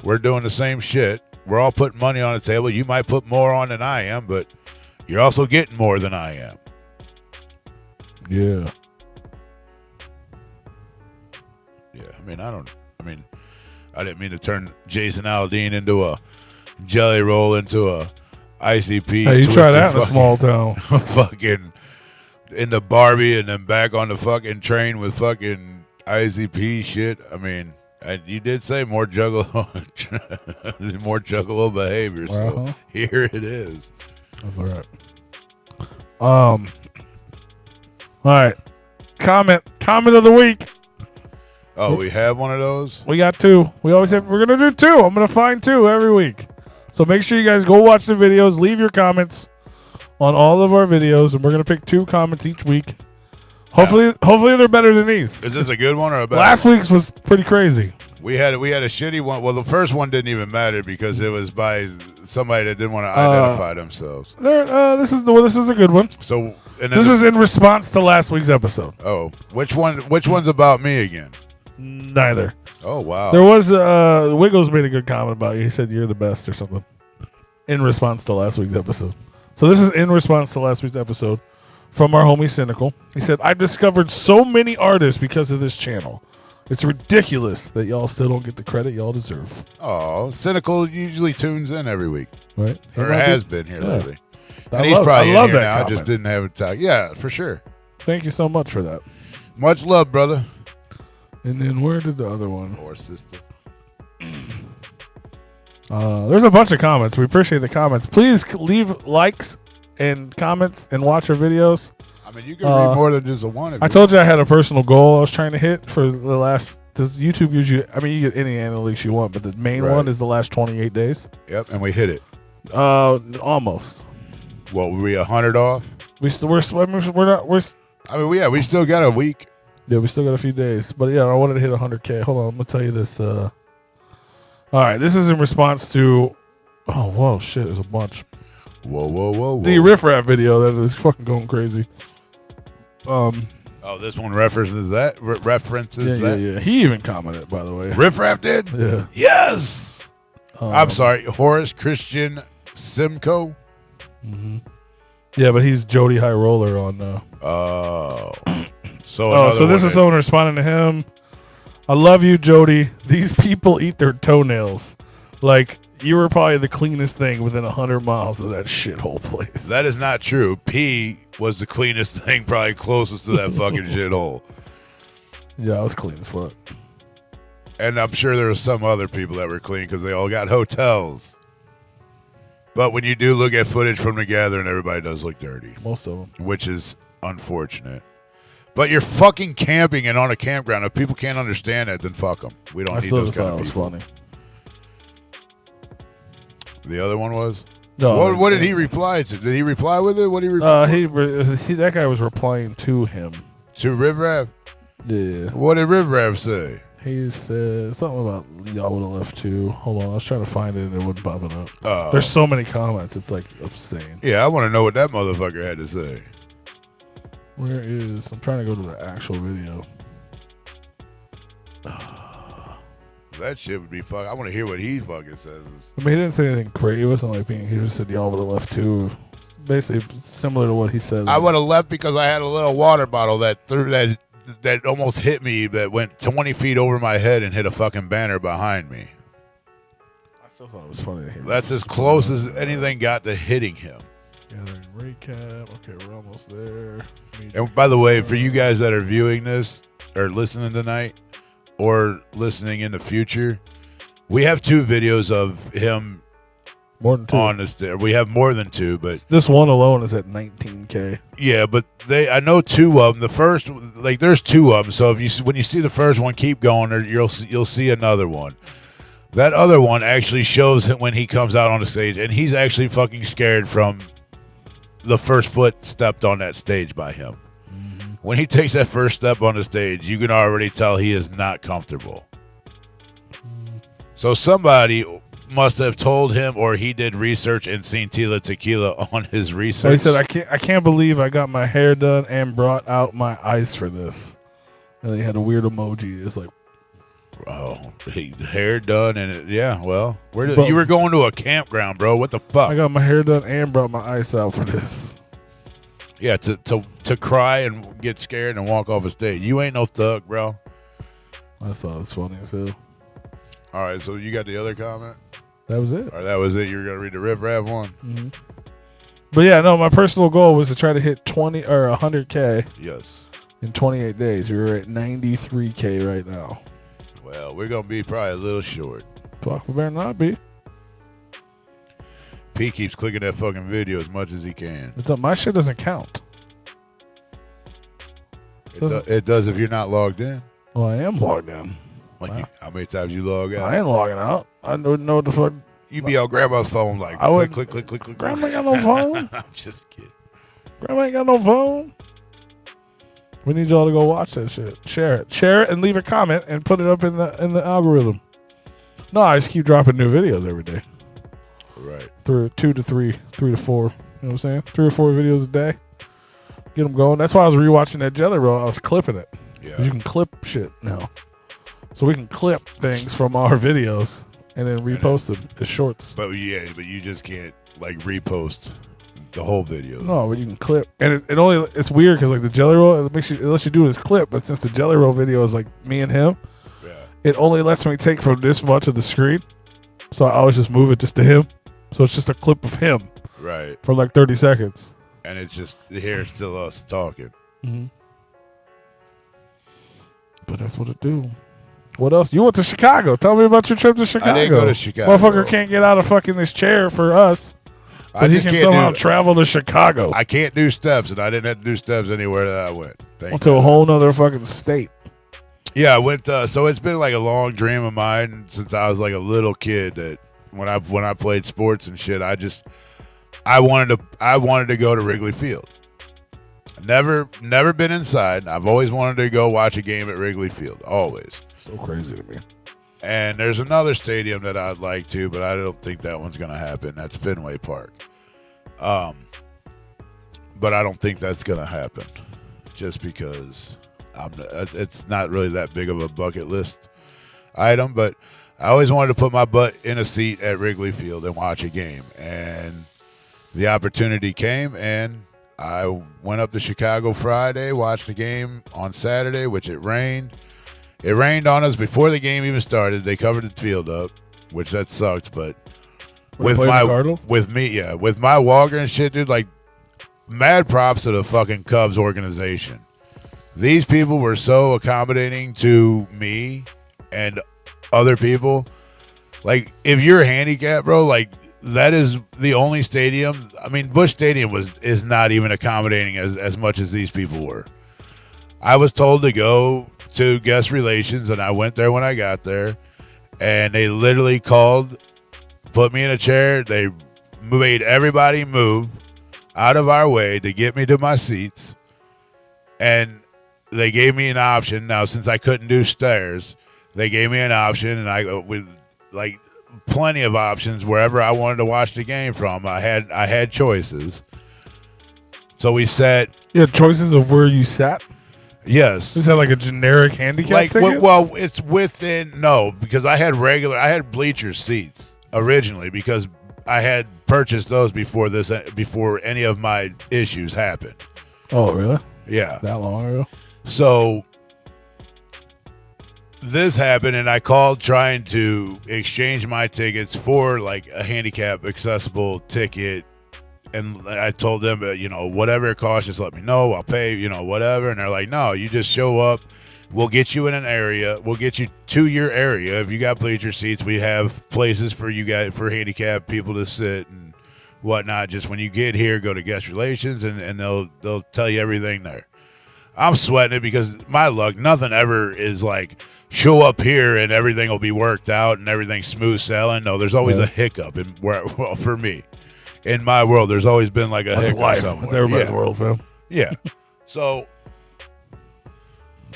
We're doing the same shit. We're all putting money on the table. You might put more on than I am, but you're also getting more than I am. Yeah. Yeah, I didn't mean to turn Jason Aldean into a jelly roll into a ICP. Hey, you try that in a small town. Fucking into Barbie and then back on the fucking train with fucking ICP shit. I mean, you did say more Juggalo behavior. So here it is. That's all right. All right. Comment of the week. Oh, we have one of those? We got two. We're gonna do two. I'm gonna find two every week. So make sure you guys go watch the videos, leave your comments on all of our videos, and we're gonna pick two comments each week. Hopefully they're better than these. Is this a good one or a bad one? Last week's was pretty crazy. We had a shitty one. Well, the first one didn't even matter because it was by somebody that didn't want to identify themselves. This is a good one. So this is in response to last week's episode. Oh, which one's about me again? Neither. Oh wow. There was Wiggles made a good comment about you. He said you're the best or something in response to last week's episode. So this is in response to last week's episode from our homie Cynical. He said, "I've discovered so many artists because of this channel. It's ridiculous that y'all still don't get the credit y'all deserve." Oh, Cynical usually tunes in every week, right? Or has been here lately. And he's probably in here now. Comment. I just didn't have a talk. Yeah, for sure. Thank you so much for that. Much love, brother. And then where did the other one? Or sister. There's a bunch of comments. We appreciate the comments. Please leave likes and comments and watch our videos. I mean, you can read more than just a one. I told you I had a personal goal I was trying to hit for the last. Does YouTube gives you? I mean, you get any analytics you want, but the main one is the last 28 days. Yep, and we hit it. Almost. What, were we 100 off? We still we still got a week. Yeah, we still got a few days. But yeah, I wanted to hit 100K. Hold on, I'm gonna tell you this. All right, this is in response to. Oh, whoa, shit! There's a bunch. Whoa. The Riff Rap video that is fucking going crazy. Oh, this one references that. Yeah. He even commented, by the way. Riff Rap did. Yeah. Yes. I'm sorry, Horace Christian Simcoe. Mm-hmm. Yeah, but he's Jody High Roller on. So this is someone responding to him. "I love you, Jody. These people eat their toenails. Like, you were probably the cleanest thing within 100 miles of that shithole place." That is not true. P was the cleanest thing, probably closest to that fucking shithole. Yeah, I was clean as fuck. And I'm sure there were some other people that were clean because they all got hotels. But when you do look at footage from the gathering, everybody does look dirty. Most of them. Which is unfortunate. But you're fucking camping and on a campground. If people can't understand that, then fuck them. We don't need those kind of people. Funny. The other one was? No. What did he reply to? Did he reply with it? What did he reply? That guy was replying to him. To Riv Rav? Yeah. What did Riv Rav say? He said something about y'all would have left too. Hold on, I was trying to find it and it wasn't popping up. There's so many comments, it's like obscene. Yeah, I want to know what that motherfucker had to say. Where is? I'm trying to go to the actual video. That shit would be fuck. I want to hear what he fucking says. I mean, he didn't say anything crazy. It wasn't like being. He just said y'all would have left too. Basically, similar to what he said. I would have left because I had a little water bottle that almost hit me. That went 20 feet over my head and hit a fucking banner behind me. still thought it was funny to hear. That's as close as anything got to hitting him. Gathering recap. Okay, we're almost there. And by the way, for you guys that are viewing this or listening tonight or listening in the future, we have 2 videos of him more than 2 on this. We have more than 2, but this one alone is at 19K. Yeah, but I know 2 of them. The first, like, there's 2 of them. So when you see the first one, keep going, or you'll see another one. That other one actually shows him when he comes out on the stage, and he's actually fucking scared from the first foot stepped on that stage by him. Mm-hmm. When he takes that first step on the stage, you can already tell he is not comfortable. So somebody must have told him, or he did research and seen Tila Tequila on his research. So he said, I can't believe I got my hair done and brought out my ice for this. And he had a weird emoji. It's like, oh, hair done and yeah. Well, you were going to a campground, bro. What the fuck? I got my hair done and brought my ice out for this. Yeah, to cry and get scared and walk off a stage. You ain't no thug, bro. I thought it was funny as hell. All right, so you got the other comment? That was it. Or that was it. You were gonna read the Riff Raff one. Mm-hmm. But yeah, no. My personal goal was to try to hit 20 or 100K. Yes. In 28 days, we were at 93K right now. Well, we're gonna be probably a little short. Fuck, we better not be. P keeps clicking that fucking video as much as he can. My shit doesn't count. It does if you're not logged in. Well, I am logged in. Wow. How many times you log out? I ain't logging out. I don't know what the fuck. You be on grandma's phone like click. Grandma ain't got no phone. I'm just kidding. Grandma ain't got no phone. We need y'all to go watch that shit. Share it, and leave a comment and put it up in the algorithm. No, I just keep dropping new videos every day. Right. Through 2 to 3, 3 to 4. You know what I'm saying? 3 or 4 videos a day. Get them going. That's why I was rewatching that Jelly Roll. I was clipping it. Yeah. You can clip shit now. So we can clip things from our videos and then repost them as shorts. But you just can't like repost the whole video. No, but you can clip. And it's weird because like the Jelly Roll, it lets you do this clip, but since the Jelly Roll video is like me and him, it only lets me take from this much of the screen. So I always just move it just to him. So it's just a clip of him. Right. For like 30 seconds. And it's just here's still us talking. Mm-hmm. But that's what it do. What else? You went to Chicago. Tell me about your trip to Chicago. I didn't go to Chicago. Motherfucker can't get out of fucking this chair for us. But he can somehow travel to Chicago. I can't do steps, and I didn't have to do steps anywhere that I went. Went to a whole nother fucking state. Yeah, I went. So it's been like a long dream of mine since I was like a little kid. That when I played sports and shit, I wanted to go to Wrigley Field. Never been inside. I've always wanted to go watch a game at Wrigley Field. Always. So crazy to me. And there's another stadium that I'd like to, but I don't think that one's going to happen. That's Fenway Park. But I don't think that's going to happen just because it's not really that big of a bucket list item. But I always wanted to put my butt in a seat at Wrigley Field and watch a game. And the opportunity came, and I went up to Chicago Friday, watched the game on Saturday, which it rained. It rained on us before the game even started. They covered the field up, which that sucked. But with my Walker and shit, dude, like mad props to the fucking Cubs organization. These people were so accommodating to me and other people. Like if you're handicapped, bro, like that is the only stadium. I mean, Busch Stadium is not even accommodating as much as these people were. I was told to go to guest relations, and I went there when I got there, and they literally called, put me in a chair. They made everybody move out of our way to get me to my seats, and they gave me an option. Now, since I couldn't do stairs, they gave me an option, and I with like plenty of options wherever I wanted to watch the game from. I had choices. So we sat. You had choices of where you sat? Yes. Is that like a generic handicap ticket? Well, it's within, because I had bleacher seats originally because I had purchased those before any of my issues happened. Oh, really? Yeah. That long ago? So this happened, and I called trying to exchange my tickets for like a handicap accessible ticket. And I told them, whatever it costs, just let me know. I'll pay, whatever. And they're like, no, you just show up. We'll get you in an area. We'll get you to your area. If you got bleacher seats, we have places for you guys, for handicapped people to sit and whatnot. Just when you get here, go to guest relations, and they'll tell you everything there. I'm sweating it because my luck, nothing ever is like show up here and everything will be worked out and everything's smooth sailing. No, there's always a hiccup for me. In my world, there's always been like a hiccup somewhere. Everybody's world, fam. Yeah. So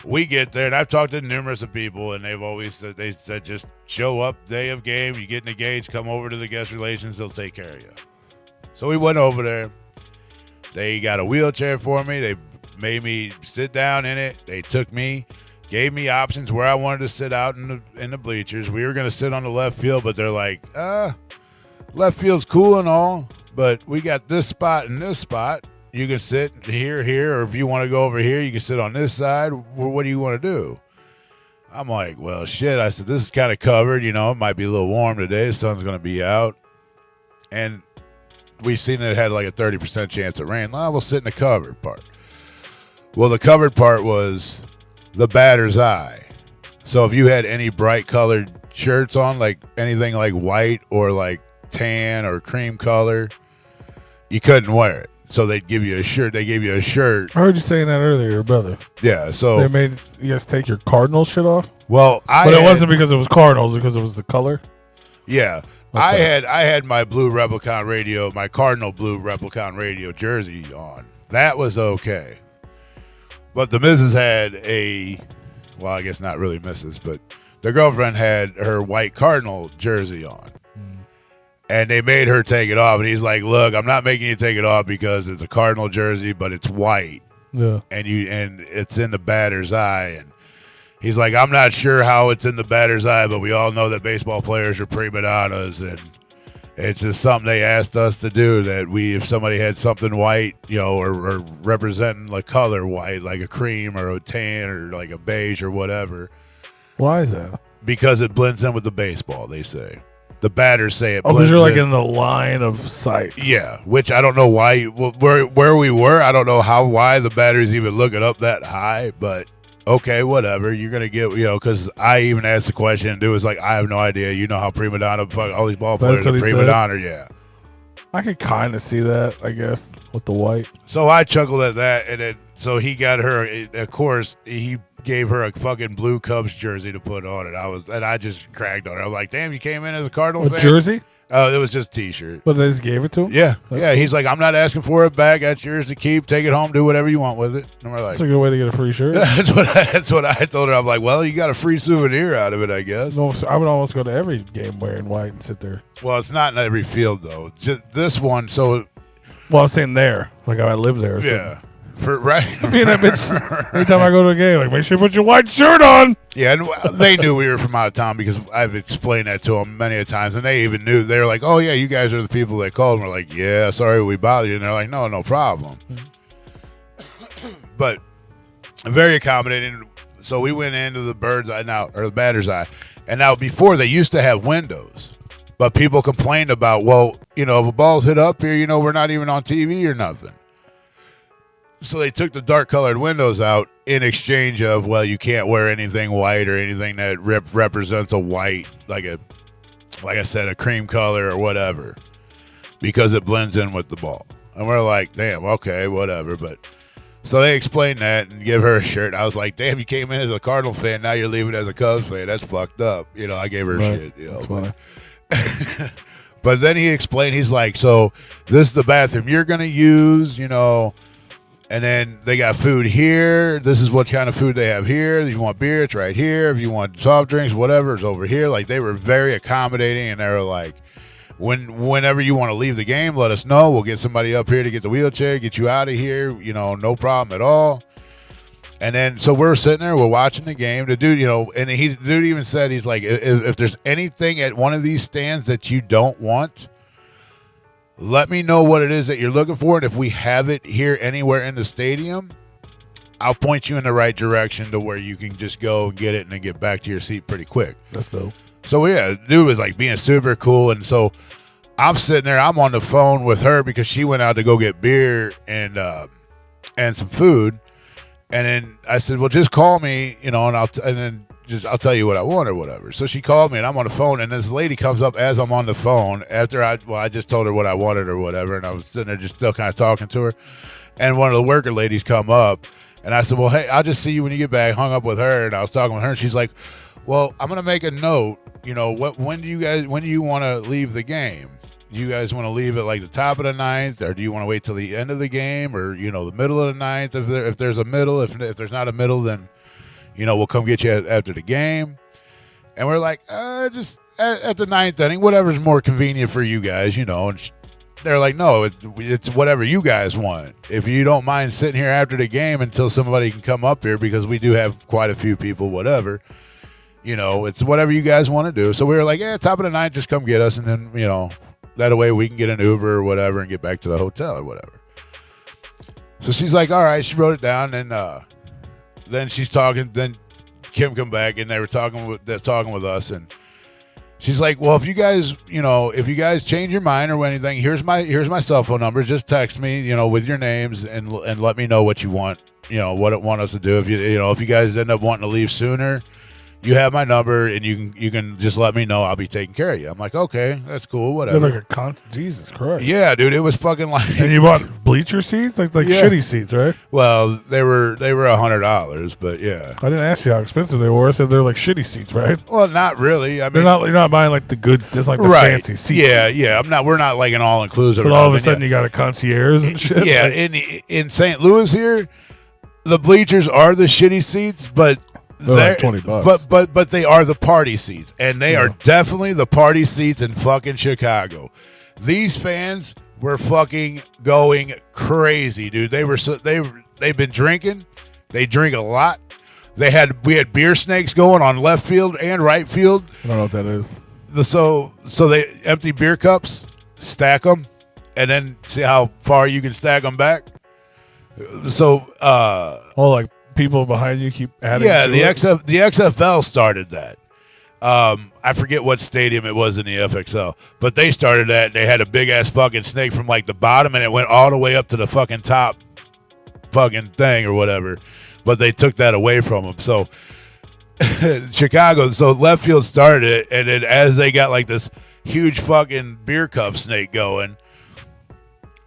we get there, and I've talked to numerous of people, and they said just show up day of game. You get in the gates, come over to the guest relations, they'll take care of you. So we went over there. They got a wheelchair for me. They made me sit down in it. They took me, gave me options where I wanted to sit out in the bleachers. We were going to sit on the left field, but they're like, left field's cool and all, but we got this spot and this spot. You can sit here, or if you want to go over here, you can sit on this side. What do you want to do? I'm like, well, shit. I said, this is kind of covered. It might be a little warm today. The sun's going to be out. And we seen it had like a 30% chance of rain. Well, we'll sit in the covered part. Well, the covered part was the batter's eye. So if you had any bright colored shirts on, like anything like white or like tan or cream color, you couldn't wear it. So they'd give you a shirt. They gave you a shirt. I heard you saying that earlier, brother. Yeah, so they made you guys take your Cardinal shit off. Well, it wasn't because it was Cardinals, because it was the color. Yeah, okay. I had my blue Replicon radio, my Cardinal blue Replicon radio jersey on. That was okay, but the missus had I guess not really missus, but their girlfriend had her white Cardinal jersey on. And they made her take it off. And he's like, look, I'm not making you take it off because it's a Cardinal jersey, but it's white. Yeah. And it's in the batter's eye. And he's like, I'm not sure how it's in the batter's eye, but we all know that baseball players are prima donnas. And it's just something they asked us to do, that if somebody had something white, or representing the color white, like a cream or a tan or like a beige or whatever. Why is that? Because it blends in with the baseball, they say. The batters say it. Oh, because you're like in the line of sight. Yeah, which I don't know why. Where we were, I don't know why the batters even looking up that high. But okay, whatever. You're gonna get, because I even asked the question, and it was like, I have no idea. You know how prima donna, all these ball players are prima donna. Yeah, I could kind of see that, I guess, with the white. So I chuckled at that, and then so he got her. Of course, he gave her a fucking blue Cubs jersey to put on it. I just cracked on her. I'm like, damn, you came in as a Cardinal fan? Jersey? Oh, it was just a T-shirt. But they just gave it to him? Yeah. That's cool. He's like, I'm not asking for it back. That's yours to keep. Take it home. Do whatever you want with it. And we're like, that's a good way to get a free shirt. That's what I told her. I'm like, well, you got a free souvenir out of it, I guess. No, so I would almost go to every game wearing white and sit there. Well, it's not in every field, though. Just this one, so. Well, I'm saying there. Like I live there. Yeah. Right. Me and that bitch, anytime I go to a game, like, make sure you put your white shirt on. Yeah, and they knew we were from out of town because I've explained that to them many a times, and they even knew. They were like, oh, yeah, you guys are the people that called. And we're like, yeah, sorry we bothered you. And they're like, no problem. But very accommodating. So we went into the bird's eye now, or the batter's eye. And now before, they used to have windows. But people complained about, well, if a ball's hit up here, we're not even on TV or nothing. So they took the dark-colored windows out in exchange of, well, you can't wear anything white or anything that represents a white, like I said, a cream color or whatever, because it blends in with the ball. And we're like, damn, okay, whatever. But so they explained that and give her a shirt. I was like, damn, you came in as a Cardinal fan, now you're leaving as a Cubs fan. That's fucked up. I gave her shit. That's why. But then he explained, he's like, so this is the bathroom you're going to use, and then they got food here. This is what kind of food they have here. If you want beer, it's right here. If you want soft drinks, whatever, it's over here. Like, they were very accommodating, and they were like, whenever you want to leave the game, let us know. We'll get somebody up here to get the wheelchair, get you out of here. No problem at all. And then, so we're sitting there, we're watching the game. The dude, and the dude even said, he's like, if there's anything at one of these stands that you don't want, let me know what it is that you're looking for. And if we have it here anywhere in the stadium, I'll point you in the right direction to where you can just go and get it and then get back to your seat pretty quick. That's dope. So yeah, dude was like being super cool, and so I'm sitting there. I'm on the phone with her because she went out to go get beer and some food, and then I said, "Well, just call me, and I'll tell you what I want or whatever." So she called me, and I'm on the phone, and this lady comes up as I'm on the phone after I just told her what I wanted or whatever, and I was sitting there just still kind of talking to her, and one of the worker ladies come up. And I said, well, hey, I'll just see you when you get back. Hung up with her, and I was talking with her, and she's like, well, I'm going to make a note. When do you want to leave the game? Do you guys want to leave it like the top of the ninth, or do you want to wait till the end of the game, or, the middle of the ninth? If there's a middle, if there's not a middle, then, we'll come get you after the game. And we're like, just at the ninth inning, whatever's more convenient for you guys, and they're like, no, it's whatever you guys want. If you don't mind sitting here after the game until somebody can come up here, because we do have quite a few people, whatever, it's whatever you guys want to do. So we were like, yeah, top of the ninth, just come get us. And then, that way we can get an Uber or whatever and get back to the hotel or whatever. So she's like, all right, she wrote it down. And then she's talking, then Kim come back, and they were talking with us, and she's like, well, if you guys change your mind or anything, here's my cell phone number. Just text me, with your names and let me know what you want, what it want us to do. If if you guys end up wanting to leave sooner, you have my number, and you can just let me know. I'll be taking care of you. I'm like, okay, that's cool, whatever. Jesus Christ. Yeah, dude, it was fucking like. And you bought bleacher seats, like yeah. Shitty seats, right? Well, they were $100, but yeah. I didn't ask you how expensive they were. I said they're like shitty seats, right? Well, not really. I mean, you're not buying like the good, just like the fancy seats. Yeah. We're not like an all inclusive. But all of a sudden, you got a concierge and shit. Yeah, like, in St. Louis here, the bleachers are the shitty seats, but. They're like $20. But they are the party seats, and they are definitely the party seats in fucking Chicago. These fans were fucking going crazy, dude. They've been drinking. They drink a lot. We had beer snakes going on left field and right field. I don't know what that is. So they empty beer cups, stack them, and then see how far you can stack them back. So like. People behind you keep adding. Yeah, the XFL started that. I forget what stadium it was in the FXL, but they started that. And they had a big ass fucking snake from like the bottom, and it went all the way up to the fucking top, fucking thing or whatever. But they took that away from them. So Chicago, so left field started it, and then as they got like this huge fucking beer cup snake going,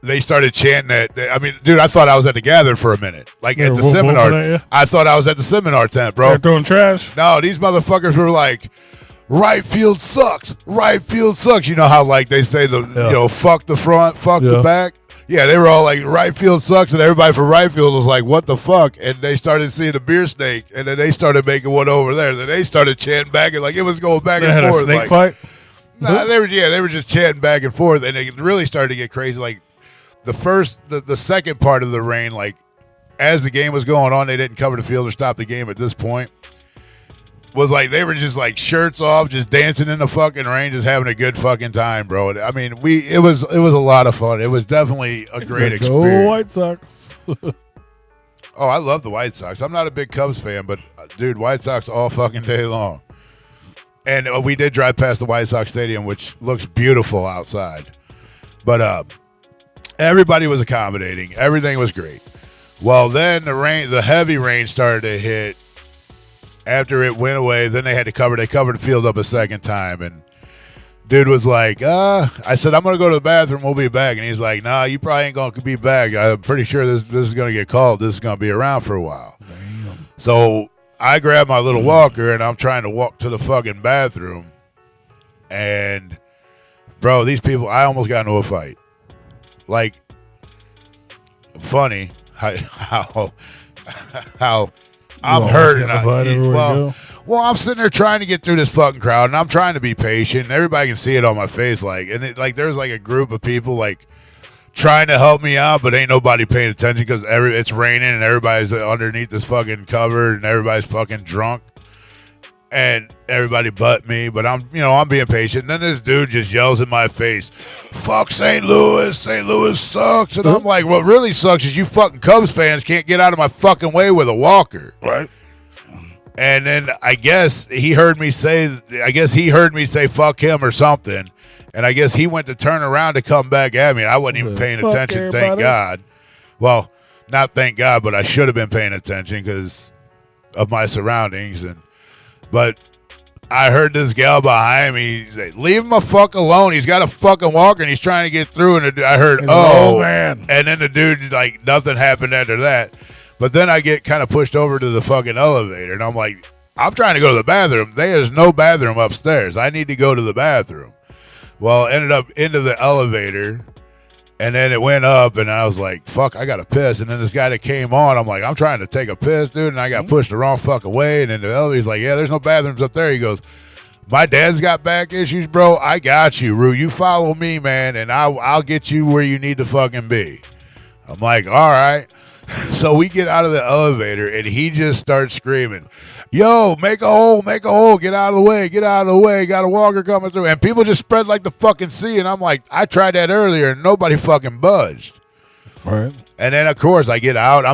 they started chanting that. I mean, dude, I thought I was at the Gather for a minute. Like at the seminar. I thought I was at the seminar tent, bro. They're throwing trash? No, these motherfuckers were like, right field sucks. Right field sucks. You know how like they say fuck the front, fuck the back? Yeah, they were all like, right field sucks, and everybody from right field was like, what the fuck? And they started seeing a beer snake, and then they started making one over there. Then they started chanting back, and like it was going back and forth. Had a snake fight? Nah, they were just chanting back and forth, and it really started to get crazy. Like the second part of the rain, like as the game was going on, they didn't cover the field or stop the game at this point. Was like they were just like shirts off, just dancing in the fucking rain, just having a good fucking time, bro. I mean, it was a lot of fun. It was definitely a great experience. Go White Sox. Oh, I love the White Sox. I'm not a big Cubs fan, but dude, White Sox all fucking day long. And we did drive past the White Sox stadium, which looks beautiful outside. But everybody was accommodating. Everything was great. Well, then the heavy rain started to hit. After it went away, then they covered the field up a second time. And dude was like, I said, I'm going to go to the bathroom. We'll be back. And he's like, nah, you probably ain't going to be back. I'm pretty sure this is going to get called. This is going to be around for a while. Damn. So I grabbed my little walker, and I'm trying to walk to the fucking bathroom. And, bro, these people, I almost got into a fight. Like, funny how I'm hurting. Well, I'm sitting there trying to get through this fucking crowd, and I'm trying to be patient. And everybody can see it on my face, there's like a group of people like trying to help me out, but ain't nobody paying attention because it's raining and everybody's underneath this fucking cover and everybody's fucking drunk. and everybody but me. But I'm being patient. And then this dude just yells in my face, "Fuck St. Louis! St. Louis sucks!" And I'm like, "What really sucks is you fucking Cubs fans can't get out of my fucking way with a walker." Right. And then I guess he heard me say "fuck him" or something. And I guess he went to turn around to come back at me. I wasn't even paying attention, thank God. Well, not thank God, but I should have been paying attention because of my surroundings. But I heard this gal behind me say, "Leave him a fuck alone. He's got a fucking walker and he's trying to get through." And I heard, "Oh, man." And then the dude, like, nothing happened after that. But then I get kind of pushed over to the fucking elevator. And I'm like, I'm trying to go to the bathroom. There's no bathroom upstairs. I need to go to the bathroom. Well, ended up into the elevator, and then it went up, and I was like, fuck, I got to piss. And then this guy that came on, I'm like, I'm trying to take a piss, dude, and I got pushed the wrong fucking way. And then the elevator's like, yeah, there's no bathrooms up there. He goes, my dad's got back issues, bro. I got you, Roo. You follow me, man, and I'll get you where you need to fucking be. I'm like, all right. So we get out of the elevator, and he just starts screaming, "Yo, make a hole, get out of the way, got a walker coming through." And people just spread like the fucking sea, and I'm like, I tried that earlier, and nobody fucking budged. All right. And then, of course, I get out.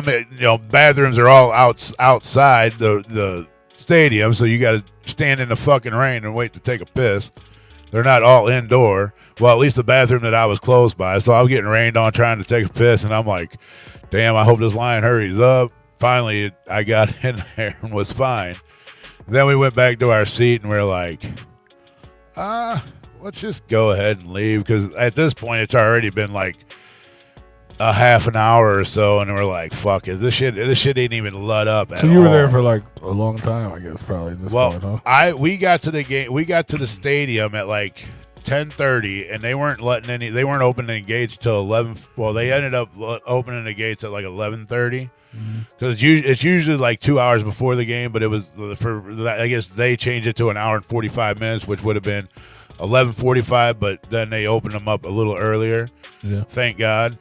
Bathrooms are all outside the stadium, so you got to stand in the fucking rain and wait to take a piss. They're not all indoor. Well, at least the bathroom that I was close by. So I was getting rained on trying to take a piss, and I'm like, damn, I hope this line hurries up. Finally, I got in there and was fine. Then we went back to our seat, and we were like, let's just go ahead and leave. Because at this point, it's already been like a half an hour or so, and we're like, fuck it. This shit ain't even let up at all. So you were there for like a long time, I guess, probably. At this point, huh? We got to the stadium at like 10:30, and they weren't opening the gates till 11. Well, they ended up opening the gates at like 11:30 because it's usually like 2 hours before the game, but it was I guess they changed it to an hour and 45 minutes, which would have been 11:45, but then they opened them up a little earlier. Yeah. Thank God.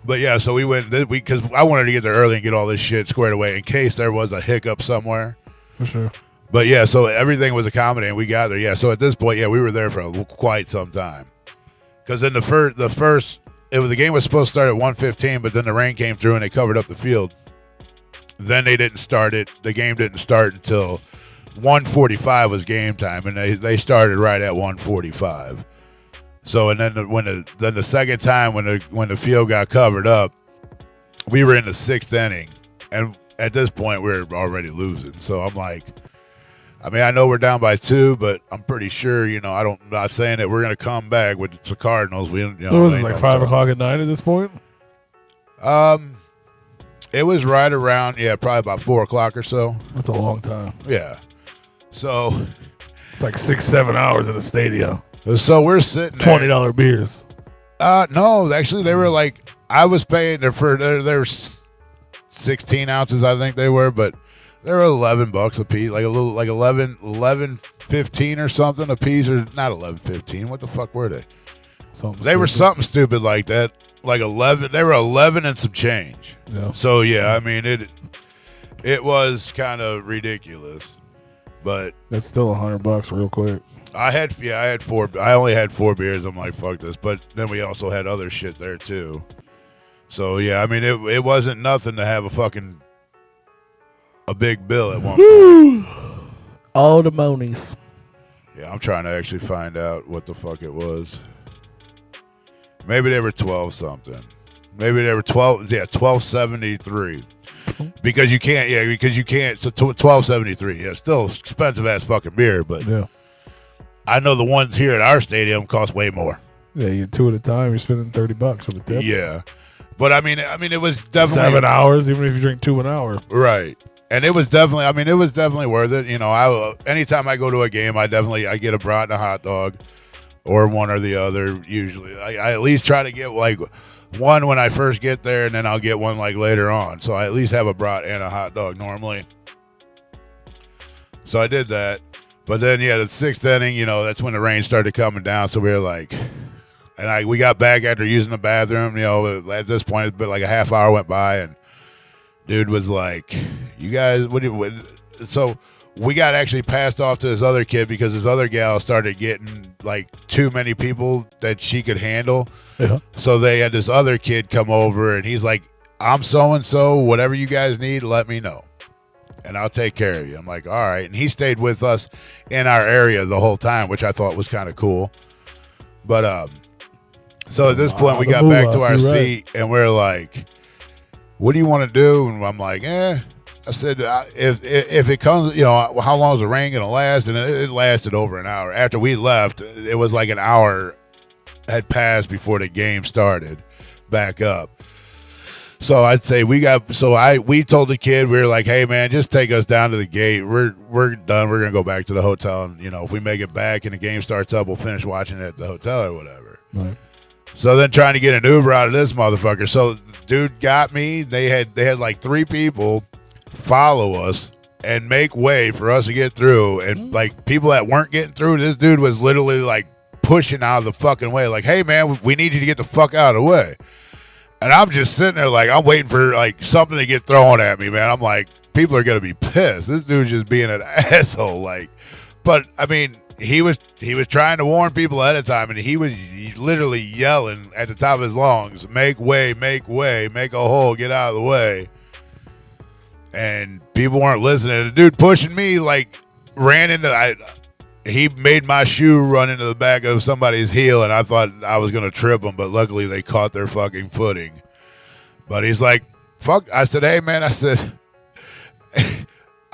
But yeah, so we went because I wanted to get there early and get all this shit squared away in case there was a hiccup somewhere. For sure. But yeah, so everything was accommodating. We got there. Yeah, so at this point, yeah, we were there for quite some time. Because in the game was supposed to start at 1:15, but then the rain came through and they covered up the field. Then they didn't start it. The game didn't start until 1:45 was game time, and they started right at 1:45. So and then the second time when the field got covered up, we were in the 6th inning, and at this point we were already losing. So I'm like, I know we're down by 2, but I'm pretty sure, I'm not saying that we're going to come back with the Cardinals. So it was like 5 o'clock at night at this point? It was right around, probably about 4 o'clock or so. That's a long time. Yeah. So. It's like 6-7 hours in a stadium. So we're sitting there. $20 beers. No, actually they were like, I was paying they're 16 ounces, I think they were, but they were $11 a piece, like a little, like 11.15 or something a piece, or not 11.15. What the fuck were they? They were something stupid like that, like 11. They were 11 and some change. Yeah. So yeah, it was kind of ridiculous, but that's still $100 real quick. I had 4. I only had 4 beers. I'm like, fuck this. But then we also had other shit there too. So yeah, it wasn't nothing to have a big bill at one point. All the monies. Yeah, I'm trying to actually find out what the fuck it was. Maybe they were 12 something. Maybe they were 12. Yeah, 12.73. Because you can't. So 12.73. Yeah, still expensive ass fucking beer, but yeah. I know the ones here at our stadium cost way more. Yeah, you 2 at a time. You're spending $30 for the tip. Yeah, but it was definitely 7 hours, even if you drink 2 an hour. Right, and it was definitely worth it. Anytime I go to a game, I get a brat and a hot dog, or one or the other. Usually, I at least try to get like one when I first get there, and then I'll get one like later on. So I at least have a brat and a hot dog normally. So I did that. But then, the 6th inning, that's when the rain started coming down. So we were like, we got back after using the bathroom. At this point, it's been like a half hour went by, and dude was like, "You guys, so we got actually passed off to this other kid because this other gal started getting like too many people that she could handle. Yeah. So they had this other kid come over, and he's like, I'm so-and-so, whatever you guys need, let me know, and I'll take care of you. I'm like, all right. And he stayed with us in our area the whole time, which I thought was kind of cool. But so at this point, we got back to our seat, and we're like, what do you want to do? And I'm like, I said, if it comes, how long is the rain going to last? And it lasted over an hour. After we left, it was like an hour had passed before the game started back up. So I'd say we told the kid, we were like, hey man, just take us down to the gate. We're done. We're going to go back to the hotel. And, if we make it back and the game starts up, we'll finish watching it at the hotel or whatever. Right. So then trying to get an Uber out of this motherfucker. So the dude got me. They had like 3 people follow us and make way for us to get through. And like people that weren't getting through, this dude was literally like pushing out of the fucking way. Like, hey man, we need you to get the fuck out of the way. And I'm just sitting there like, I'm waiting for like something to get thrown at me, man. I'm like, people are going to be pissed. This dude's just being an asshole. Like, but I mean, he was trying to warn people ahead of time, and he was literally yelling at the top of his lungs, make way, make a hole, get out of the way. And people weren't listening. The dude pushing me like ran into, he made my shoe run into the back of somebody's heel, and I thought I was going to trip him, but luckily they caught their fucking footing. But he's like, fuck. I said, hey man,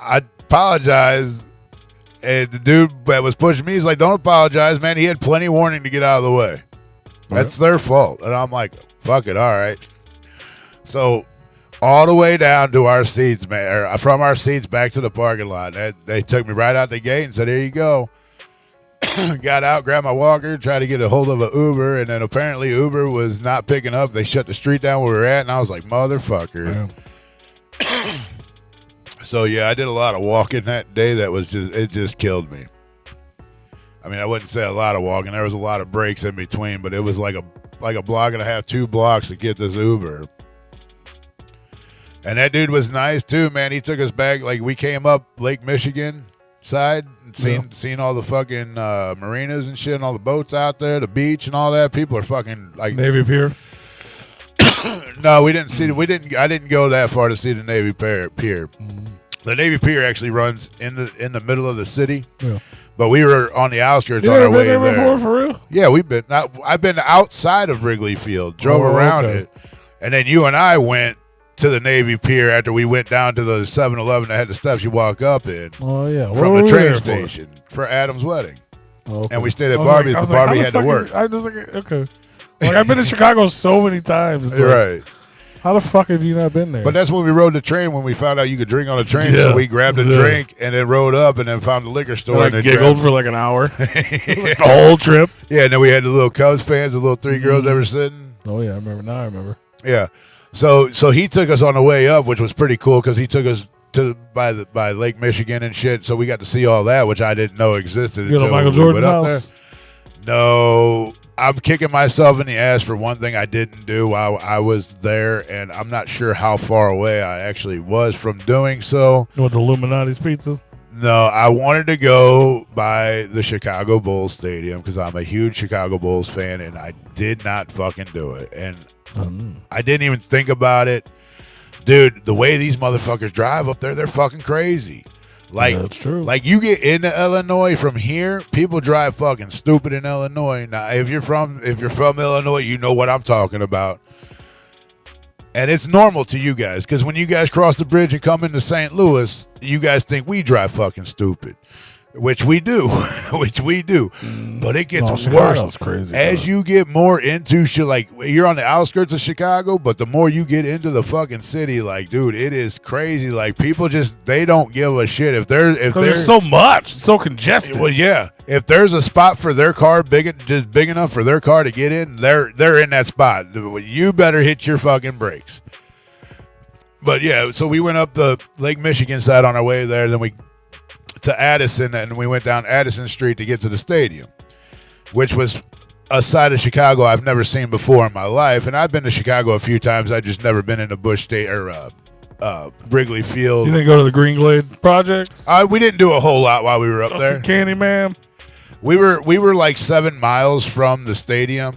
I apologize. And the dude that was pushing me, he's like, don't apologize, man. He had plenty of warning to get out of the way. That's their fault. And I'm like, fuck it, all right. So all the way down to our seats, man, or from our seats back to the parking lot. They took me right out the gate and said, here you go. Got out, grabbed my walker, tried to get a hold of an Uber, and then apparently Uber was not picking up. They shut the street down where we were at, and I was like, motherfucker. So, yeah, I did a lot of walking that day. It just killed me. I mean, I wouldn't say a lot of walking. There was a lot of breaks in between, but it was like a block and a half, 2 blocks to get this Uber. And that dude was nice, too, man. He took us back. Like, we came up Lake Michigan side and seen all the fucking marinas and shit and all the boats out there, the beach and all that. People are fucking, like... Navy Pier? No, we didn't see... I didn't go that far to see the Navy Pier. The Navy Pier actually runs in the middle of the city. Yeah. But we were on the outskirts on our way there. Before, for real? Yeah, I've been outside of Wrigley Field, drove around it, and then you and I went to the Navy Pier after we went down to the 7-Eleven that had the steps you walk up in. Oh yeah, from the train station for Adam's wedding. Okay. And we stayed at Barbie. Like, Barbie had to work. I was like, okay. Like, I've been to Chicago so many times. It's right. Like, how the fuck have you not been there? But that's when we rode the train, when we found out you could drink on the train. Yeah. So we grabbed a drink and then rode up and then found the liquor store. And giggled for like an hour. Like the whole trip. Yeah, and then we had the little Cubs fans, the little 3 girls that were sitting. Oh, yeah, I remember. Now I remember. Yeah. So he took us on the way up, which was pretty cool because he took us by Lake Michigan and shit. So we got to see all that, which I didn't know existed until Michael we went up house? there. No. I'm kicking myself in the ass for one thing I didn't do while I was there, and I'm not sure how far away I actually was from doing so. With the Illuminati's pizza? No, I wanted to go by the Chicago Bulls Stadium because I'm a huge Chicago Bulls fan, and I did not fucking do it. And I didn't even think about it. Dude, the way these motherfuckers drive up there, they're fucking crazy. Like, that's true. Like, you get into Illinois from here, people drive fucking stupid in Illinois. Now, if you're from Illinois, you know what I'm talking about. And it's normal to you guys, because when you guys cross the bridge and come into St. Louis, you guys think we drive fucking stupid. Which we do. But it gets worse. Crazy, as you get more into shit, like, you're on the outskirts of Chicago, but the more you get into the fucking city, like, dude, it is crazy. Like, people they don't give a shit. If there's so much, it's so congested. Well, yeah. If there's a spot for their car big enough for their car to get in, they're in that spot. You better hit your fucking brakes. But yeah, so we went up the Lake Michigan side on our way there, then we to Addison, and we went down Addison Street to get to the stadium, which was a side of Chicago I've never seen before in my life. And I've been to Chicago a few times. I've just never been in the Busch State or Wrigley Field. You didn't go to the Green Glade projects? We didn't do a whole lot while we were up there. Candyman. We were like 7 miles from the stadium.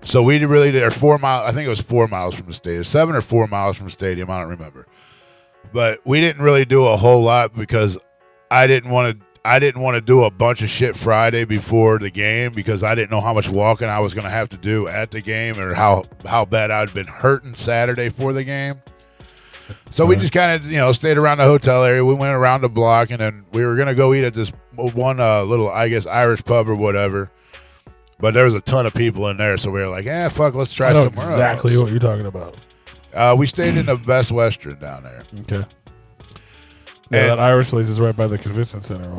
So we really did 4 miles. I think it was 4 miles from the stadium. 7 or 4 miles from the stadium. I don't remember. But we didn't really do a whole lot because I didn't want to do a bunch of shit Friday before the game because I didn't know how much walking I was going to have to do at the game or how bad I'd been hurting Saturday for the game. So we just kind of, stayed around the hotel area. We went around the block, and then we were going to go eat at this one little, I guess, Irish pub or whatever. But there was a ton of people in there, so we were like, fuck, let's try somewhere else. Exactly what you're talking about. We stayed in the Best Western down there. Okay. Yeah, that Irish place is right by the convention center.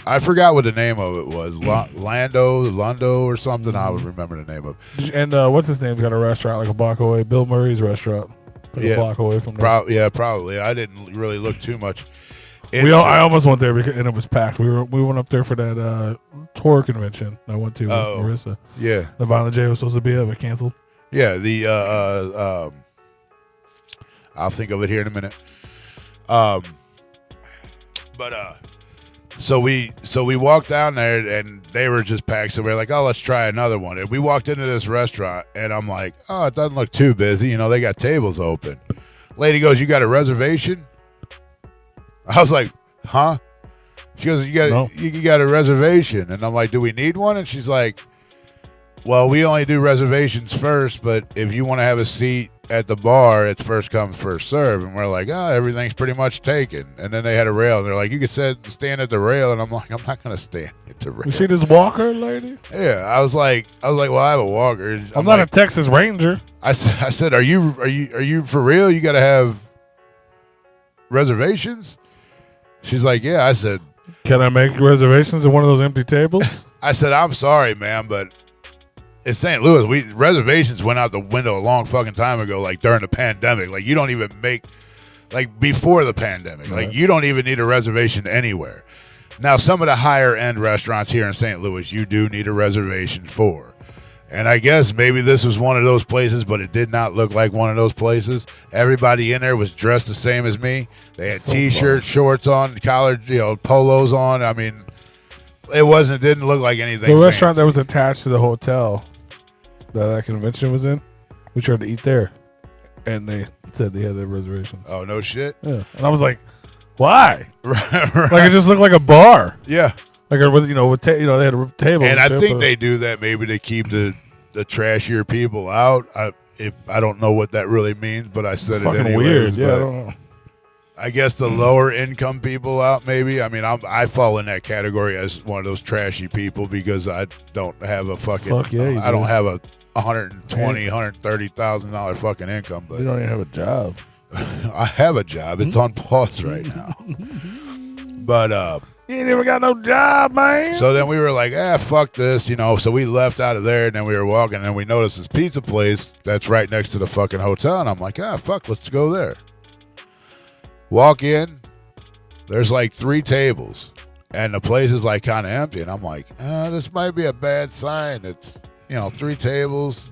I forgot what the name of it was. Lundo or something. I would remember the name of it. And what's his name? Got a restaurant like a block away. Bill Murray's restaurant. A block away from there. Probably. I didn't really look too much. I almost went there and it was packed. We went up there for that tour convention I went to with Marissa. Yeah. The Violent J was supposed to be there, but canceled. Yeah, I'll think of it here in a minute. So we walked down there and they were just packed. So we were like, oh, let's try another one. And we walked into this restaurant and I'm like, oh, it doesn't look too busy. They got tables open. Lady goes, you got a reservation? I was like, huh? She goes, you got a reservation. And I'm like, do we need one? And she's like, well, we only do reservations first, but if you want to have a seat at the bar, it's first come, first serve. And we're like, everything's pretty much taken. And then they had a rail, and they're like, you can stand at the rail. And I'm like, I'm not going to stand at the rail. You see this walker, lady? Yeah, I was like, well, I have a walker. I'm not a Texas Ranger. I said, are you for real? You got to have reservations? She's like, yeah. I said, can I make reservations at one of those empty tables? I said, I'm sorry, man, but in St. Louis, reservations went out the window a long fucking time ago, like during the pandemic. Like, you don't even make, like, before the pandemic. Right. Like, you don't even need a reservation anywhere. Now, some of the higher-end restaurants here in St. Louis, you do need a reservation for. And I guess maybe this was one of those places, but it did not look like one of those places. Everybody in there was dressed the same as me. They had T-shirts, shorts on, collared, polos on. I mean, it didn't look like anything. The restaurant that was attached to the hotel that convention was in, we tried to eat there, and they said they had their reservations. Oh, no shit? Yeah. And I was like, why? Right. Like, it just looked like a bar. Yeah. Like, they had a table. And I think they do that maybe to keep the trashier people out. I don't know what that really means, but I said it anyways. Weird. Yeah, I don't know. I guess the lower income people out, maybe. I mean, I fall in that category as one of those trashy people because I don't have a fucking. I don't have a $130,000 fucking income. But you don't even have a job. I have a job. It's on pause right now. But you ain't even got no job, man. So then we were like, fuck this, So we left out of there, and then we were walking, and we noticed this pizza place that's right next to the fucking hotel, and I'm like, fuck, let's go there. Walk in, there's like 3 tables, and the place is like kind of empty, and I'm like, this might be a bad sign. It's 3 tables.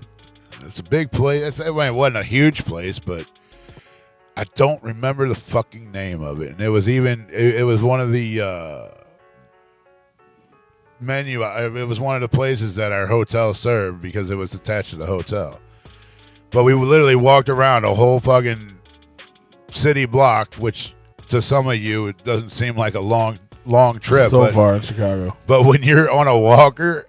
It's a big place. It wasn't a huge place, but I don't remember the fucking name of it. And it was it was one of the menu. It was one of the places that our hotel served because it was attached to the hotel. But we literally walked around a whole fucking city block, which to some of you, it doesn't seem like a long trip. So far in Chicago. But when you're on a walker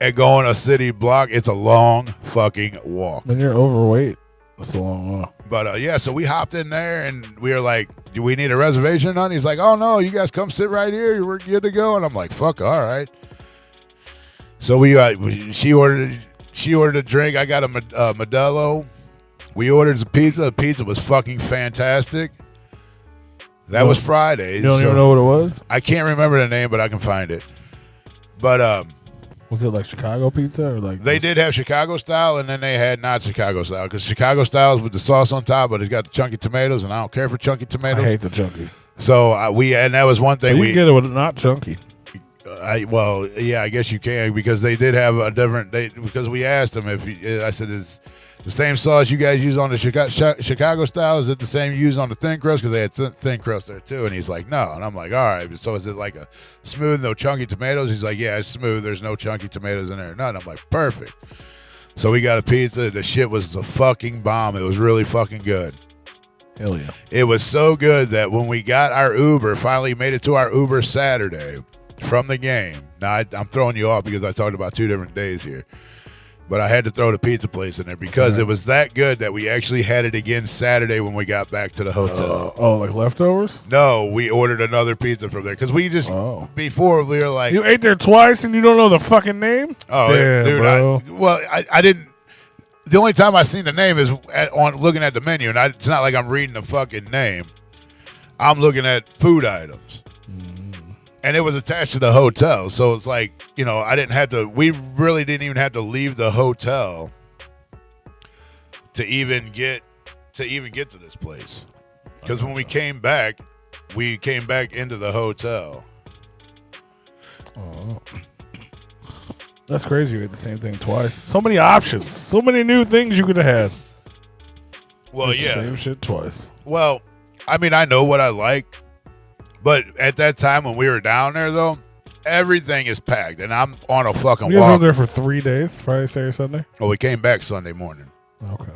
and going a city block, it's a long fucking walk. When you're overweight, it's a long walk. But, so we hopped in there, and we were like, do we need a reservation on? He's like, oh, no, you guys come sit right here. We're good to go. And I'm like, fuck, all right. So she ordered a drink. I got a Modelo. We ordered the pizza. The pizza was fucking fantastic. That was Friday. You don't even know what it was? I can't remember the name, but I can find it. But was it like Chicago pizza or like? They did have Chicago style, and then they had not Chicago style because Chicago style is with the sauce on top, but it's got the chunky tomatoes, and I don't care for chunky tomatoes. I hate the chunky. So and that was one thing you can get it with not chunky. I guess you can because they did have a different. Because we asked them I said The same sauce you guys use on the Chicago style, is it the same you use on the thin crust? Because they had thin crust there too. And he's like, no. And I'm like, all right. So is it like a smooth, no chunky tomatoes? He's like, yeah, it's smooth. There's no chunky tomatoes in there. None. I'm like, perfect. So we got a pizza. The shit was the fucking bomb. It was really fucking good. Hell yeah. It was so good that when we got our Uber, finally made it to our Uber Saturday from the game. Now, I'm throwing you off because I talked about 2 different days here. But I had to throw the pizza place in there because it was that good that we actually had it again Saturday when we got back to the hotel. Like leftovers? No, we ordered another pizza from there because we just, before we were like. You ate there twice and you don't know the fucking name? Oh, damn, dude. I didn't. The only time I seen the name is on looking at the menu, and it's not like I'm reading the fucking name. I'm looking at food items. And it was attached to the hotel, so it's like, I didn't have to. We really didn't even have to leave the hotel to even get to this place. Because when we came back into the hotel. Oh, that's crazy. You ate the same thing twice. So many options. So many new things you could have had. Well, yeah, same shit twice. Well, I mean, I know what I like. But at that time when we were down there, though, everything is packed, and I'm on a fucking walk. You guys were there for 3 days, Friday, Saturday, Sunday? Oh, we came back Sunday morning. Okay.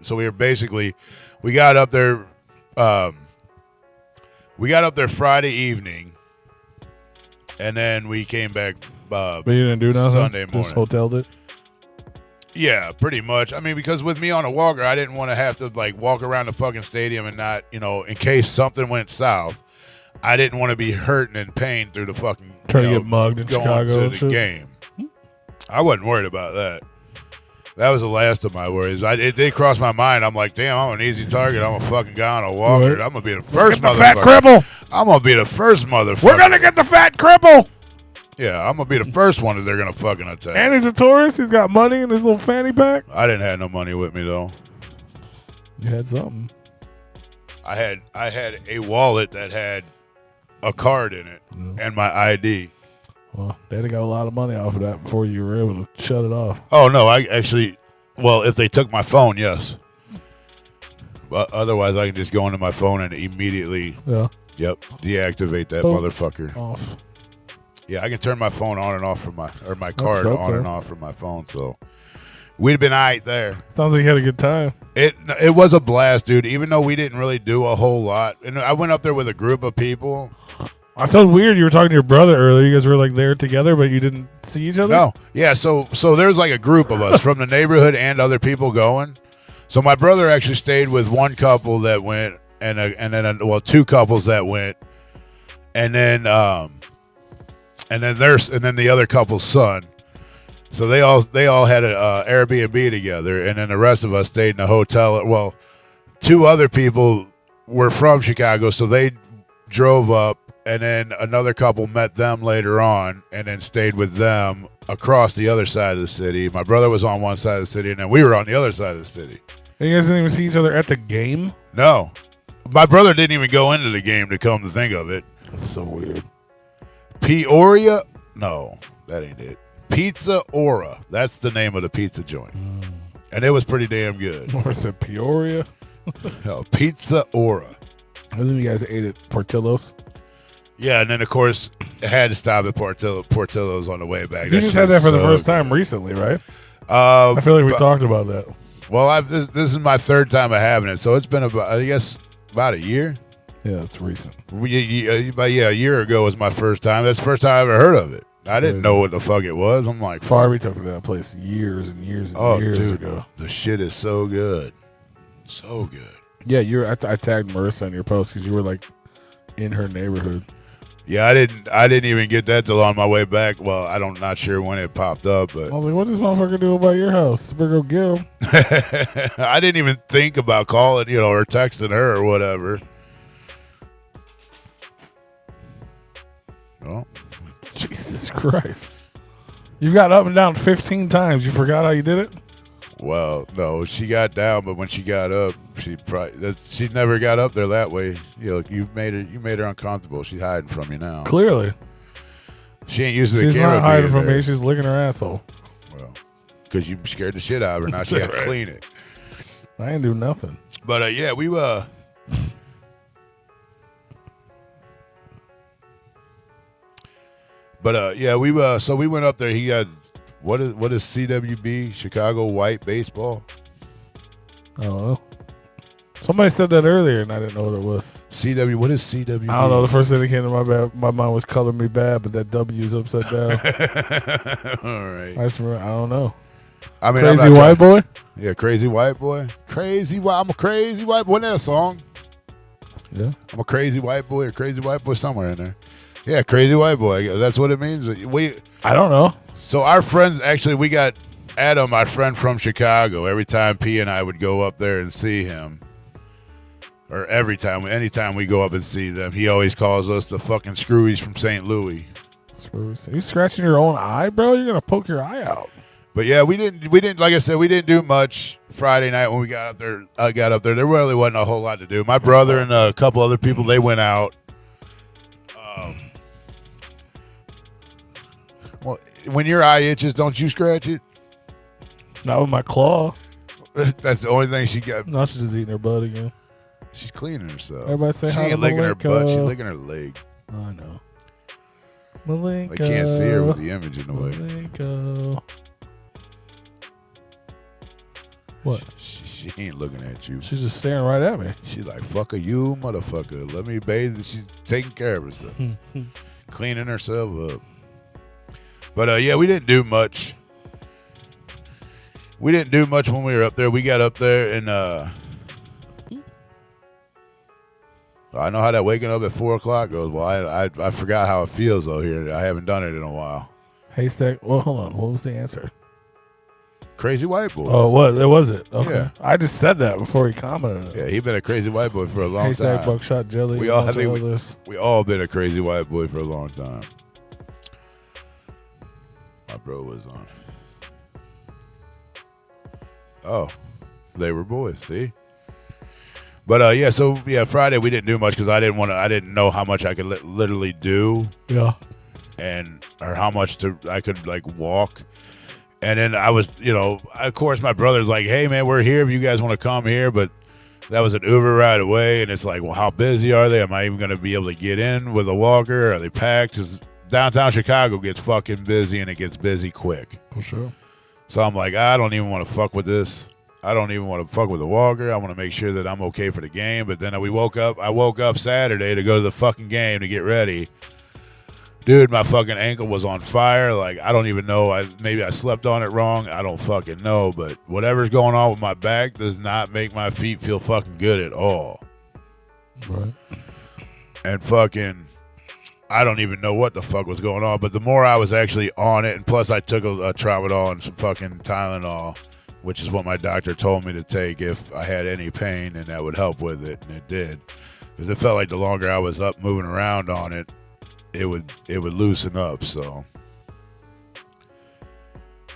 So we were basically, we got up there Friday evening, and then we came back but you didn't do nothing? Sunday morning. Just hoteled it? Yeah, pretty much. I mean, because with me on a walker, I didn't want to have to walk around the fucking stadium and not, in case something went south, I didn't want to be hurting in pain through the fucking trying to get mugged in going Chicago to the game. I wasn't worried about that. That was the last of my worries. It did cross my mind. I'm like, damn, I'm an easy target. I'm a fucking guy on a walker. Right. I'm gonna be the first motherfucker. Fat cripple. I'm gonna be the first motherfucker. We're gonna get the fat cripple. Yeah, I'm going to be the first one that they're going to fucking attack. And he's a tourist. He's got money in his little fanny pack. I didn't have no money with me, though. You had something. I had a wallet that had a card in it and my ID. Well, Daddy got a lot of money off of that before you were able to shut it off. Oh, no, if they took my phone, yes. But otherwise, I can just go into my phone and immediately, deactivate that motherfucker. Off. Yeah, I can turn my phone on and off from my card on and off from my phone. So we'd have been all right there. Sounds like you had a good time. It was a blast, dude. Even though we didn't really do a whole lot, and I went up there with a group of people. I felt weird. You were talking to your brother earlier. You guys were there together, but you didn't see each other. No, yeah. So there's a group of us from the neighborhood and other people going. So my brother actually stayed with one couple that went, and then 2 couples that went, and then the other couple's son. So they all had an Airbnb together, and then the rest of us stayed in the hotel. Well, 2 other people were from Chicago, so they drove up, and then another couple met them later on, and then stayed with them across the other side of the city. My brother was on one side of the city, and then we were on the other side of the city. And you guys didn't even see each other at the game? No. My brother didn't even go into the game, to come to think of it. That's so weird. Peoria? No, that ain't it. Pizza Aura. That's the name of the pizza joint. And it was pretty damn good. Or is it Peoria? No, Pizza Aura. And then you guys ate at Portillo's? Yeah, and then, of course, I had to stop at Portillo's on the way back. You just had that for the first time recently, right? I feel like we talked about that. Well, this is my 3rd time of having it, so it's been about a year. Yeah, it's recent. A year ago was my first time. That's the first time I ever heard of it. I didn't know what the fuck it was. I'm like, Barbie took me to that place years and years and years ago. The shit is so good. So good. Yeah, I tagged Marissa in your post because you were in her neighborhood. Yeah, I didn't even get that till on my way back. Well, not sure when it popped up, but I was like, what does this motherfucker do about your house? Better go get him. I didn't even think about calling, or texting her or whatever. Oh. Jesus Christ. You got up and down 15 times. You forgot how you did it? Well, no, she got down, but when she got up, she never got up there that way. You made her uncomfortable. She's hiding from you now. Clearly. She ain't used to the camera. She's not hiding from me. She's licking her asshole. Well, because you scared the shit out of her. Now she got to clean it. I ain't do nothing. But yeah, we so we went up there. He got what is CWB, Chicago White Baseball? Oh, somebody said that earlier, and I didn't know what it was. CW, what is CWB? I don't know. The first thing that came to my mind was "Color Me Bad," but that W is upside down. All right. I don't know. I mean, Crazy White Boy? Yeah, Crazy White Boy. I'm a crazy white boy. Wasn't that a song? Yeah. I'm a crazy white boy or crazy white boy somewhere in there. Yeah, crazy white boy. That's what it means. I don't know. So our friends, actually, we got Adam, our friend from Chicago. Every time P and I would go up there and see him, or anytime we go up and see them, he always calls us the fucking screwies from St. Louis. Screwies? Are you scratching your own eye, bro? You're gonna poke your eye out. But yeah, we didn't. Like I said, we didn't do much Friday night when we got up there. I got up there. There really wasn't a whole lot to do. My brother and a couple other people, they went out. Well, when your eye itches, don't you scratch it? Not with my claw. That's the only thing she got. No, she's just eating her butt again. She's cleaning herself. Everybody say she hi to ain't licking her Malenko. butt. She's licking her leg. Oh, I know. Malenko. I can't see her with the image in the way. Malenko. What? She ain't looking at you. She's just staring right at me. She's like, fuck you, motherfucker. Let me bathe. She's taking care of herself. Cleaning herself up. But, yeah, we didn't do much. We didn't do much when we were up there. We got up there and I know how that waking up at 4 o'clock goes. Well, I forgot how it feels, though, here. I haven't done it in a while. Haystack. Well, hold on. What was the answer? Crazy white boy. Oh, what? That was it? Okay. Yeah. I just said that before he commented. Yeah, he been a crazy white boy for a long Haystack, time. buckshot, jelly. We all been a crazy white boy for a long time. My bro was on. Oh, they were boys. See. But yeah, so yeah, Friday we didn't do much because I didn't know how much I could literally do. Yeah. Or how much I could like walk. And then I was, of course my brother's like, hey man, we're here if you guys want to come here, but that was an Uber right away, and it's like, well, how busy are they? Am I even going to be able to get in with a walker? Are they packed? Because downtown Chicago gets fucking busy, and it gets busy quick. For sure. So I'm like, I don't even want to fuck with this. I don't even want to fuck with the walker. I want to make sure that I'm okay for the game. But then I woke up Saturday to go to the fucking game to get ready. Dude, my fucking ankle was on fire. Like, I don't even know. Maybe I slept on it wrong. I don't fucking know. But whatever's going on with my back does not make my feet feel fucking good at all. Right. And fucking, I don't even know what the fuck was going on. But the more I was actually on it, and plus I took a Tramadol and some fucking Tylenol, which is what my doctor told me to take if I had any pain, and that would help with it. And it did. Because it felt like the longer I was up moving around on it, it would loosen up. So,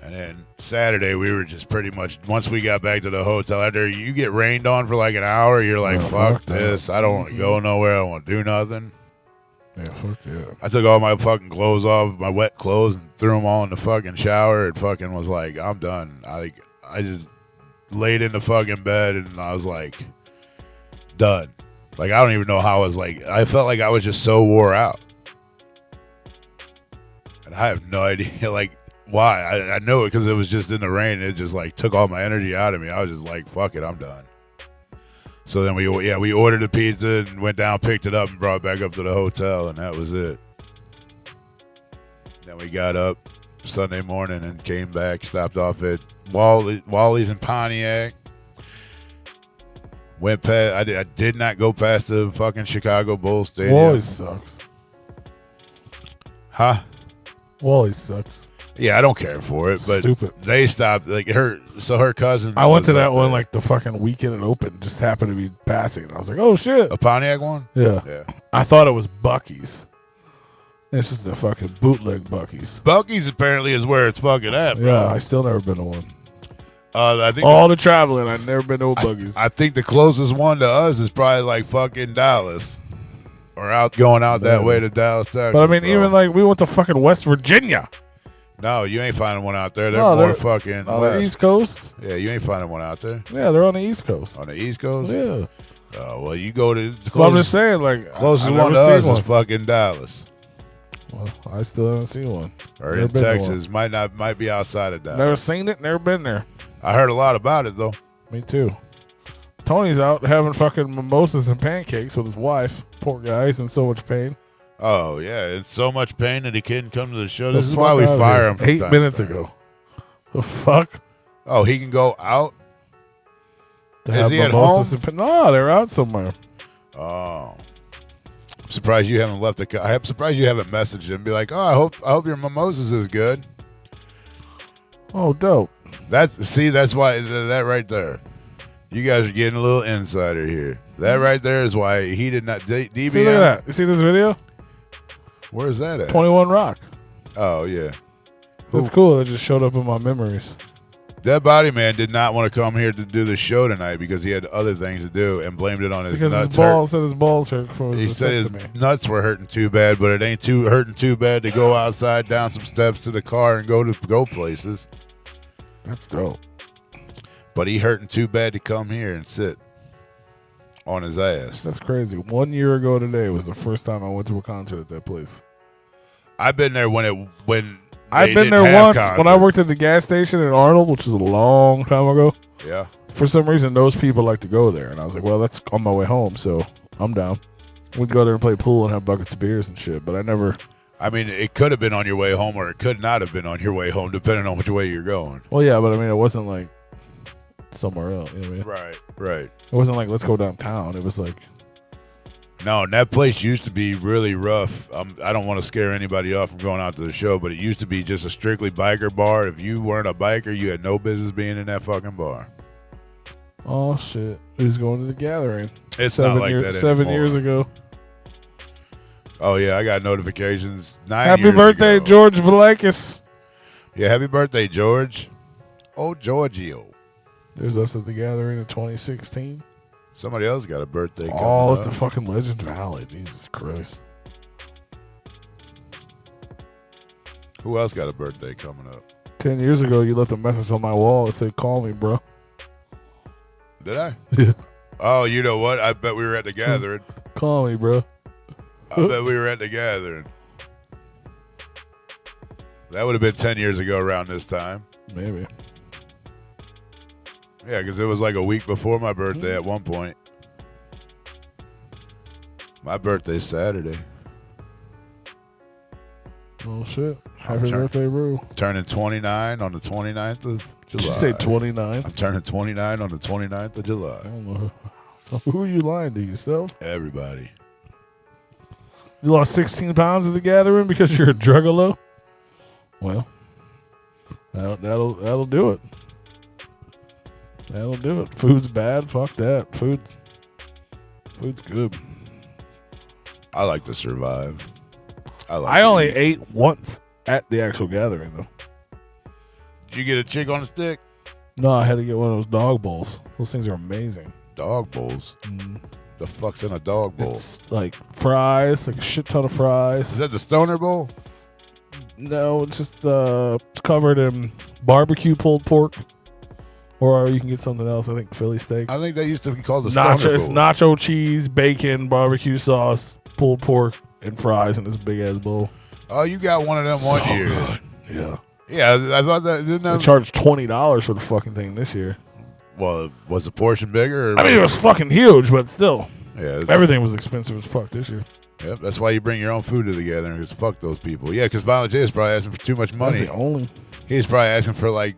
and then Saturday we were just pretty much, once we got back to the hotel, after you get rained on for like an hour, you're like, fuck this, I don't want to go nowhere, I don't want to do nothing. Yeah, fuck yeah. I took all my fucking clothes off, my wet clothes, and threw them all in the fucking shower, and fucking was like, I'm done. I just laid in the fucking bed and I was like, done. Like, I don't even know how I felt like I was just so wore out. I have no idea, like, why. I know it because it was just in the rain. It just, like, took all my energy out of me. I was just like, fuck it, I'm done. So then we ordered a pizza and went down, picked it up, and brought it back up to the hotel, and that was it. Then we got up Sunday morning and came back, stopped off at Wally's in Pontiac. Went past. I did not go past the fucking Chicago Bulls Stadium. Wally's sucks. Huh? Wally sucks. Yeah, I don't care for it, but stupid. They stopped her cousin. I went to that one like the fucking weekend it opened. Just happened to be passing. I was like, oh shit. A Pontiac one? Yeah. I thought it was Buc-ee's. It's just a fucking bootleg Buc-ee's. Buc-ee's apparently is where it's fucking at, bro. Yeah, I still never been to one. I think all the traveling, I've never been to a Buc-ee's. I think the closest one to us is probably like fucking Dallas. Or going out that way to Dallas, Texas. But I mean, even like we went to fucking West Virginia. No, you ain't finding one out there. They're No, more they're- fucking On west. the East Coast. Yeah, you ain't finding one out there. Yeah, they're on the East Coast. On the East Coast? Yeah. Oh, well, you go to the So I'm just closest, saying, like, closest I've one to never us seen is fucking Dallas. Well, I still haven't seen one. Or Never in been to Texas. Might be outside of Dallas. Never seen it, never been there. I heard a lot about it, though. Me too. Tony's out having fucking mimosas and pancakes with his wife. Poor guy, he's in so much pain. Oh, yeah. It's so much pain that he couldn't come to the show. The This is fuck why we outta fire here. him from 8 time minutes to time. ago. The fuck? Oh, he can go out? To Is have he at mimosas home? and no, they're out somewhere. Oh. I'm surprised you haven't left a... I'm surprised you haven't messaged him and be like, oh, I hope your mimosas is good. Oh, dope. That's why... That right there. You guys are getting a little insider here. That right there is why he did not... DBM... See, look at that. You see this video? Where's that at? 21 Rock. Oh, yeah. It's cool. It just showed up in my memories. That body man did not want to come here to do the show tonight because he had other things to do and blamed it on his Because nuts. his balls hurt from He his said vasectomy. his nuts were hurting too bad, but it ain't hurting too bad to go outside, down some steps to the car and go places. That's dope. But he hurting too bad to come here and sit on his ass. That's crazy. 1 year ago today was the first time I went to a concert at that place. I've been there when I've been there once when I worked at the gas station in Arnold, which is a long time ago. Yeah. For some reason, those people like to go there, and I was like, "Well, that's on my way home, so I'm down." We'd go there and play pool and have buckets of beers and shit. But I never. I mean, it could have been on your way home, or it could not have been on your way home, depending on which way you're going. Well, yeah, but I mean, it wasn't like somewhere else. You know what I mean? Right. It wasn't like let's go downtown. It was like. No, and that place used to be really rough. I don't want to scare anybody off from going out to the show, but it used to be just a strictly biker bar. If you weren't a biker, you had no business being in that fucking bar. Oh shit! Who's going to the gathering? It's not like that 7 anymore. years ago. Oh yeah, I got notifications. 9 Happy years birthday, ago. George Valakis. Yeah, happy birthday, George. Oh, Giorgio. There's us at the gathering in 2016. Somebody else got a birthday coming Oh, up. it's the fucking Legend Valley. Jesus Christ. Who else got a birthday coming up? 10 years ago, you left a message on my wall that said, "Call me, bro." Did I? Yeah. Oh, you know what? I bet we were at the gathering. Call me, bro. I bet we were at the gathering. That would have been 10 years ago around this time. Maybe. Yeah, because it was like a week before my birthday at one point. My birthday's Saturday. Oh, shit. Happy birthday, bro. Turning 29 on the 29th of July. Did you say 29? I'm turning 29 on the 29th of July. I don't know. Who are you lying to, yourself? Everybody. You lost 16 pounds at the gathering because you're a Juggalo? Well, that'll do it. That'll do it. Food's bad. Fuck that. Food's good. I like to survive. I only ate once at the actual gathering, though. Did you get a chick on a stick? No, I had to get one of those dog bowls. Those things are amazing. Dog bowls? The fuck's in a dog bowl? It's like fries, like a shit ton of fries. Is that the Stoner Bowl? No, it's just covered in barbecue pulled pork. Or you can get something else, I think Philly steak. I think that used to be called the Stoner Bowl. It's nacho cheese, bacon, barbecue sauce, pulled pork, and fries in this big-ass bowl. Oh, you got one of them one year. Good. Yeah. Yeah, I thought that... Didn't They that charged $20 for the fucking thing this year. well, was the portion bigger? Or I mean, it was fucking huge, but still. Yeah, Everything was expensive as fuck this year. Yep, that's why you bring your own food to the gathering, because fuck those people. Yeah, because Violent J is probably asking for too much money. That's the only. He's probably asking for like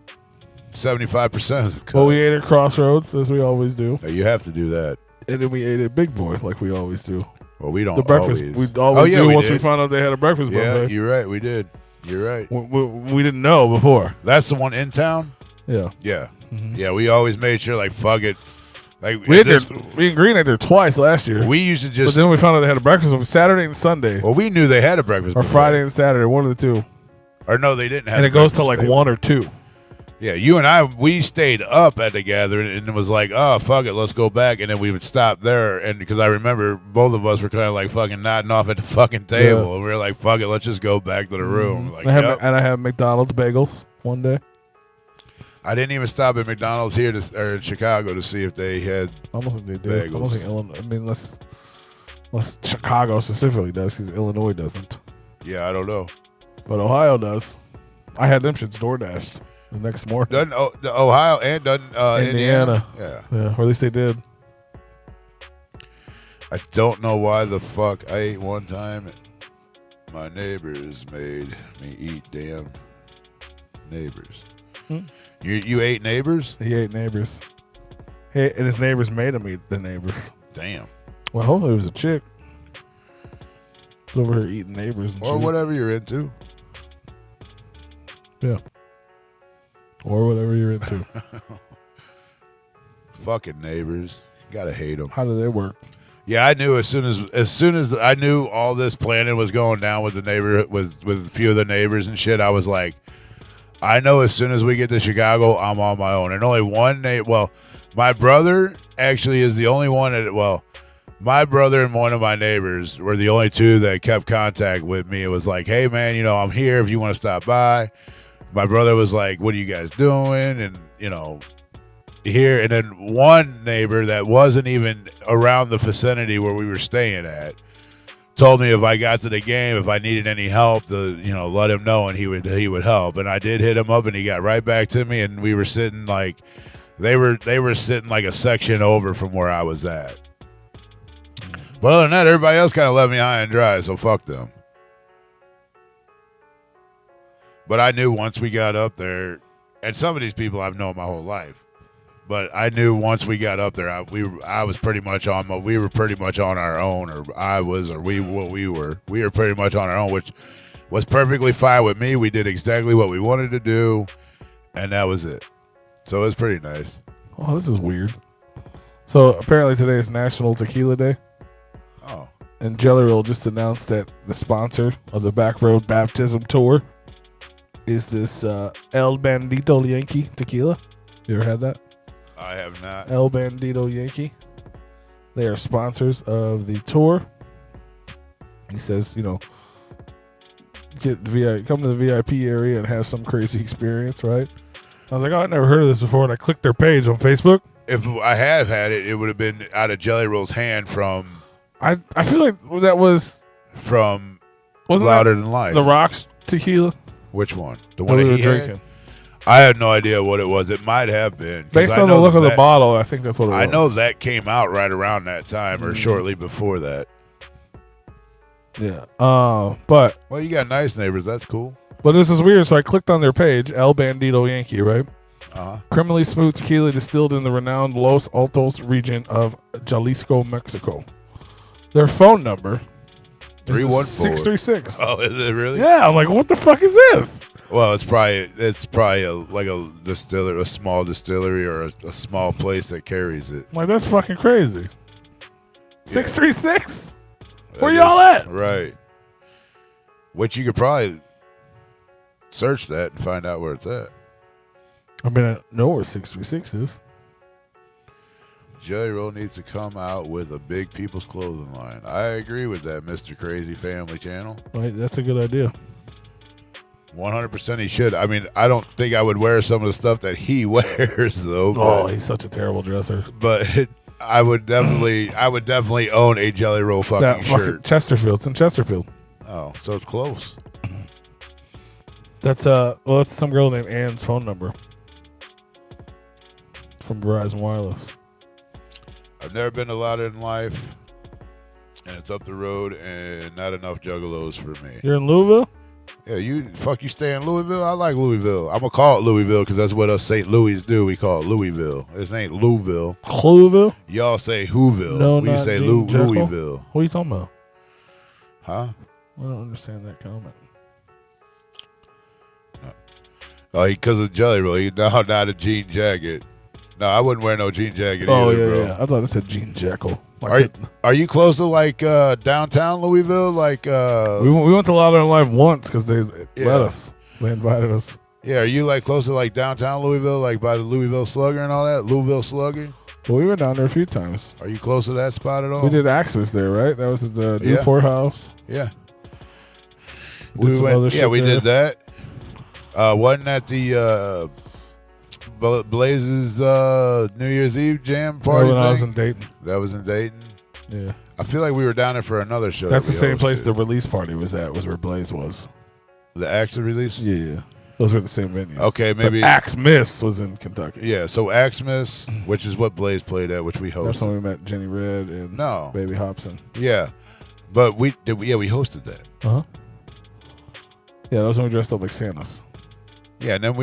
75% of the cut. Well, we ate at Crossroads, as we always do. Yeah, you have to do that. And then we ate at Big Boy, like we always do. Well, we don't The breakfast. always. We always do we once we did. found out they had a breakfast Yeah, buffet. you're right. We did. You're right. We didn't know before. That's the one in town? Yeah. Yeah. Yeah, we always made sure, like, fuck it. Like, We and Green ate there twice last year. we used to But just... then we found out they had a breakfast on Saturday and Sunday. Well, we knew they had a breakfast Or buffet. Friday and Saturday, one of the two. Or no, they didn't have And a it goes to breakfast like buffet. 1 or 2. Yeah, you and I, we stayed up at the gathering, and it was like, oh, fuck it, let's go back. And then we would stop there, and because I remember both of us were kind of like fucking nodding off at the fucking table, and we were like, fuck it, let's just go back to the room. Like, and I had McDonald's bagels one day. I didn't even stop at McDonald's here or in Chicago to see if they had I don't think they do. bagels. I don't think Illinois. I mean, unless Chicago specifically does, because Illinois doesn't. Yeah, I don't know. But Ohio does. I had them shits DoorDashed the next morning. Doesn't Ohio and doesn't Indiana? Yeah, or at least they did. I don't know why the fuck I ate one time. My neighbors made me eat damn neighbors. You ate neighbors? He ate neighbors. And his neighbors made him eat the neighbors. Damn. Well, hopefully it was a chick. Over here eating neighbors and or shit. whatever you're into. Yeah. Or whatever you're into. Fucking neighbors. Gotta hate them. How do they work? Yeah, I knew as soon as I knew all this planning was going down with the neighbor with a few of the neighbors and shit, I was like, I know as soon as we get to Chicago, I'm on my own. And only one my brother actually is the only one my brother and one of my neighbors were the only two that kept contact with me. It was like, hey man, I'm here if you want to stop by. My brother was like, what are you guys doing? And here, and then one neighbor that wasn't even around the vicinity where we were staying at told me if I got to the game, if I needed any help, to let him know, and he would help. And I did hit him up, and he got right back to me, and we were sitting like they were sitting like a section over from where I was at. But other than that, everybody else kind of left me high and dry, so fuck them. But I knew once we got up there, and some of these people I've known my whole life. But I knew once we got up there, we were pretty much on our own, we were pretty much on our own, which was perfectly fine with me. We did exactly what we wanted to do, and that was it. So it was pretty nice. Oh, this is weird. So apparently today is National Tequila Day. Oh. And Jelly Roll just announced that the sponsor of the Back Road Baptism Tour is this El Bandito Yankee Tequila. You ever had that? I have not. El Bandito Yankee. They are sponsors of the tour. He says, come to the VIP area and have some crazy experience, right? I was like, I never heard of this before, and I clicked their page on Facebook. If I have had it, it would have been out of Jelly Roll's hand from... I feel like that was... From Louder Than Life. The Rock's tequila? Which one? The one that he drinking. Had? I had no idea what it was. It might have been. Based on the look of the bottle, I think that's what it was. I know that came out right around that time or shortly before that. Yeah. But... Well, you got nice neighbors. That's cool. But this is weird, so I clicked on their page, El Bandito Yankee, right? Uh-huh. Criminally smooth tequila distilled in the renowned Los Altos region of Jalisco, Mexico. Their phone number 314 636. Oh, is it really? Yeah, I'm like, what the fuck is this? Well, it's probably a distillery, a small distillery, or a small place that carries it. I'm like, that's fucking crazy. 636? Where y'all at? Right. Which you could probably search that and find out where it's at. I mean, I know where 636 is. Jelly Roll needs to come out with a big people's clothing line. I agree with that, Mr. Crazy Family Channel. Right, that's a good idea. 100% he should. I mean, I don't think I would wear some of the stuff that he wears, though. Oh, he's such a terrible dresser. But I would definitely own a Jelly Roll fucking shirt. Chesterfield. It's in Chesterfield. Oh, so it's close. That's that's some girl named Ann's phone number from Verizon Wireless. I've never been to Louder Than Life, and it's up the road, and not enough Juggalos for me. You're in Louisville? Yeah, you stay in Louisville? I like Louisville. I'm going to call it Louisville because that's what us St. Louis do. We call it Louisville. This ain't Louisville. Louisville? Y'all say Whoville. No, we not say Louisville. What are you talking about? Huh? I don't understand that comment. Oh, because of Jelly Roll. Not a jean jacket. No, I wouldn't wear no jean jacket either, bro. Yeah. I thought it said Jean Jackal. Are you close to like downtown Louisville? Like we went to Louder Than Life once because they let us. They invited us. Yeah, are you like close to like downtown Louisville, like by the Louisville Slugger and all that? Louisville Slugger? Well, we went down there a few times. Are you close to that spot at all? We did Axmas there, right? That was the Newport house. Yeah. We went. Yeah, we did that. Wasn't that the Blaze's New Year's Eve jam party? When I was in Dayton. That was in Dayton. Yeah. I feel like we were down there for another show. That's the same place the release party was at. Was where Blaze was. The Axe release? Yeah. Those were the same venues. Okay, maybe Axmas was in Kentucky. Yeah, so Axmas, which is what Blaze played at, which we hosted. That's when we met Jenny Red and Baby Hobson. Yeah, but we hosted that. Yeah, that was when we dressed up like Santas. Yeah, and then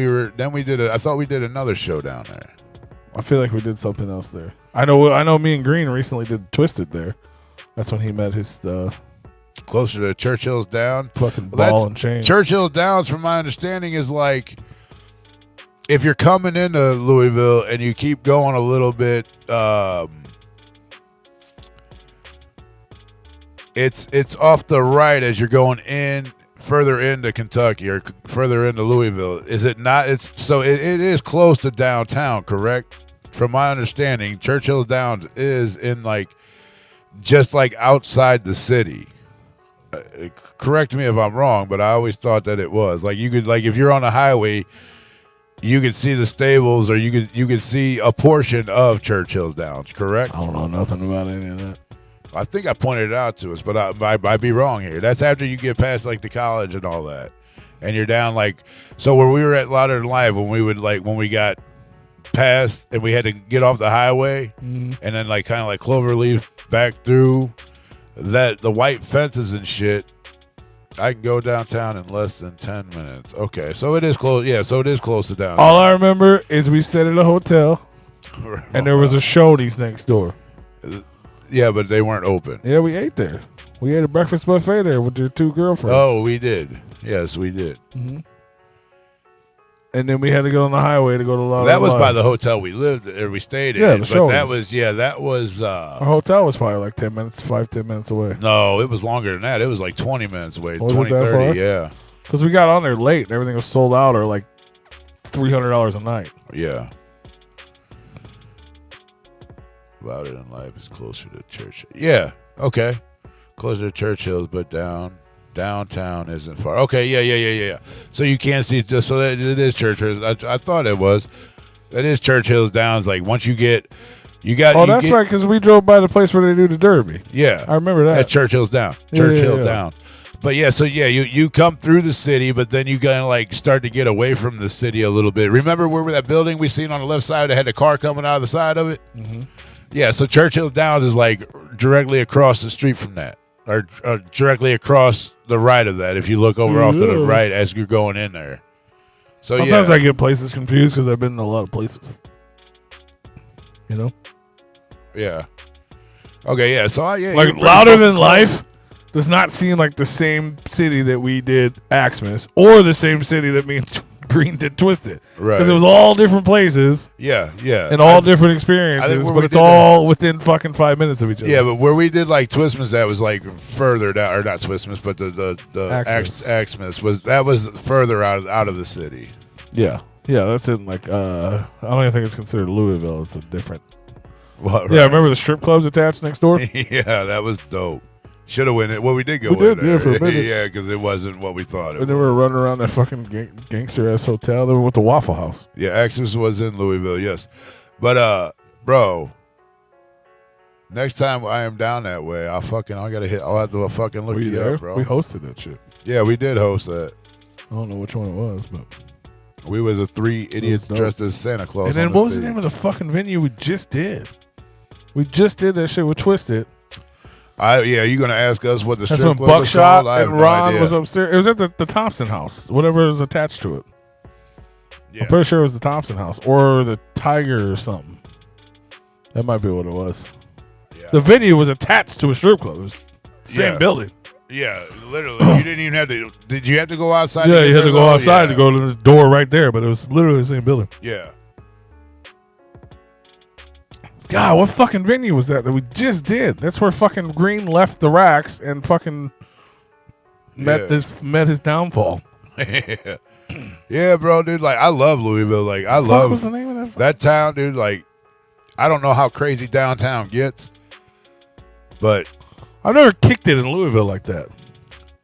we did I thought we did another show down there. I feel like we did something else there. I know. Me and Green recently did Twisted there. That's when he met his. Closer to Churchill's Down. Fucking ball and chain. Churchill's Downs, from my understanding, is like if you're coming into Louisville and you keep going a little bit, it's off the right as you're going in further into Kentucky or further into Louisville. Is it not? It is close to downtown, correct? From my understanding, Churchill's Downs is in just outside the city. Correct me if I'm wrong, but I always thought that it was you could if you're on a highway, you could see the stables, or you could see a portion of Churchill's Downs. Correct? I don't know nothing about any of that. I think I pointed it out to us, but I might be wrong here. That's after you get past the college and all that, and you're down so where we were at Louder Live when we would when we got past and we had to get off the highway and then kind of Cloverleaf back through. That the white fences and shit, I can go downtown in less than 10 minutes. Okay, so it is close. Yeah, so it is close to downtown. All I remember is we stayed at a hotel, and there was a Shoney's next door. Yeah, but they weren't open. Yeah, we ate there. We ate a breakfast buffet there with your two girlfriends. Oh, we did. Yes, we did. Mm-hmm. And then we had to go on the highway to go to Louder. That was by the hotel we lived or we stayed in. But that was our hotel was probably 10 minutes away. No, it was longer than that. It was 20 minutes away. Was 20, 30, yeah. Because we got on there late and everything was sold out or $300 a night. Yeah. Louder Than Life is closer to Churchill. Yeah. Okay. Closer to Churchill's, but downtown isn't far. Okay, yeah. So you can't see it. So it is Churchill's. I thought it was. That is Churchill's Downs. Once you get, that's right, because we drove by the place where they do the Derby. Yeah, I remember that. At Churchill's Down. Churchill's Down. But yeah, so yeah, you come through the city, but then you kind of start to get away from the city a little bit. Remember where that building we seen on the left side that had the car coming out of the side of it? Mm-hmm. Yeah, so Churchill's Downs is directly across the street from that. Or directly across the right of that if you look over off to the right as you're going in there. So sometimes I get places confused because I've been in a lot of places. You know? Yeah. Okay, yeah. So Louder Than Life does not seem like the same city that we did Axmas or the same city that me and Green did Twisted. Right. Because it was all different places. Yeah. And all different experiences, but it's all within fucking 5 minutes of each other. Yeah, but where we did Twistmas, that was further down, or not Twistmas, but the Axmas was further out of the city. Yeah, that's in I don't even think it's considered Louisville. It's a different. What, right? Yeah, remember the strip clubs attached next door? Yeah, that was dope. Should have went it. Well, we did go in there. Yeah, for a minute. Yeah, because it wasn't what we thought it was. And then we were running around that fucking gangster-ass hotel. Then we went to Waffle House. Yeah, Axis was in Louisville, yes. But, bro, next time I am down that way, I'll have to fucking look you up, bro. We hosted that shit. Yeah, we did host that. I don't know which one it was, but... We was the three idiots dressed as Santa Claus. And then what was the name of the fucking venue we just did? We just did that shit with Twisted. You gonna ask us what the strip club was called? Buckshot and Ron was upstairs. It was at the Thompson House, whatever was attached to it. Yeah. I'm pretty sure it was the Thompson House or the Tiger or something. That might be what it was. Yeah. The venue was attached to a strip club. It was the same building. Yeah, literally. You didn't even have to. Did you have to go outside? Yeah, you had to go outside to go to the door right there, but it was literally the same building. Yeah. God, what fucking venue was that we just did? That's where fucking Green left the racks and fucking met his downfall. Yeah, bro, dude. Like, I love Louisville. Like, I What was love the name of that town, dude. Like, I don't know how crazy downtown gets, but I've never kicked it in Louisville like that.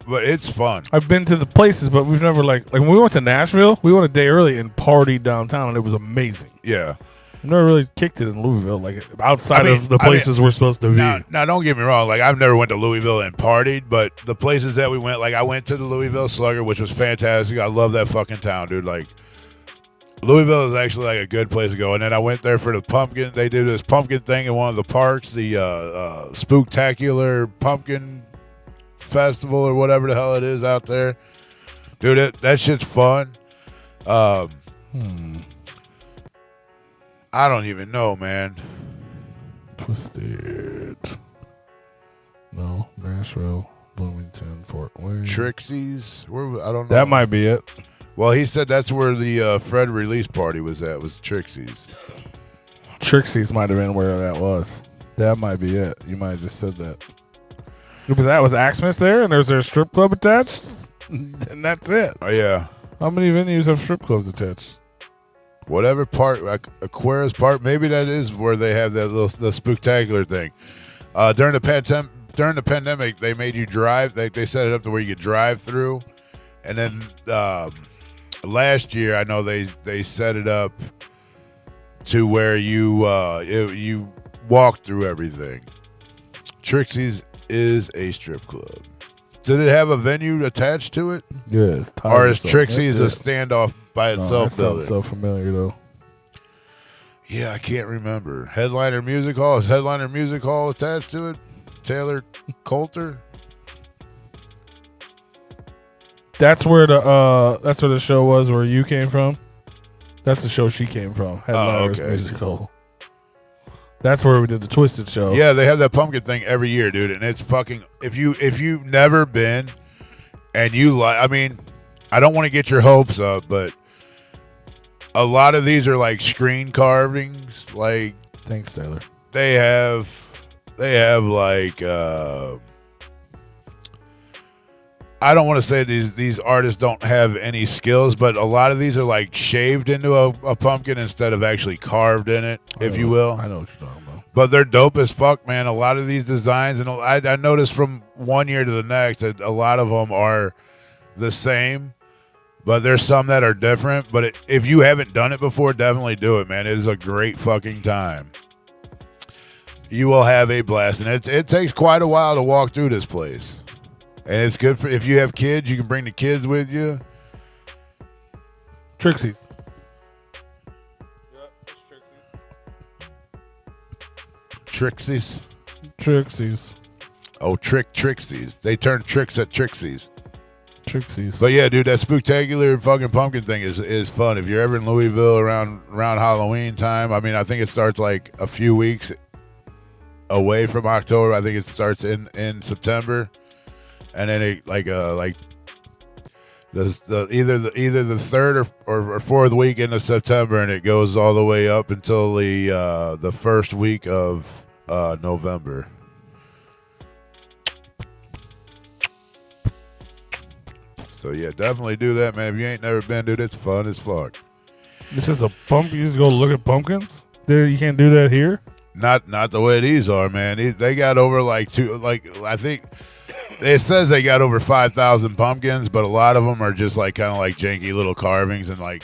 it's fun. I've been to the places, but we've never like when we went to Nashville, we went a day early and partied downtown, and it was amazing. Yeah. I've never really kicked it in Louisville, like outside of the places we're supposed to be. Now, don't get me wrong. Like, I've never went to Louisville and partied, but the places that we went, like, I went to the Louisville Slugger, which was fantastic. I love that fucking town, dude. Like, Louisville is actually like a good place to go. And then I went there for the pumpkin. They do this pumpkin thing in one of the parks, the Spooktacular Pumpkin Festival or whatever the hell it is out there. Dude, that shit's fun. I don't even know, man. Twisted. No, Nashville, Bloomington, Fort Wayne. Trixie's? I don't know. That might be it. Well, he said that's where the Fred release party was at, was Trixie's. Trixie's might have been where that was. That might be it. You might have just said that. Was Axmas there, and there's a strip club attached? And that's it. Oh, yeah. How many venues have strip clubs attached? Whatever part, Aquarius Park, maybe that is where they have that the Spooktacular thing. During the pandemic, they made you drive. They set it up to where you could drive through. And then last year, I know they set it up to where you walk through everything. Trixie's is a strip club. Did it have a venue attached to it? Yes. Or is Trixie's a standoff by itself? That sounds so familiar, though. Yeah, I can't remember. Headliner Music Hall. Is Headliner Music Hall attached to it? Taylor Coulter? That's where the show was where you came from. That's the show she came from. Headliners Music Hall. That's where we did the Twisted show. Yeah, they have that pumpkin thing every year, dude, and it's fucking. If you've never been, and you like, I mean, I don't want to get your hopes up, but a lot of these are like screen carvings. Like, thanks, Taylor. They have like. I don't want to say these artists don't have any skills, but a lot of these are like shaved into a pumpkin instead of actually carved in it, if you will. I know what you're talking about. But they're dope as fuck, man. A lot of these designs, and I noticed from one year to the next that a lot of them are the same, but there's some that are different. But if you haven't done it before, definitely do it, man. It is a great fucking time. You will have a blast, and it takes quite a while to walk through this place. And it's good for if you have kids, you can bring the kids with you. Trixie's. Trixie's. Oh, Trixie's. They turn tricks at Trixie's. Trixie's. But yeah, dude, that Spooktacular fucking pumpkin thing is fun. If you're ever in Louisville around Halloween time, I mean, I think it starts like a few weeks away from October. I think it starts in September. And then it either the third or fourth weekend of September, and it goes all the way up until the first week of November. So yeah, definitely do that, man. If you ain't never been, dude, it's fun as fuck. This is a pump. You just go look at pumpkins. There, you can't do that here. Not the way these are, man. They got over I think. It says they got over 5,000 pumpkins, but a lot of them are just like kind of like janky little carvings and like,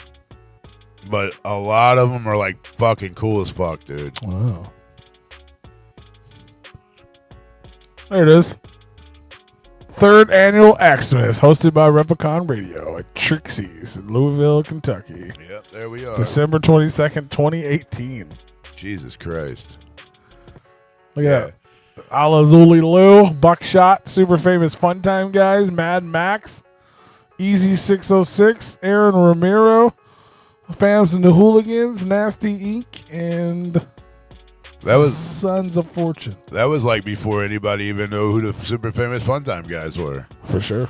but a lot of them are like fucking cool as fuck, dude. Wow. There it is. Third annual Axmas, hosted by Replicon Radio at Trixie's in Louisville, Kentucky. Yep, there we are. December 22nd, 2018. Jesus Christ. Look at that. Alazuli Lou, Buckshot, Super Famous Fun Time Guys, Mad Max, Easy 606, Aaron Romero, Fams and the Hooligans, Nasty Inc., and that was Sons of Fortune. That was like before anybody even knew who the Super Famous Fun Time Guys were. For sure.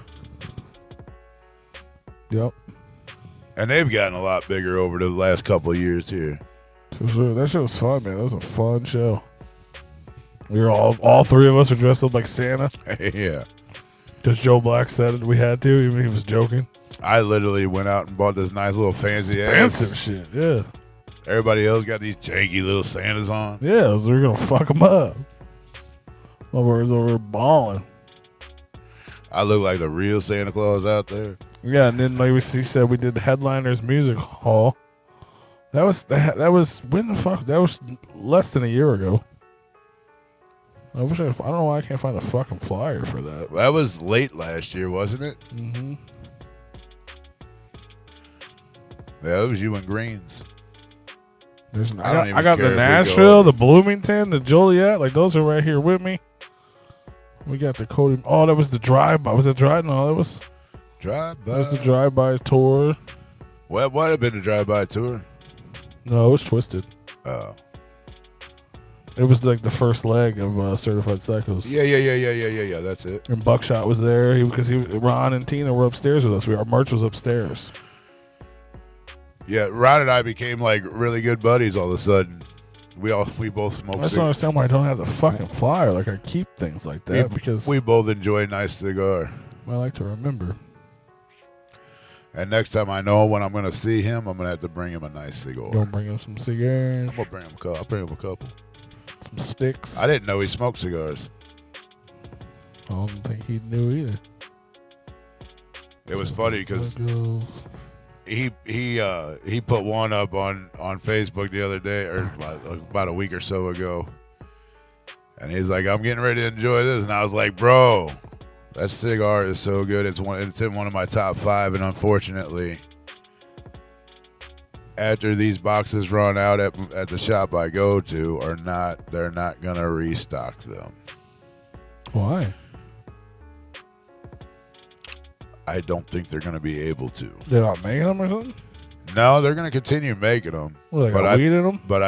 Yep. And they've gotten a lot bigger over the last couple of years here. For sure. That show was fun, man. That was a fun show. We were all three of us were dressed up like Santa. Yeah. Because Joe Black said it, we had to, even he was joking. I literally went out and bought this nice little fancy Expensive shit, yeah. Everybody else got these janky little Santas on. Yeah, we're going to fuck them up. My words over balling. I look like the real Santa Claus out there. Yeah, and then like he said, we did the Headliners Music Hall. That was when the fuck? That was less than a year ago. I don't know why I can't find a fucking flyer for that. That was late last year, wasn't it? Mm-hmm. Yeah, it was you and Greens. I got the Nashville, the Bloomington, the Joliet. Like, those are right here with me. We got the Cody. Oh, that was the drive-by. Was it drive? No, that was drive-by. That was the drive-by tour. Well, it might have been the drive-by tour. No, it was Twisted. Oh. It was like the first leg of Certified Psychos. Yeah. That's it. And Buckshot was there because Ron and Tina were upstairs with us. Our merch was upstairs. Yeah, Ron and I became like really good buddies all of a sudden. We both smoke. I just don't understand why I don't have the fucking flyer. Like, I keep things like that because we both enjoy a nice cigar. I like to remember. And next time I know when I'm going to see him, I'm going to have to bring him a nice cigar. Don't bring him some cigars. I'm going to bring him a couple. I'll bring him a couple. Some sticks. I didn't know he smoked cigars. I don't think he knew either. It was funny because he put one up on Facebook the other day, or about a week or so ago, and he's like, "I'm getting ready to enjoy this," and I was like, "Bro, that cigar is so good. It's in one of my top 5, and unfortunately, after these boxes run out at the shop I go to, they're not gonna restock them." Why? I don't think they're gonna be able to. They're not making them or something? No, they're gonna continue making them. Well, they got weed in them? But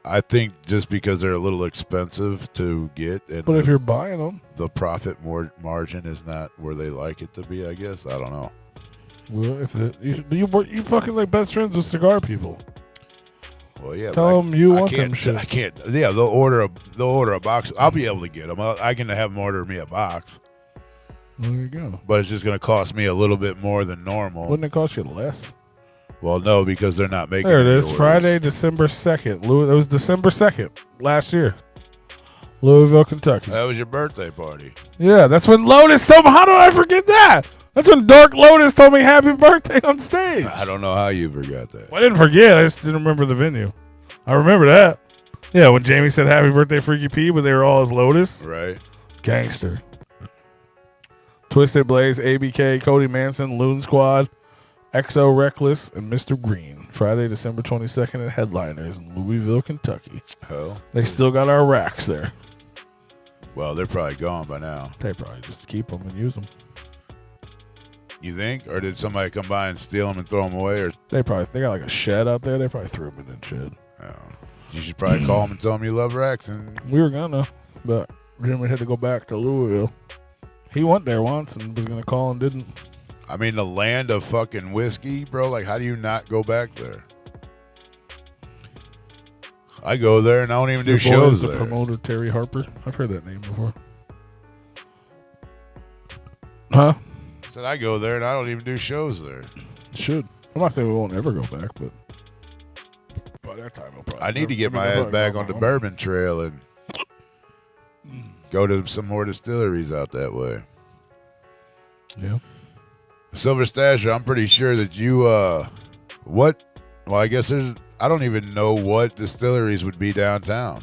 I think just because they're a little expensive to get, and if you're buying them, the profit margin is not where they like it to be. I guess I don't know. Well, you fucking like best friends with cigar people. Well, yeah. Tell them you want them shit. I can't. Yeah, they'll order a box. I'll be able to get them. I can have them order me a box. There you go. But it's just going to cost me a little bit more than normal. Wouldn't it cost you less? Well, no, because they're not making. There it is. Orders. Friday, December 2nd. It was December 2nd last year. Louisville, Kentucky. That was your birthday party. Yeah, that's when Lotus told me. How did I forget that? That's when Dark Lotus told me happy birthday on stage. I don't know how you forgot that. Well, I didn't forget. I just didn't remember the venue. I remember that. Yeah, when Jamie said happy birthday, Freaky P, but they were all as Lotus. Right. Gangster. Twisted Blaze, ABK, Cody Manson, Loon Squad, XO Reckless, and Mr. Green. Friday, December 22nd at Headliners in Louisville, Kentucky. Oh. They still got our racks there. Well, they're probably gone by now. They probably just keep them and use them. You think? Or did somebody come by and steal them and throw them away? Or they got like a shed out there. They probably threw them in that shed. Oh. You should probably call them and tell them you love racks. And we were going to, but then we had to go back to Louisville. He went there once and was going to call and didn't. I mean, the land of fucking whiskey, bro. Like, how do you not go back there? I go there and I don't even do shows there. The promoter, Terry Harper. I've heard that name before. Huh? I said I go there and I don't even do shows there. Should. I'm not saying we won't ever go back, but by that time we'll probably. I need to get my ass back on the Bourbon Trail and go to some more distilleries out that way. Yeah. Silver Stasher, I'm pretty sure that you, well, I guess I don't even know what distilleries would be downtown.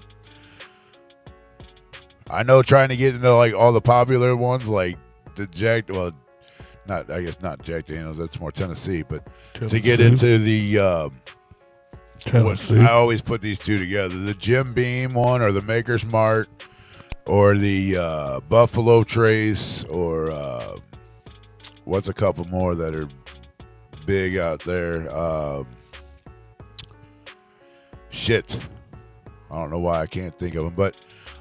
I know trying to get into like all the popular ones like the Jack Daniels, that's more Tennessee, but to get into the, I always put these two together, the Jim Beam one or the Maker's Mart, or the Buffalo Trace, or what's a couple more that are big out there? Shit. I don't know why I can't think of them, but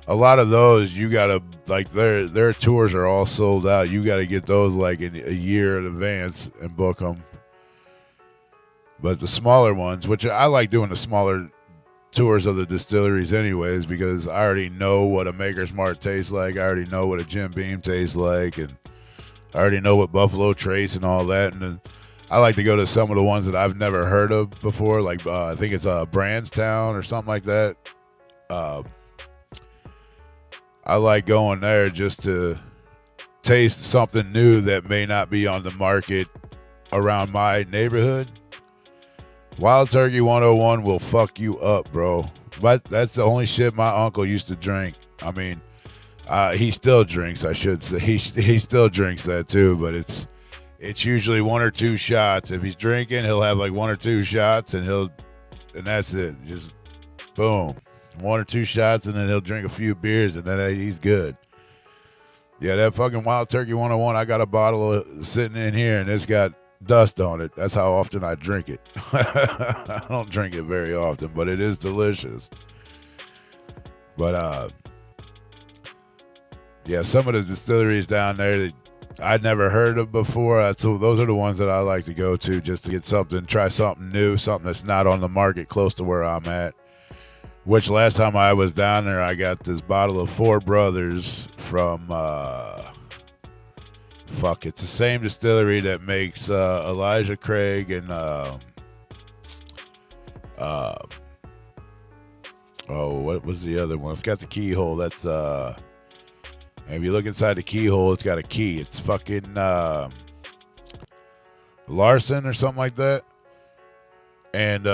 a lot of those, you got to, like, their tours are all sold out. You got to get those, like, in a year in advance and book them. But the smaller ones, which I like doing the smaller tours of the distilleries anyways, because I already know what a Maker's Mart tastes like. I already know what a Jim Beam tastes like, and I already know what Buffalo Trace and all that, and then I like to go to some of the ones that I've never heard of before. Like I think it's Brandstown or something like that. I like going there just to taste something new that may not be on the market around my neighborhood. Wild Turkey 101 will fuck you up, bro. But that's the only shit my uncle used to drink. I mean, he still drinks, I should say. He still drinks that too, but it's usually 1 or 2 shots. If he's drinking, he'll have like 1 or 2 shots, and that's it. Just boom, 1 or 2 shots, and then he'll drink a few beers, and then he's good. Yeah, that fucking Wild Turkey 101. I got a bottle sitting in here, and it's got dust on it. That's how often I drink it. I don't drink it very often, but it is delicious. But yeah, some of the distilleries down there that I'd never heard of before, so those are the ones that I like to go to just to get something, try something new, something that's not on the market close to where I'm at. Which last time I was down there, I got this bottle of Four Brothers from it's the same distillery that makes Elijah Craig and what was the other one? It's got the keyhole. That's if you look inside the keyhole, it's got a key. It's fucking Larson or something like that. And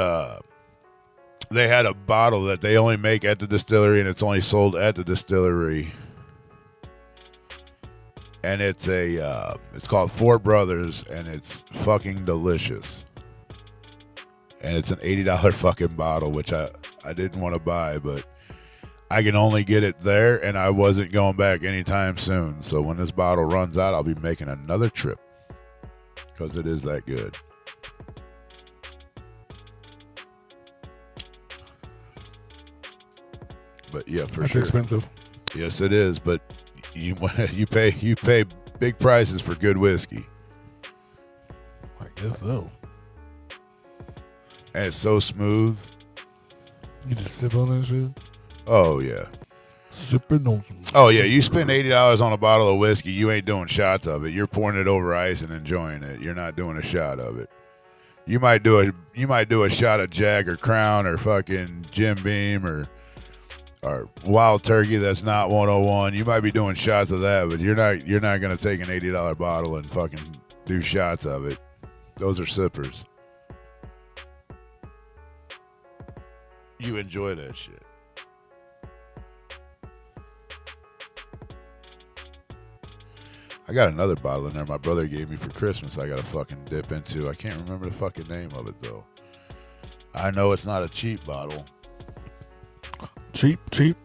they had a bottle that they only make at the distillery, and it's only sold at the distillery. And it's called Four Brothers, and it's fucking delicious. And it's an $80 fucking bottle, which I didn't want to buy, but I can only get it there, and I wasn't going back anytime soon. So when this bottle runs out, I'll be making another trip because it is that good. But yeah, for That's sure. expensive. Yes, it is. But you pay big prices for good whiskey. I guess so. And it's so smooth. You just sip on that shit? Oh yeah. Sipping on some. Oh yeah. You spend $80 on a bottle of whiskey. You ain't doing shots of it. You're pouring it over ice and enjoying it. You're not doing a shot of it. You might do a shot of Jack or Crown or fucking Jim Beam or Wild Turkey that's not 101. You might be doing shots of that, but you're not gonna take an $80 bottle and fucking do shots of it. Those are sippers. You enjoy that shit. I got another bottle in there my brother gave me for Christmas I gotta fucking dip into. I can't remember the fucking name of it though. I know it's not a cheap bottle. Cheap.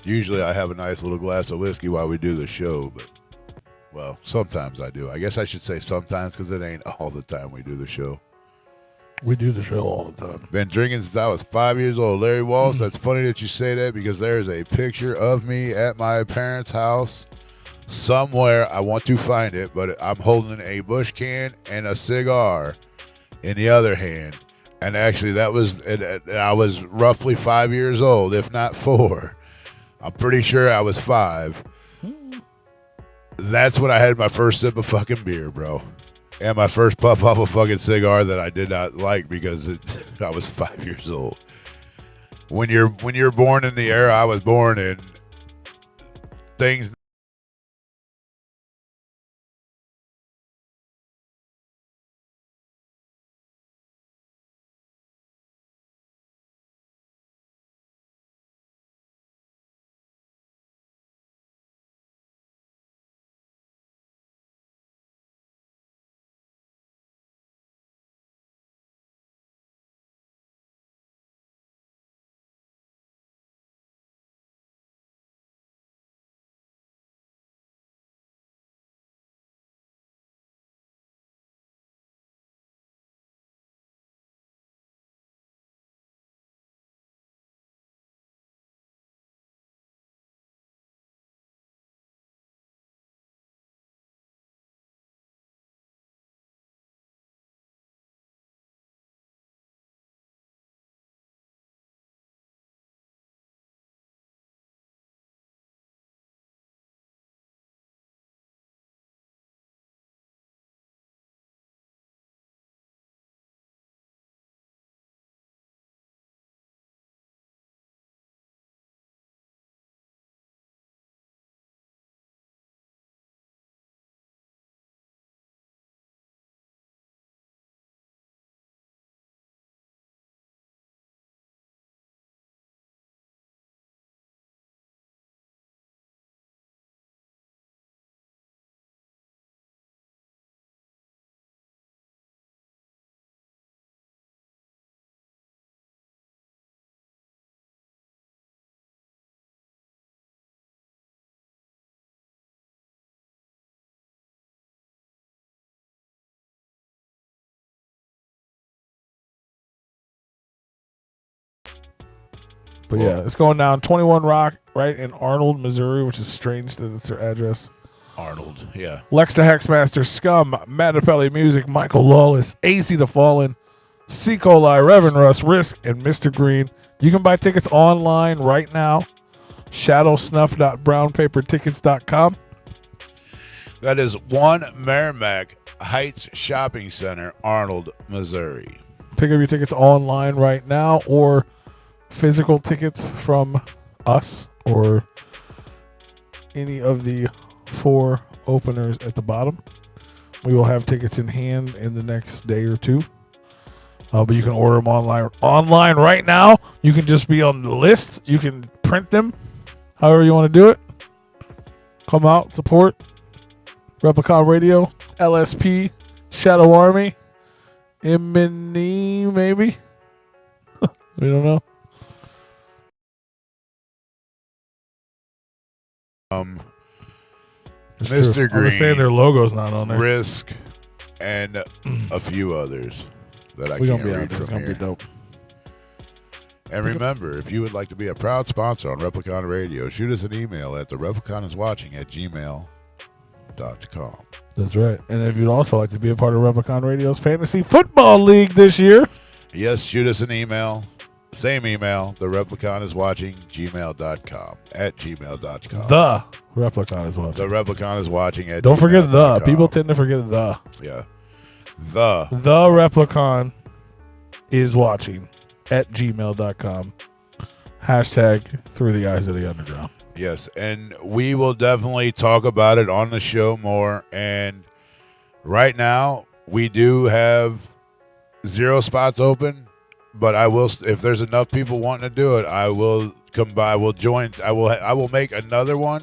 Usually I have a nice little glass of whiskey while we do the show, but, well, sometimes I do. I guess I should say sometimes because it ain't all the time we do the show. We do the show all the time. Been drinking since I was 5 years old. Larry Walsh, that's funny that you say that because there's a picture of me at my parents' house somewhere. I want to find it, but I'm holding a bush can and a cigar in the other hand. And actually, I was roughly 5 years old, if not 4. I'm pretty sure I was 5. That's when I had my first sip of fucking beer, bro. And my first puff off a fucking cigar that I did not like because I was 5 years old. When you're born in the era I was born in, things But yeah, it's going down 21 Rock, right in Arnold, Missouri, which is strange that it's their address. Arnold, yeah. Lex the Hexmaster, Scum, Matapelli Music, Michael Lawless, AC the Fallen, C. Coli, Reverend Russ, Risk, and Mr. Green. You can buy tickets online right now. Shadowsnuff.brownpapertickets.com. That is 1 Merrimack Heights Shopping Center, Arnold, Missouri. Pick up your tickets online right now, or physical tickets from us or any of the 4 openers at the bottom. We will have tickets in hand in the next day or 2. But you can order them online right now. You can just be on the list. You can print them, however you want to do it. Come out, support Replicon Radio, LSP, Shadow Army, Imini, maybe. We don't know. Mr. Green, I'm saying their logo's not on there. Risk, and a few others that I We're can't gonna be read out there. from It's gonna here. be dope. And remember, if you would like to be a proud sponsor on Replicon Radio, shoot us an email at therepliconiswatching@gmail.com. That's right. And if you'd also like to be a part of Replicon Radio's Fantasy Football League this year, Yes, shoot us an email. Same email, therepliconiswatching@gmail.com. the Replicon is watching. The Replicon is watching at Don't forget the. gmail.com. People tend to forget the. Yeah. The Replicon is watching at gmail.com. Hashtag through the eyes of the underground. Yes, and we will definitely talk about it on the show more. And right now, we do have 0 spots open, but I will, if there's enough people wanting to do it, I will come by. We'll join. I will make another one,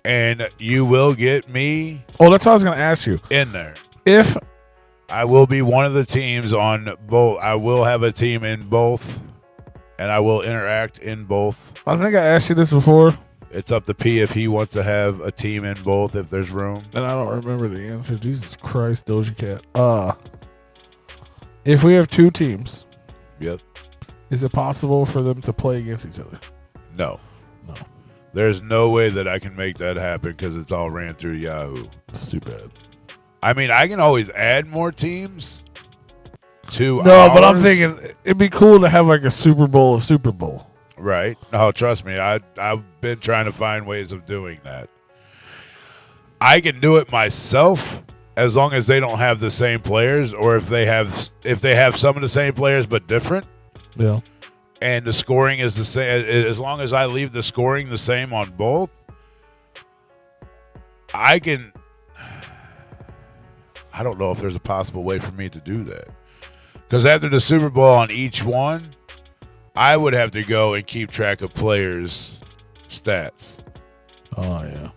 and you will get me. Oh, that's what I was going to ask you. In there. If I will be one of the teams on both. I will have a team in both, and I will interact in both. I think I asked you this before. It's up to P if he wants to have a team in both, if there's room. And I don't remember the answer. Jesus Christ, Doja Cat. If we have 2 teams, Yep. is it possible for them to play against each other? No. No. There's no way that I can make that happen because it's all ran through Yahoo. That's too bad. I mean, I can always add more teams to No, but I'm ours. thinking it'd be cool to have like a Super Bowl. Right. No, trust me. I've been trying to find ways of doing that. I can do it myself as long as they don't have the same players, or if they have some of the same players but different. Yeah. And the scoring is the same. As long as I leave the scoring the same on both, I can. I don't know if there's a possible way for me to do that. Because after the Super Bowl on each one, I would have to go and keep track of players' stats. Oh, yeah.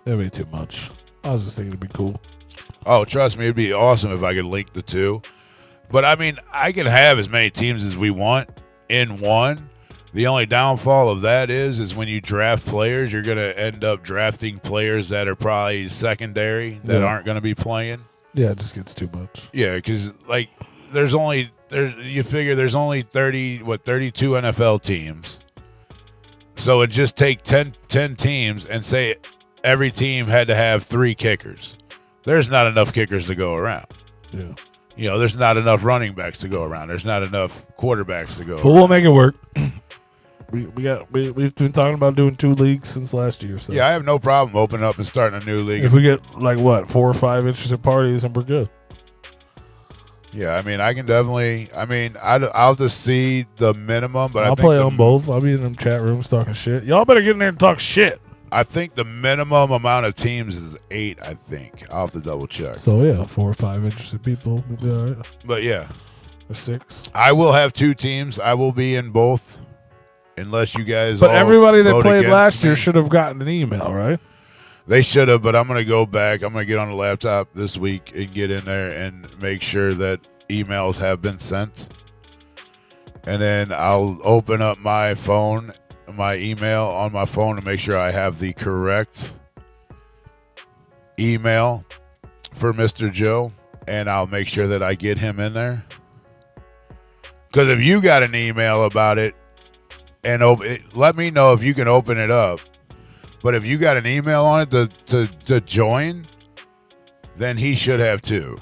That'd be too much. I was just thinking it'd be cool. Oh, trust me, it'd be awesome if I could link the 2. But, I mean, I can have as many teams as we want in one. The only downfall of that is when you draft players, you're going to end up drafting players that are probably secondary that aren't going to be playing. Yeah, it just gets too much. Yeah, because, like, you figure there's only 32 NFL teams. So it'd just take 10 teams and say every team had to have 3 kickers. There's not enough kickers to go around. Yeah. You know, there's not enough running backs to go around. There's not enough quarterbacks to go But we'll make it work. We've been talking about doing 2 leagues since last year. So yeah, I have no problem opening up and starting a new league. if we get 4 or 5 interested parties, then we're good. Yeah, I mean, I can definitely. I mean, I'll have to see the minimum, but I'll play on both. I'll be in them chat rooms talking shit. Y'all better get in there and talk shit. I think the minimum amount of teams is 8. I think I'll have to double check. So yeah, 4 or 5 interested people will be all right. But yeah, or 6. I will have 2 teams. I will be in both, unless you guys. But all everybody that vote played against last year me. should have gotten an email, right? They should have, but I'm going to go back. I'm going to get on the laptop this week and get in there and make sure that emails have been sent. And then I'll open up my phone, my email on my phone to make sure I have the correct email for Mr. Joe. And I'll make sure that I get him in there. Because if you got an email about it and let me know if you can open it up. But if you got an email on it to join, then he should have too.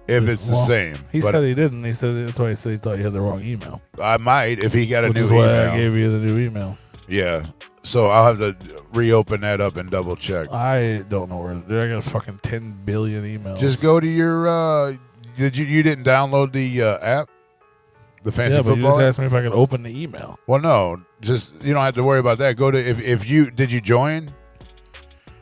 If it's the same. He said he didn't. He said that's why he said he thought you had the wrong email. I might if he got a Which new is email. why I gave you the new email. Yeah. So I'll have to reopen that up and double check. I don't know where. I got fucking 10 billion emails. Just go to your. You didn't download the app? The fancy football? football? You just asked me if I could open the email. Well, no. Just you don't have to worry about that. Go to if you did you join?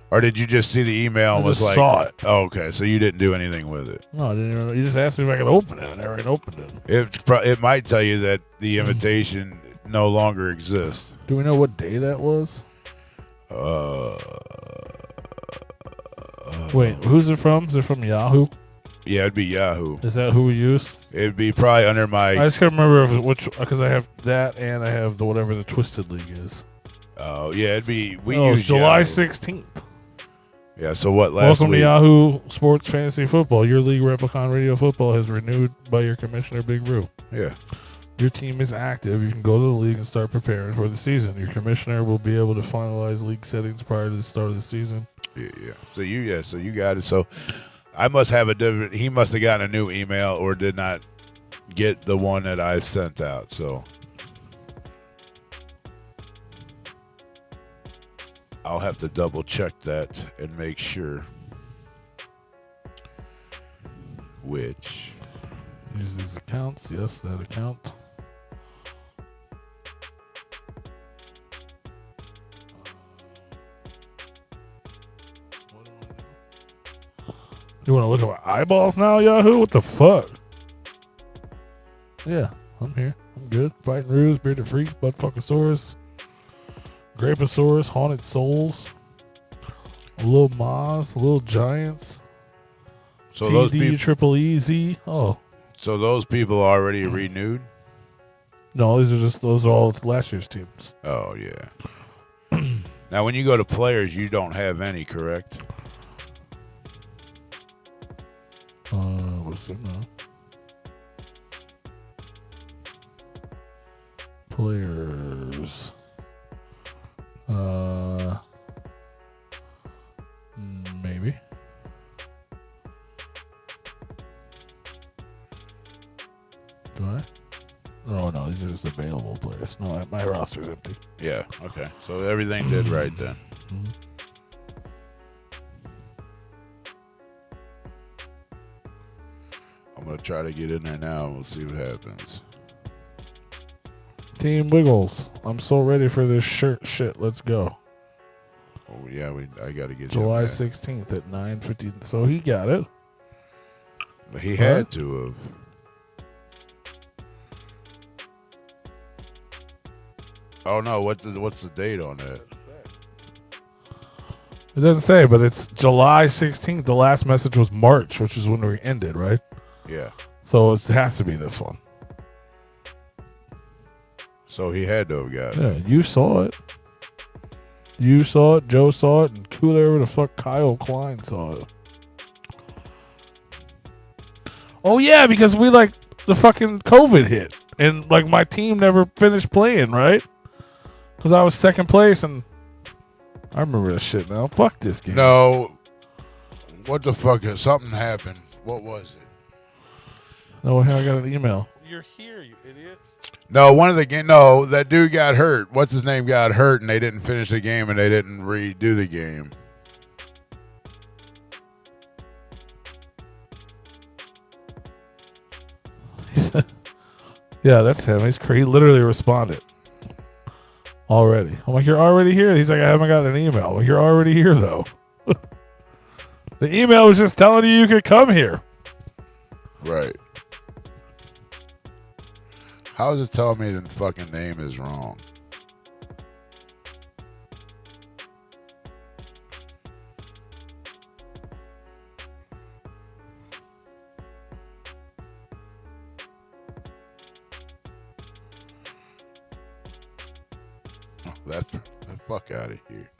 Or did you just see the email and was like, saw it. Oh, okay, so you didn't do anything with it. No, I didn't. You just asked me if I could open it. I never opened it. It might tell you that the invitation no longer exists. Do we know what day that was? Wait, who's it from? Is it from Yahoo? Yeah, it'd be Yahoo. Is that who we use? It'd be probably under my. I just can't remember because I have that and I have the whatever the Twisted League is. Oh yeah, it'd be use July Yahoo. 16th. Yeah, so what last Welcome week? to Yahoo Sports Fantasy Football. Your league, Replicon Radio Football, has renewed by your commissioner, Big Roo. Yeah. Your team is active. You can go to the league and start preparing for the season. Your commissioner will be able to finalize league settings prior to the start of the season. Yeah. So you got it. So I must have a different. He must have gotten a new email or did not get the one that I sent out. So I'll have to double check that and make sure. Which use these accounts. Yes, that account. You want to look at my eyeballs now, Yahoo? What the fuck? Yeah, I'm here. I'm good. Fighting Roos, Bearded Freak, Buttfuckosaurus, Graposaurus, Haunted Souls, Little Moz, Little Giants. So those people, Triple EZ. Oh. So those people already renewed? No, those are all last year's teams. Oh yeah. Now when you go to players, you don't have any, correct? What's it now? Players. Maybe. Do I? Oh no, these are just available players. No, my roster's empty. Yeah. Okay. So everything did right then. Mm-hmm. I'm gonna try to get in there now and we'll see what happens. Team Wiggles. I'm so ready for this shirt shit. Let's go. Oh yeah, I gotta get July 16th at 9:50. So he got it. He had to have. Oh no! What's the date on that? It doesn't say, but it's July 16th. The last message was March, which is when we ended, right? Yeah. So it has to be this one. So he had to have got it. Yeah, you saw it. You saw it. Joe saw it, and whoever the fuck Kyle Klein saw it. Oh yeah, because the fucking COVID hit, and my team never finished playing, right? Because I was second place, and I remember that shit now. Fuck this game. No. What the fuck? Something happened. What was it? No, I got an email. You're here, you idiot. No, one of the game. No, that dude got hurt. What's his name got hurt, and they didn't finish the game, and they didn't redo the game. Yeah, that's him. He literally responded already. I'm like, you're already here? He's like, I haven't got an email. Well, you're already here, though. The email was just telling you could come here. Right. How is it telling me the fucking name is wrong? Oh, that fuck out of here.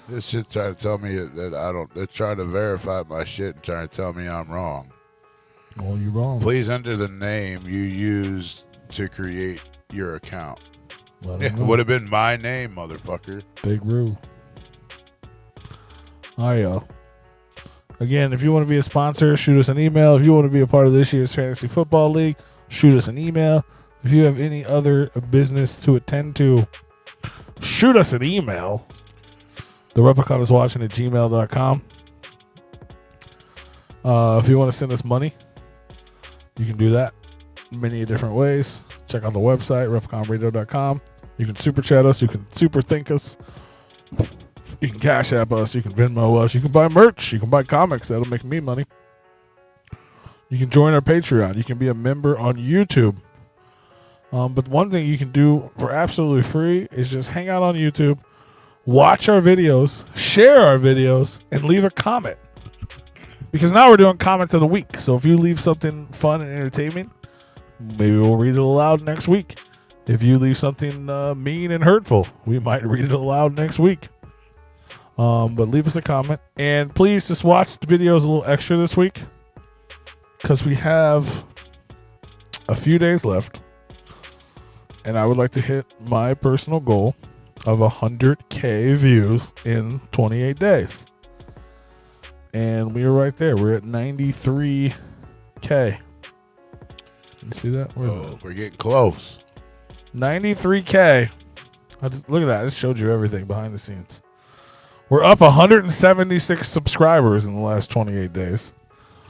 This shit's trying to tell me that I don't. They're trying to verify my shit and trying to tell me I'm wrong. Well, you're wrong. Please enter the name you used to create your account. It would have been my name, motherfucker. Big Roo. Again, if you want to be a sponsor, shoot us an email. If you want to be a part of this year's Fantasy Football League, shoot us an email. If you have any other business to attend to, shoot us an email. Replicon at gmail.com. If you want to send us money, you can do that many different ways. Check out the website, repliconradio.com. You can super chat us. You can super think us. You can Cash App us. You can Venmo us. You can buy merch. You can buy comics. That'll make me money. You can join our Patreon. You can be a member on YouTube. But one thing you can do for absolutely free is just hang out on YouTube, watch our videos, share our videos, and leave a comment. Because now we're doing comments of the week. So if you leave something fun and entertaining, maybe we'll read it aloud next week. If you leave something mean and hurtful, we might read it aloud next week. But leave us a comment. And please just watch the videos a little extra this week, because we have a few days left. And I would like to hit my personal goal of 100K views in 28 days. And we are right there. We're at 93K. You see that? We're getting close. 93K. Look at that. I just showed you everything behind the scenes. We're up 176 subscribers in the last 28 days.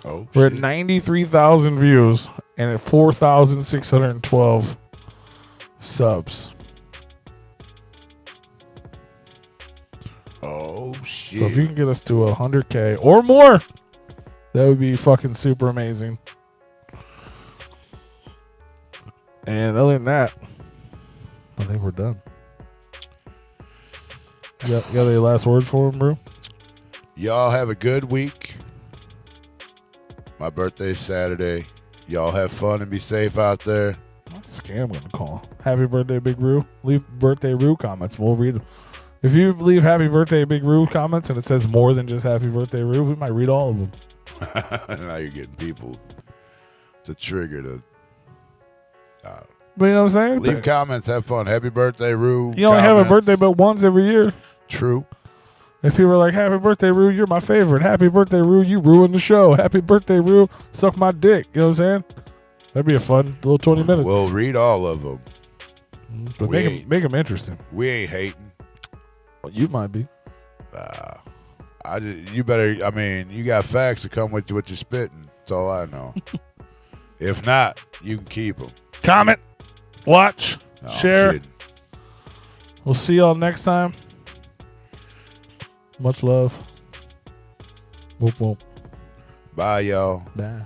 We're at 93,000 views and at 4,612 subs. Oh, shit. So if you can get us to 100K or more, that would be fucking super amazing. And other than that, I think we're done. You got any last words for him, bro? Y'all have a good week. My birthday's Saturday. Y'all have fun and be safe out there. That's scam gonna call. Happy birthday, Big Roo. Leave birthday Roo comments. We'll read them. If you leave happy birthday, Big Roo comments and it says more than just happy birthday, Roo, we might read all of them. Now you're getting people to trigger the. But you know what I'm saying? Leave comments. Have fun. Happy birthday, Roo. You only have a birthday but once every year. True. If people are like, happy birthday, Roo, you're my favorite. Happy birthday, Roo, you ruined the show. Happy birthday, Roo, suck my dick. You know what I'm saying? That'd be a fun little 20 minutes. We'll read all of them. But make them interesting. We ain't hating. Well, you might be. You got facts to come with what you're spitting. That's all I know. If not, you can keep them. Comment, watch, share. I'm kidding. We'll see y'all next time. Much love. Whoop, whoop. Bye, y'all. Bye.